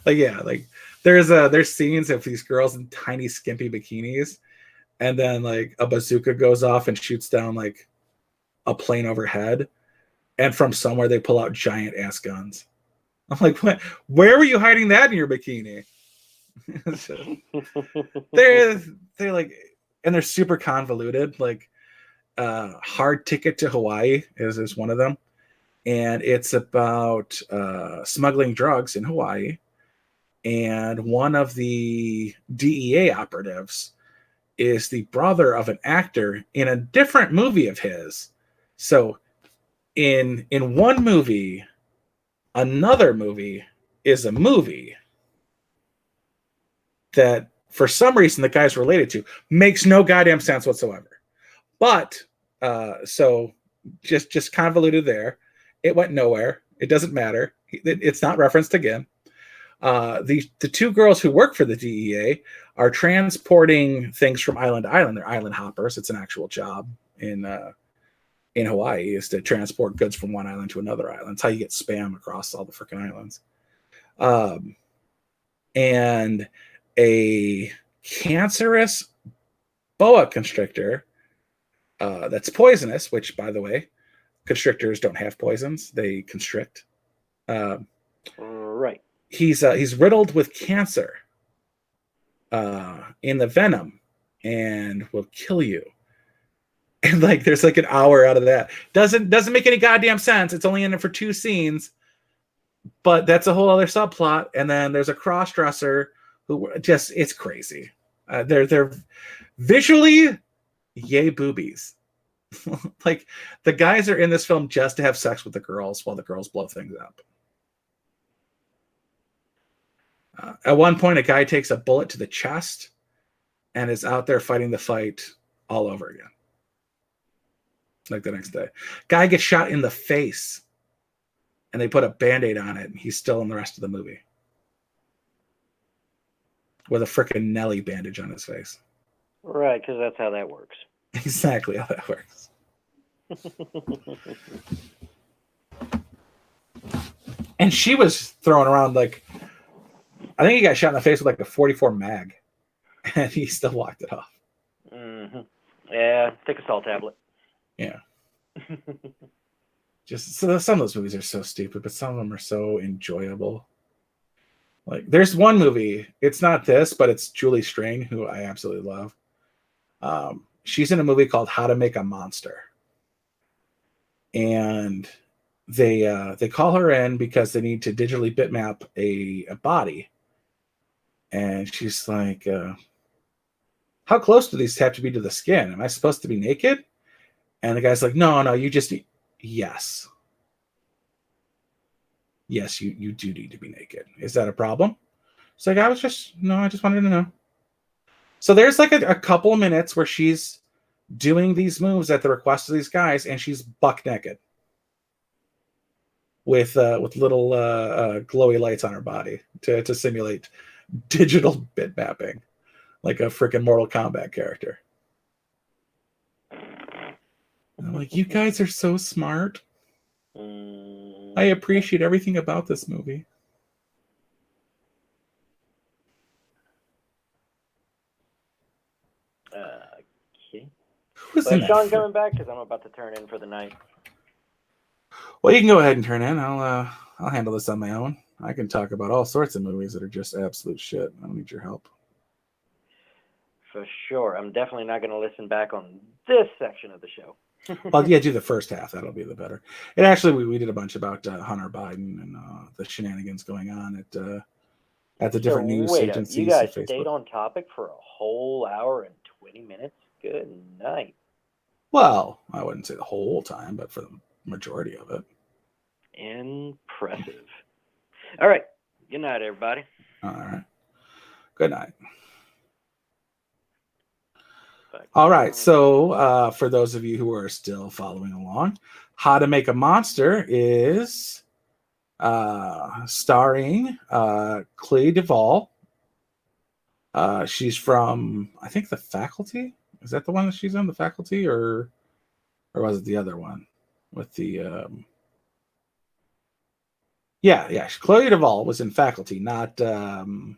Like, yeah, like there's scenes of these girls in tiny skimpy bikinis, and then like a bazooka goes off and shoots down like a plane overhead, and from somewhere they pull out giant ass guns. I'm like, what? Where were you hiding that in your bikini? they're like, and they're super convoluted. Like, Hard Ticket to Hawaii is one of them, and it's about smuggling drugs in Hawaii. And one of the DEA operatives is the brother of an actor in a different movie of his. So in one movie, another movie is a movie that for some reason the guy's related to. Makes no goddamn sense whatsoever. But so just convoluted there. It went nowhere. It doesn't matter. It's not referenced again. The two girls who work for the DEA are transporting things from island to island. They're island hoppers. It's an actual job in Hawaii, is to transport goods from one island to another island. It's how you get spam across all the freaking islands. And a cancerous boa constrictor that's poisonous, which, by the way, constrictors don't have poisons. They constrict. Right. He's riddled with cancer in the venom and will kill you. And like, there's like an hour out of that. Doesn't make any goddamn sense. It's only in it for 2 scenes, but that's a whole other subplot. And then there's a cross-dresser who just, it's crazy. They're visually, yay boobies. Like, the guys are in this film just to have sex with the girls while the girls blow things up. At one point, a guy takes a bullet to the chest and is out there fighting the fight all over again. Like the next day. Guy gets shot in the face and they put a Band-Aid on it, and he's still in the rest of the movie with a frickin' Nelly bandage on his face. Right, because that's how that works. Exactly how that works. And she was throwing around, like, I think he got shot in the face with like a 44 mag, and he still walked it off. Mm-hmm. Yeah, take a salt tablet. Yeah. Just so some of those movies are so stupid, but some of them are so enjoyable. Like there's one movie, it's not this, but it's Julie Strain, who I absolutely love. She's in a movie called How to Make a Monster. And they call her in because they need to digitally bitmap a body. And she's like, how close do these have to be to the skin? Am I supposed to be naked? And the guy's like, no, you just need, yes. Yes, you do need to be naked. Is that a problem? It's like, I just wanted to know. So there's like a couple of minutes where she's doing these moves at the request of these guys, and she's buck naked with little glowy lights on her body to simulate digital bit mapping, like a freaking Mortal Kombat character. And I'm like, you guys are so smart. I appreciate everything about this movie. Okay. Who's Well, in is that Sean coming back? Because I'm about to turn in for the night. Well, you can go ahead and turn in. I'll handle this on my own. I can talk about all sorts of movies that are just absolute shit. I don't need your help. For sure. I'm definitely not going to listen back on this section of the show. Well, yeah, do the first half. That'll be the better. And actually, we did a bunch about Hunter Biden and the shenanigans going on at the different news agencies. You guys stayed on topic for a whole hour and 20 minutes? Good night. Well, I wouldn't say the whole time, but for the majority of it. Impressive. All right. Good night, everybody. All right. Good night. All right. So for those of you who are still following along, How to Make a Monster is starring Clea Duvall. She's from, I think, The Faculty. Is that the one that she's on, The Faculty, or was it the other one with the? Yeah. Clea Duvall was in Faculty, not the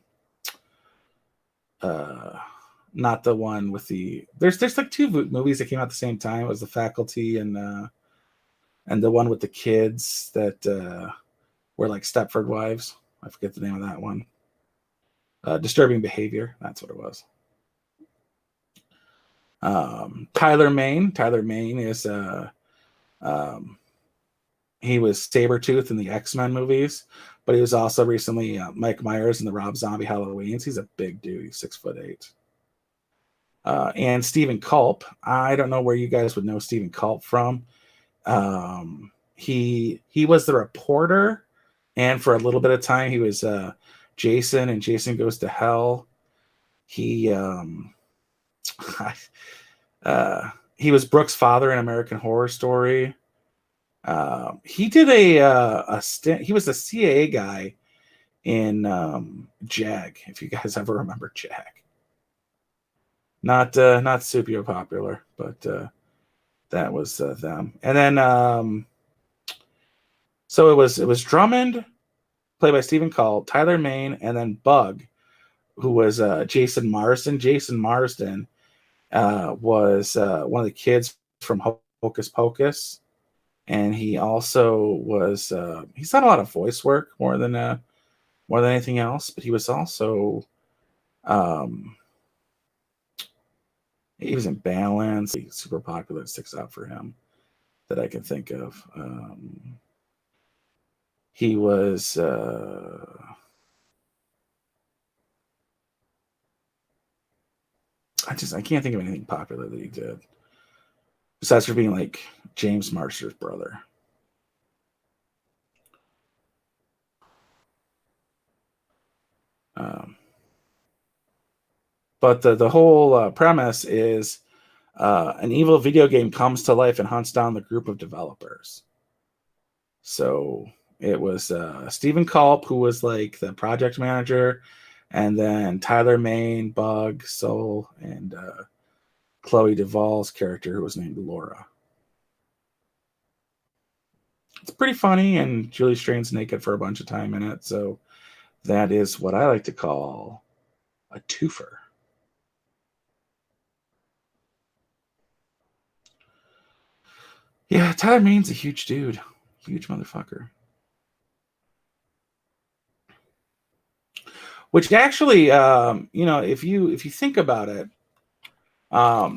one with the. There's like two movies that came out at the same time. It was The Faculty and the one with the kids that were like Stepford Wives. I forget the name of that one. Disturbing Behavior. That's what it was. Tyler Mane. Tyler Mane is he was Sabretooth in the X-Men movies, but he was also recently Mike Myers in the Rob Zombie Halloweens. He's a big dude. He's 6'8". And Stephen Culp. I don't know where you guys would know Stephen Culp from. He was the reporter, and for a little bit of time he was Jason and Jason Goes to Hell. He he was Brooke's father in American Horror Story. He did a stint. He was a CAA guy in Jag, if you guys ever remember Jag. Not super popular, but that was them. And then so it was Drummond, played by Stephen Culp, Tyler Mane, and then Bug, who was Jason Marsden. Jason Marsden was one of the kids from Hocus Pocus, and he also was he's done a lot of voice work more than anything else, but he was also he was in Balance. He's super popular. It sticks out for him that I can think of. He was I can't think of anything popular that he did besides for being like James Marsters' brother. But the whole premise is an evil video game comes to life and hunts down the group of developers. So it was Stephen Culp, who was like the project manager, and then Tyler Mane, Bug, Soul, and Chloe Duvall's character, who was named Laura. It's pretty funny, and Julie Strain's naked for a bunch of time in it, so that is what I like to call a twofer. Yeah, Tyler Mane's a huge dude. Huge motherfucker. Which actually, if you think about it,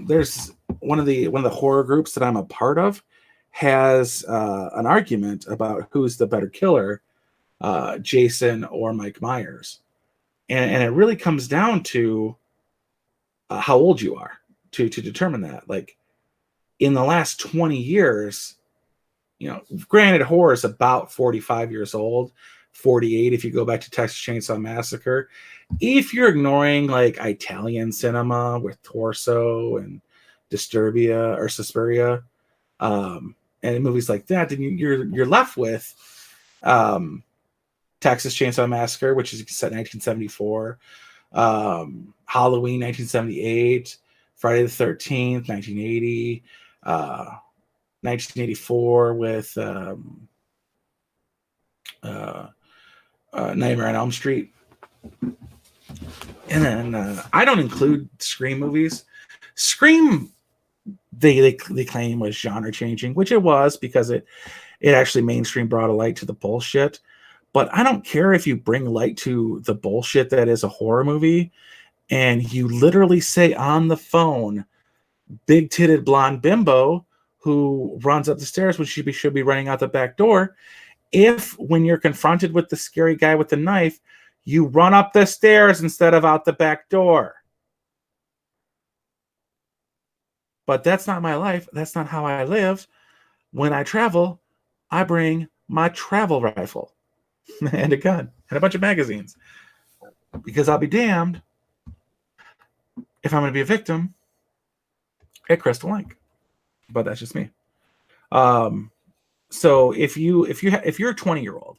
there's one of the horror groups that I'm a part of has an argument about who's the better killer, Jason or Mike Myers, and it really comes down to how old you are to determine that. Like in the last 20 years, granted, horror is about 45 years old. 48 if you go back to Texas Chainsaw Massacre. If you're ignoring like Italian cinema with Torso and Disturbia or Suspiria, and movies like that, then you're left with Texas Chainsaw Massacre, which is set in 1974, Halloween 1978, Friday the 13th 1980, 1984 with Nightmare on Elm Street. And then I don't include Scream movies. Scream, they claim was genre changing, which it was because it actually mainstream brought a light to the bullshit. But I don't care if you bring light to the bullshit that is a horror movie and you literally say on the phone, big titted blonde bimbo who runs up the stairs when she should be running out the back door. If when you're confronted with the scary guy with the knife, you run up the stairs instead of out the back door. But that's not my life. That's not how I live. When I travel, I bring my travel rifle and a gun and a bunch of magazines. Because I'll be damned if I'm going to be a victim at Crystal Lake. But that's just me. So if you're a 20-year-old,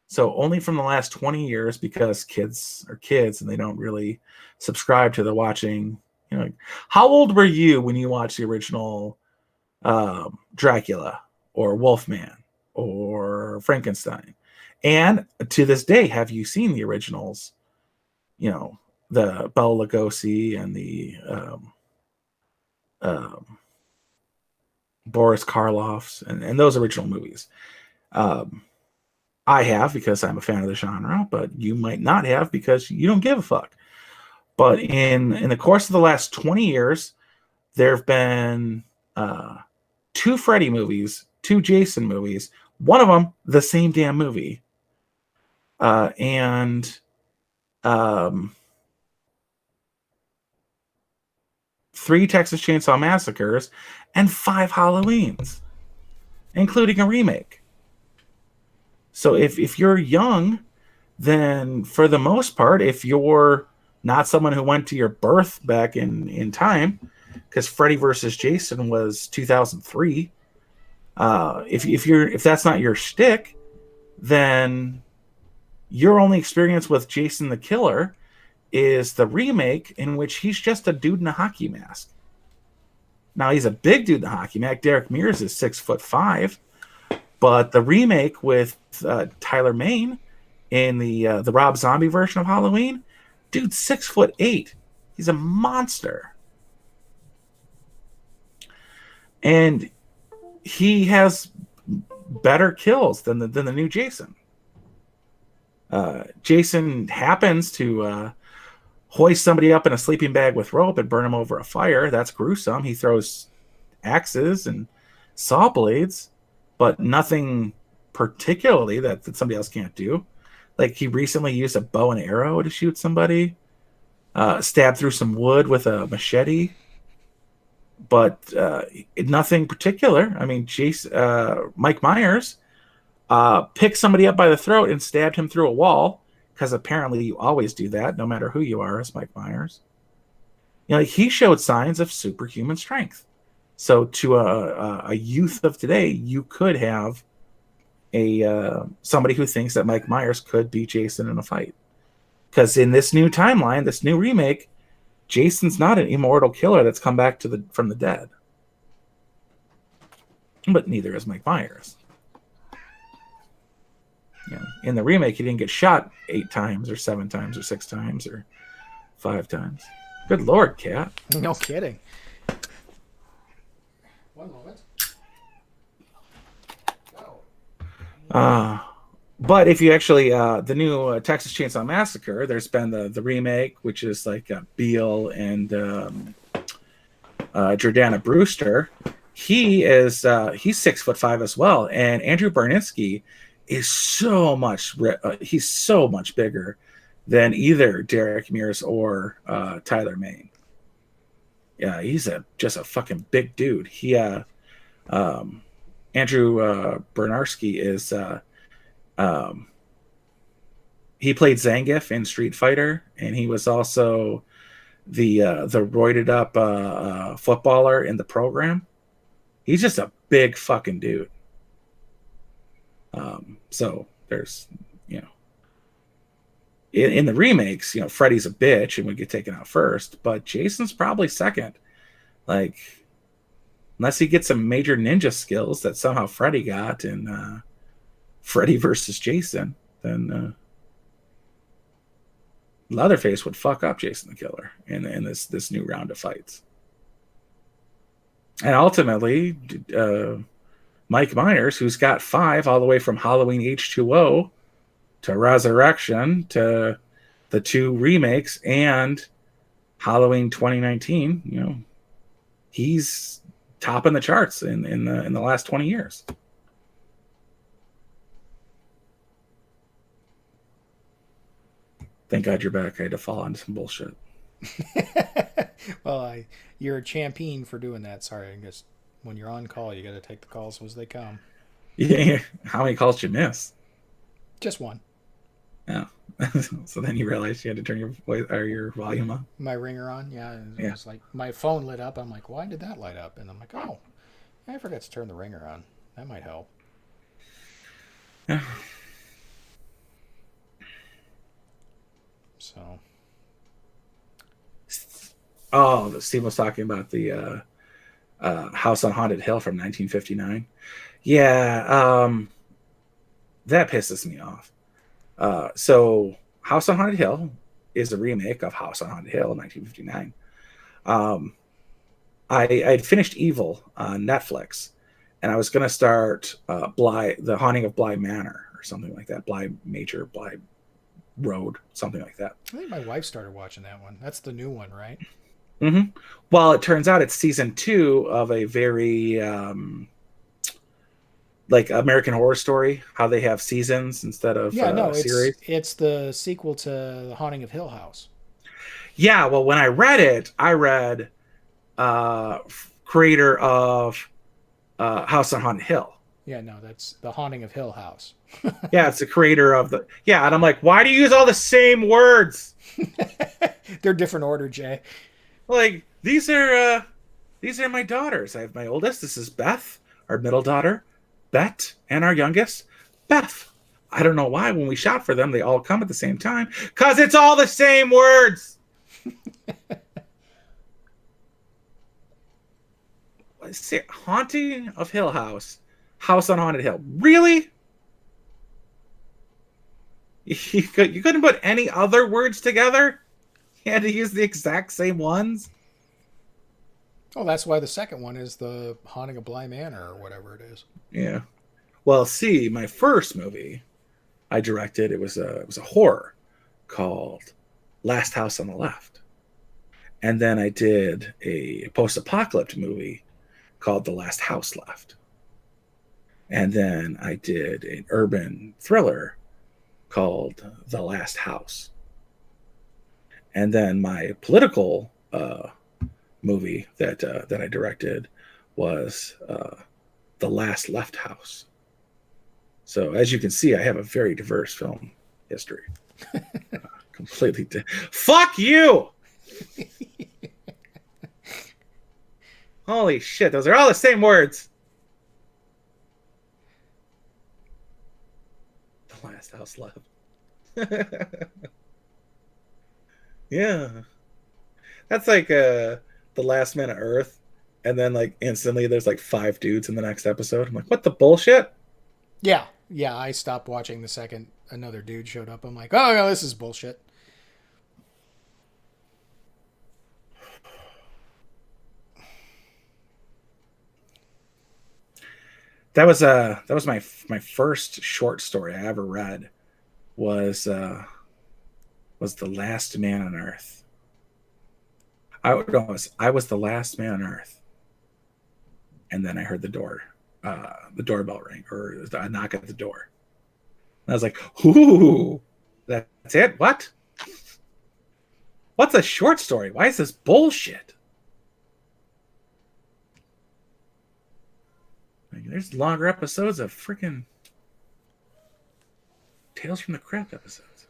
so only from the last 20 years, because kids are kids and they don't really subscribe to the watching. How old were you when you watched the original Dracula or Wolfman or Frankenstein? And to this day, have you seen the originals? The Bela Lugosi and the Boris Karloff's and those original movies. I have because I'm a fan of the genre, but you might not have because you don't give a fuck. But in the course of the last 20 years, there have been 2 Freddy movies, 2 Jason movies, one of them the same damn movie, and 3 Texas Chainsaw Massacres, and 5 Halloweens, including a remake. So if you're young, then for the most part, if you're not someone who went to your birth back in time, because Freddy versus Jason was 2003, if that's not your shtick, then your only experience with Jason the Killer is the remake in which he's just a dude in a hockey mask. Now he's a big dude in a hockey mask. Derek Mears is 6'5", but the remake with Tyler Mane in the Rob Zombie version of Halloween, dude's 6'8". He's a monster, and he has better kills than the new Jason. Jason happens to hoist somebody up in a sleeping bag with rope and burn him over a fire. That's gruesome. He throws axes and saw blades, but nothing particularly that somebody else can't do. Like he recently used a bow and arrow to shoot somebody, stabbed through some wood with a machete, but nothing particular. I mean, Mike Myers picked somebody up by the throat and stabbed him through a wall, because apparently you always do that, no matter who you are, as Mike Myers. He showed signs of superhuman strength. So to a youth of today, you could have somebody who thinks that Mike Myers could beat Jason in a fight. Because in this new timeline, this new remake, Jason's not an immortal killer that's come back from the dead. But neither is Mike Myers. In the remake, he didn't get shot 8 times or 7 times or 6 times or 5 times. Good Lord, Cat. No kidding. One moment. Oh. Uh, but if you actually, the new Texas Chainsaw Massacre, there's been the remake, which is like Beale and Jordana Brewster. He's 6'5" as well, and Andrew Barnitzky is he's so much bigger than either Derek Mears or Tyler Main. Yeah, he's just a fucking big dude. Andrew Bernarski is he played Zangief in Street Fighter, and he was also the roided up footballer in the program. He's just a big fucking dude. So there's, you know, in the remakes, you know, Freddy's a bitch and would get taken out first, but Jason's probably second. Like, unless he gets some major ninja skills that somehow Freddy got in Freddy versus Jason, then Leatherface would fuck up Jason the Killer in this new round of fights. And ultimately, Mike Myers, who's got 5 all the way from Halloween H2O to Resurrection to the 2 remakes and Halloween 2019, you know, he's topping the charts in the last 20 years. Thank God you're back. I had to fall into some bullshit. Well, you're a champion for doing that. Sorry, I guess when you're on call, you got to take the calls as they come. Yeah. How many calls did you miss? Just one. Yeah. So then you realized you had to turn your voice or your volume up. My ringer on, yeah. It Yeah. was like my phone lit up. I'm like, why did that light up? And I'm like, oh, I forgot to turn the ringer on. That might help. Yeah. So. Oh, Steve was talking about the House on Haunted Hill from 1959. Yeah, that pisses me off. So House on Haunted Hill is a remake of House on Haunted Hill in 1959. I'd finished Evil on Netflix, and I was going to start The Haunting of Bly Manor or something like that. Bly Road, something like that. I think my wife started watching that one. That's the new one, right? Mm-hmm. Well, it turns out it's season 2 of a very like American Horror Story, how they have seasons instead of series. It's the sequel to The Haunting of Hill House. Yeah, well, when I read creator of House on Haunted Hill. Yeah, no, that's The Haunting of Hill House. Yeah, it's the creator of and I'm like, why do you use all the same words? They're different order, Jay. Like, these are my daughters. I have my oldest. This is Beth, our middle daughter, Bet, and our youngest, Beth. I don't know why when we shop for them, they all come at the same time. Because it's all the same words. Haunting of Hill House. House on Haunted Hill. Really? You couldn't put any other words together? You had to use the exact same ones? Oh, that's why the second one is The Haunting of Bly Manor or whatever it is. Yeah. Well, see, my first movie I directed, it was a horror called Last House on the Left. And then I did a post-apocalyptic movie called The Last House Left. And then I did an urban thriller called The Last House. And then my political movie that I directed was The Last Left House. So as you can see, I have a very diverse film history. Completely. Fuck you! Holy shit, those are all the same words. The Last House Left. Yeah. That's like The Last Man of Earth. And then like instantly there's like 5 dudes in the next episode. I'm like, what the bullshit? Yeah. Yeah, I stopped watching the second another dude showed up. I'm like, oh, no, this is bullshit. That was my first short story I ever read. Was The Last Man on Earth. I was the last man on Earth, and then I heard the doorbell ring, or a knock at the door. And I was like, "Ooh, that's it? What? What's a short story? Why is this bullshit?" Like, there's longer episodes of freaking Tales from the Crypt episodes.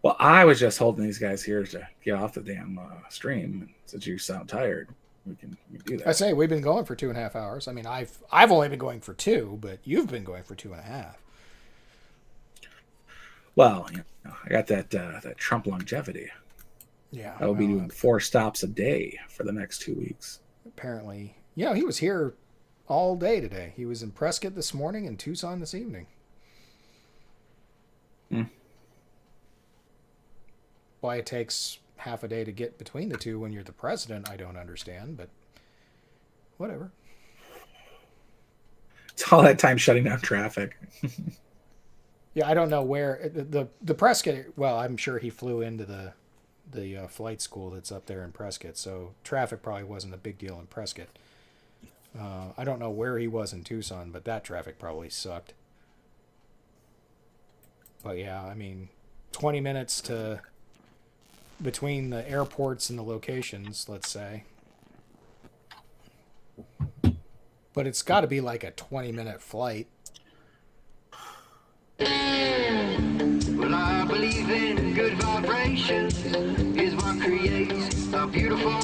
Well, I was just holding these guys here to get off the damn stream. Since you sound tired, we can do that. I say we've been going for 2.5 hours. I mean, I've only been going for 2, but you've been going for 2.5. Well, I got that Trump longevity. Yeah, I will be doing 4 stops a day for the next 2 weeks. Apparently, he was here all day today. He was in Prescott this morning and Tucson this evening. Why it takes half a day to get between the two when you're the president, I don't understand, but whatever. It's all that time shutting down traffic. Yeah, I don't know where the Prescott. Well, I'm sure he flew into the flight school that's up there in Prescott, so traffic probably wasn't a big deal in Prescott. I don't know where he was in Tucson, but that traffic probably sucked. But yeah, I mean, 20 minutes to between the airports and the locations, let's say. But it's got to be like a 20-minute flight. Well, I believe in good vibrations is what creates a beautiful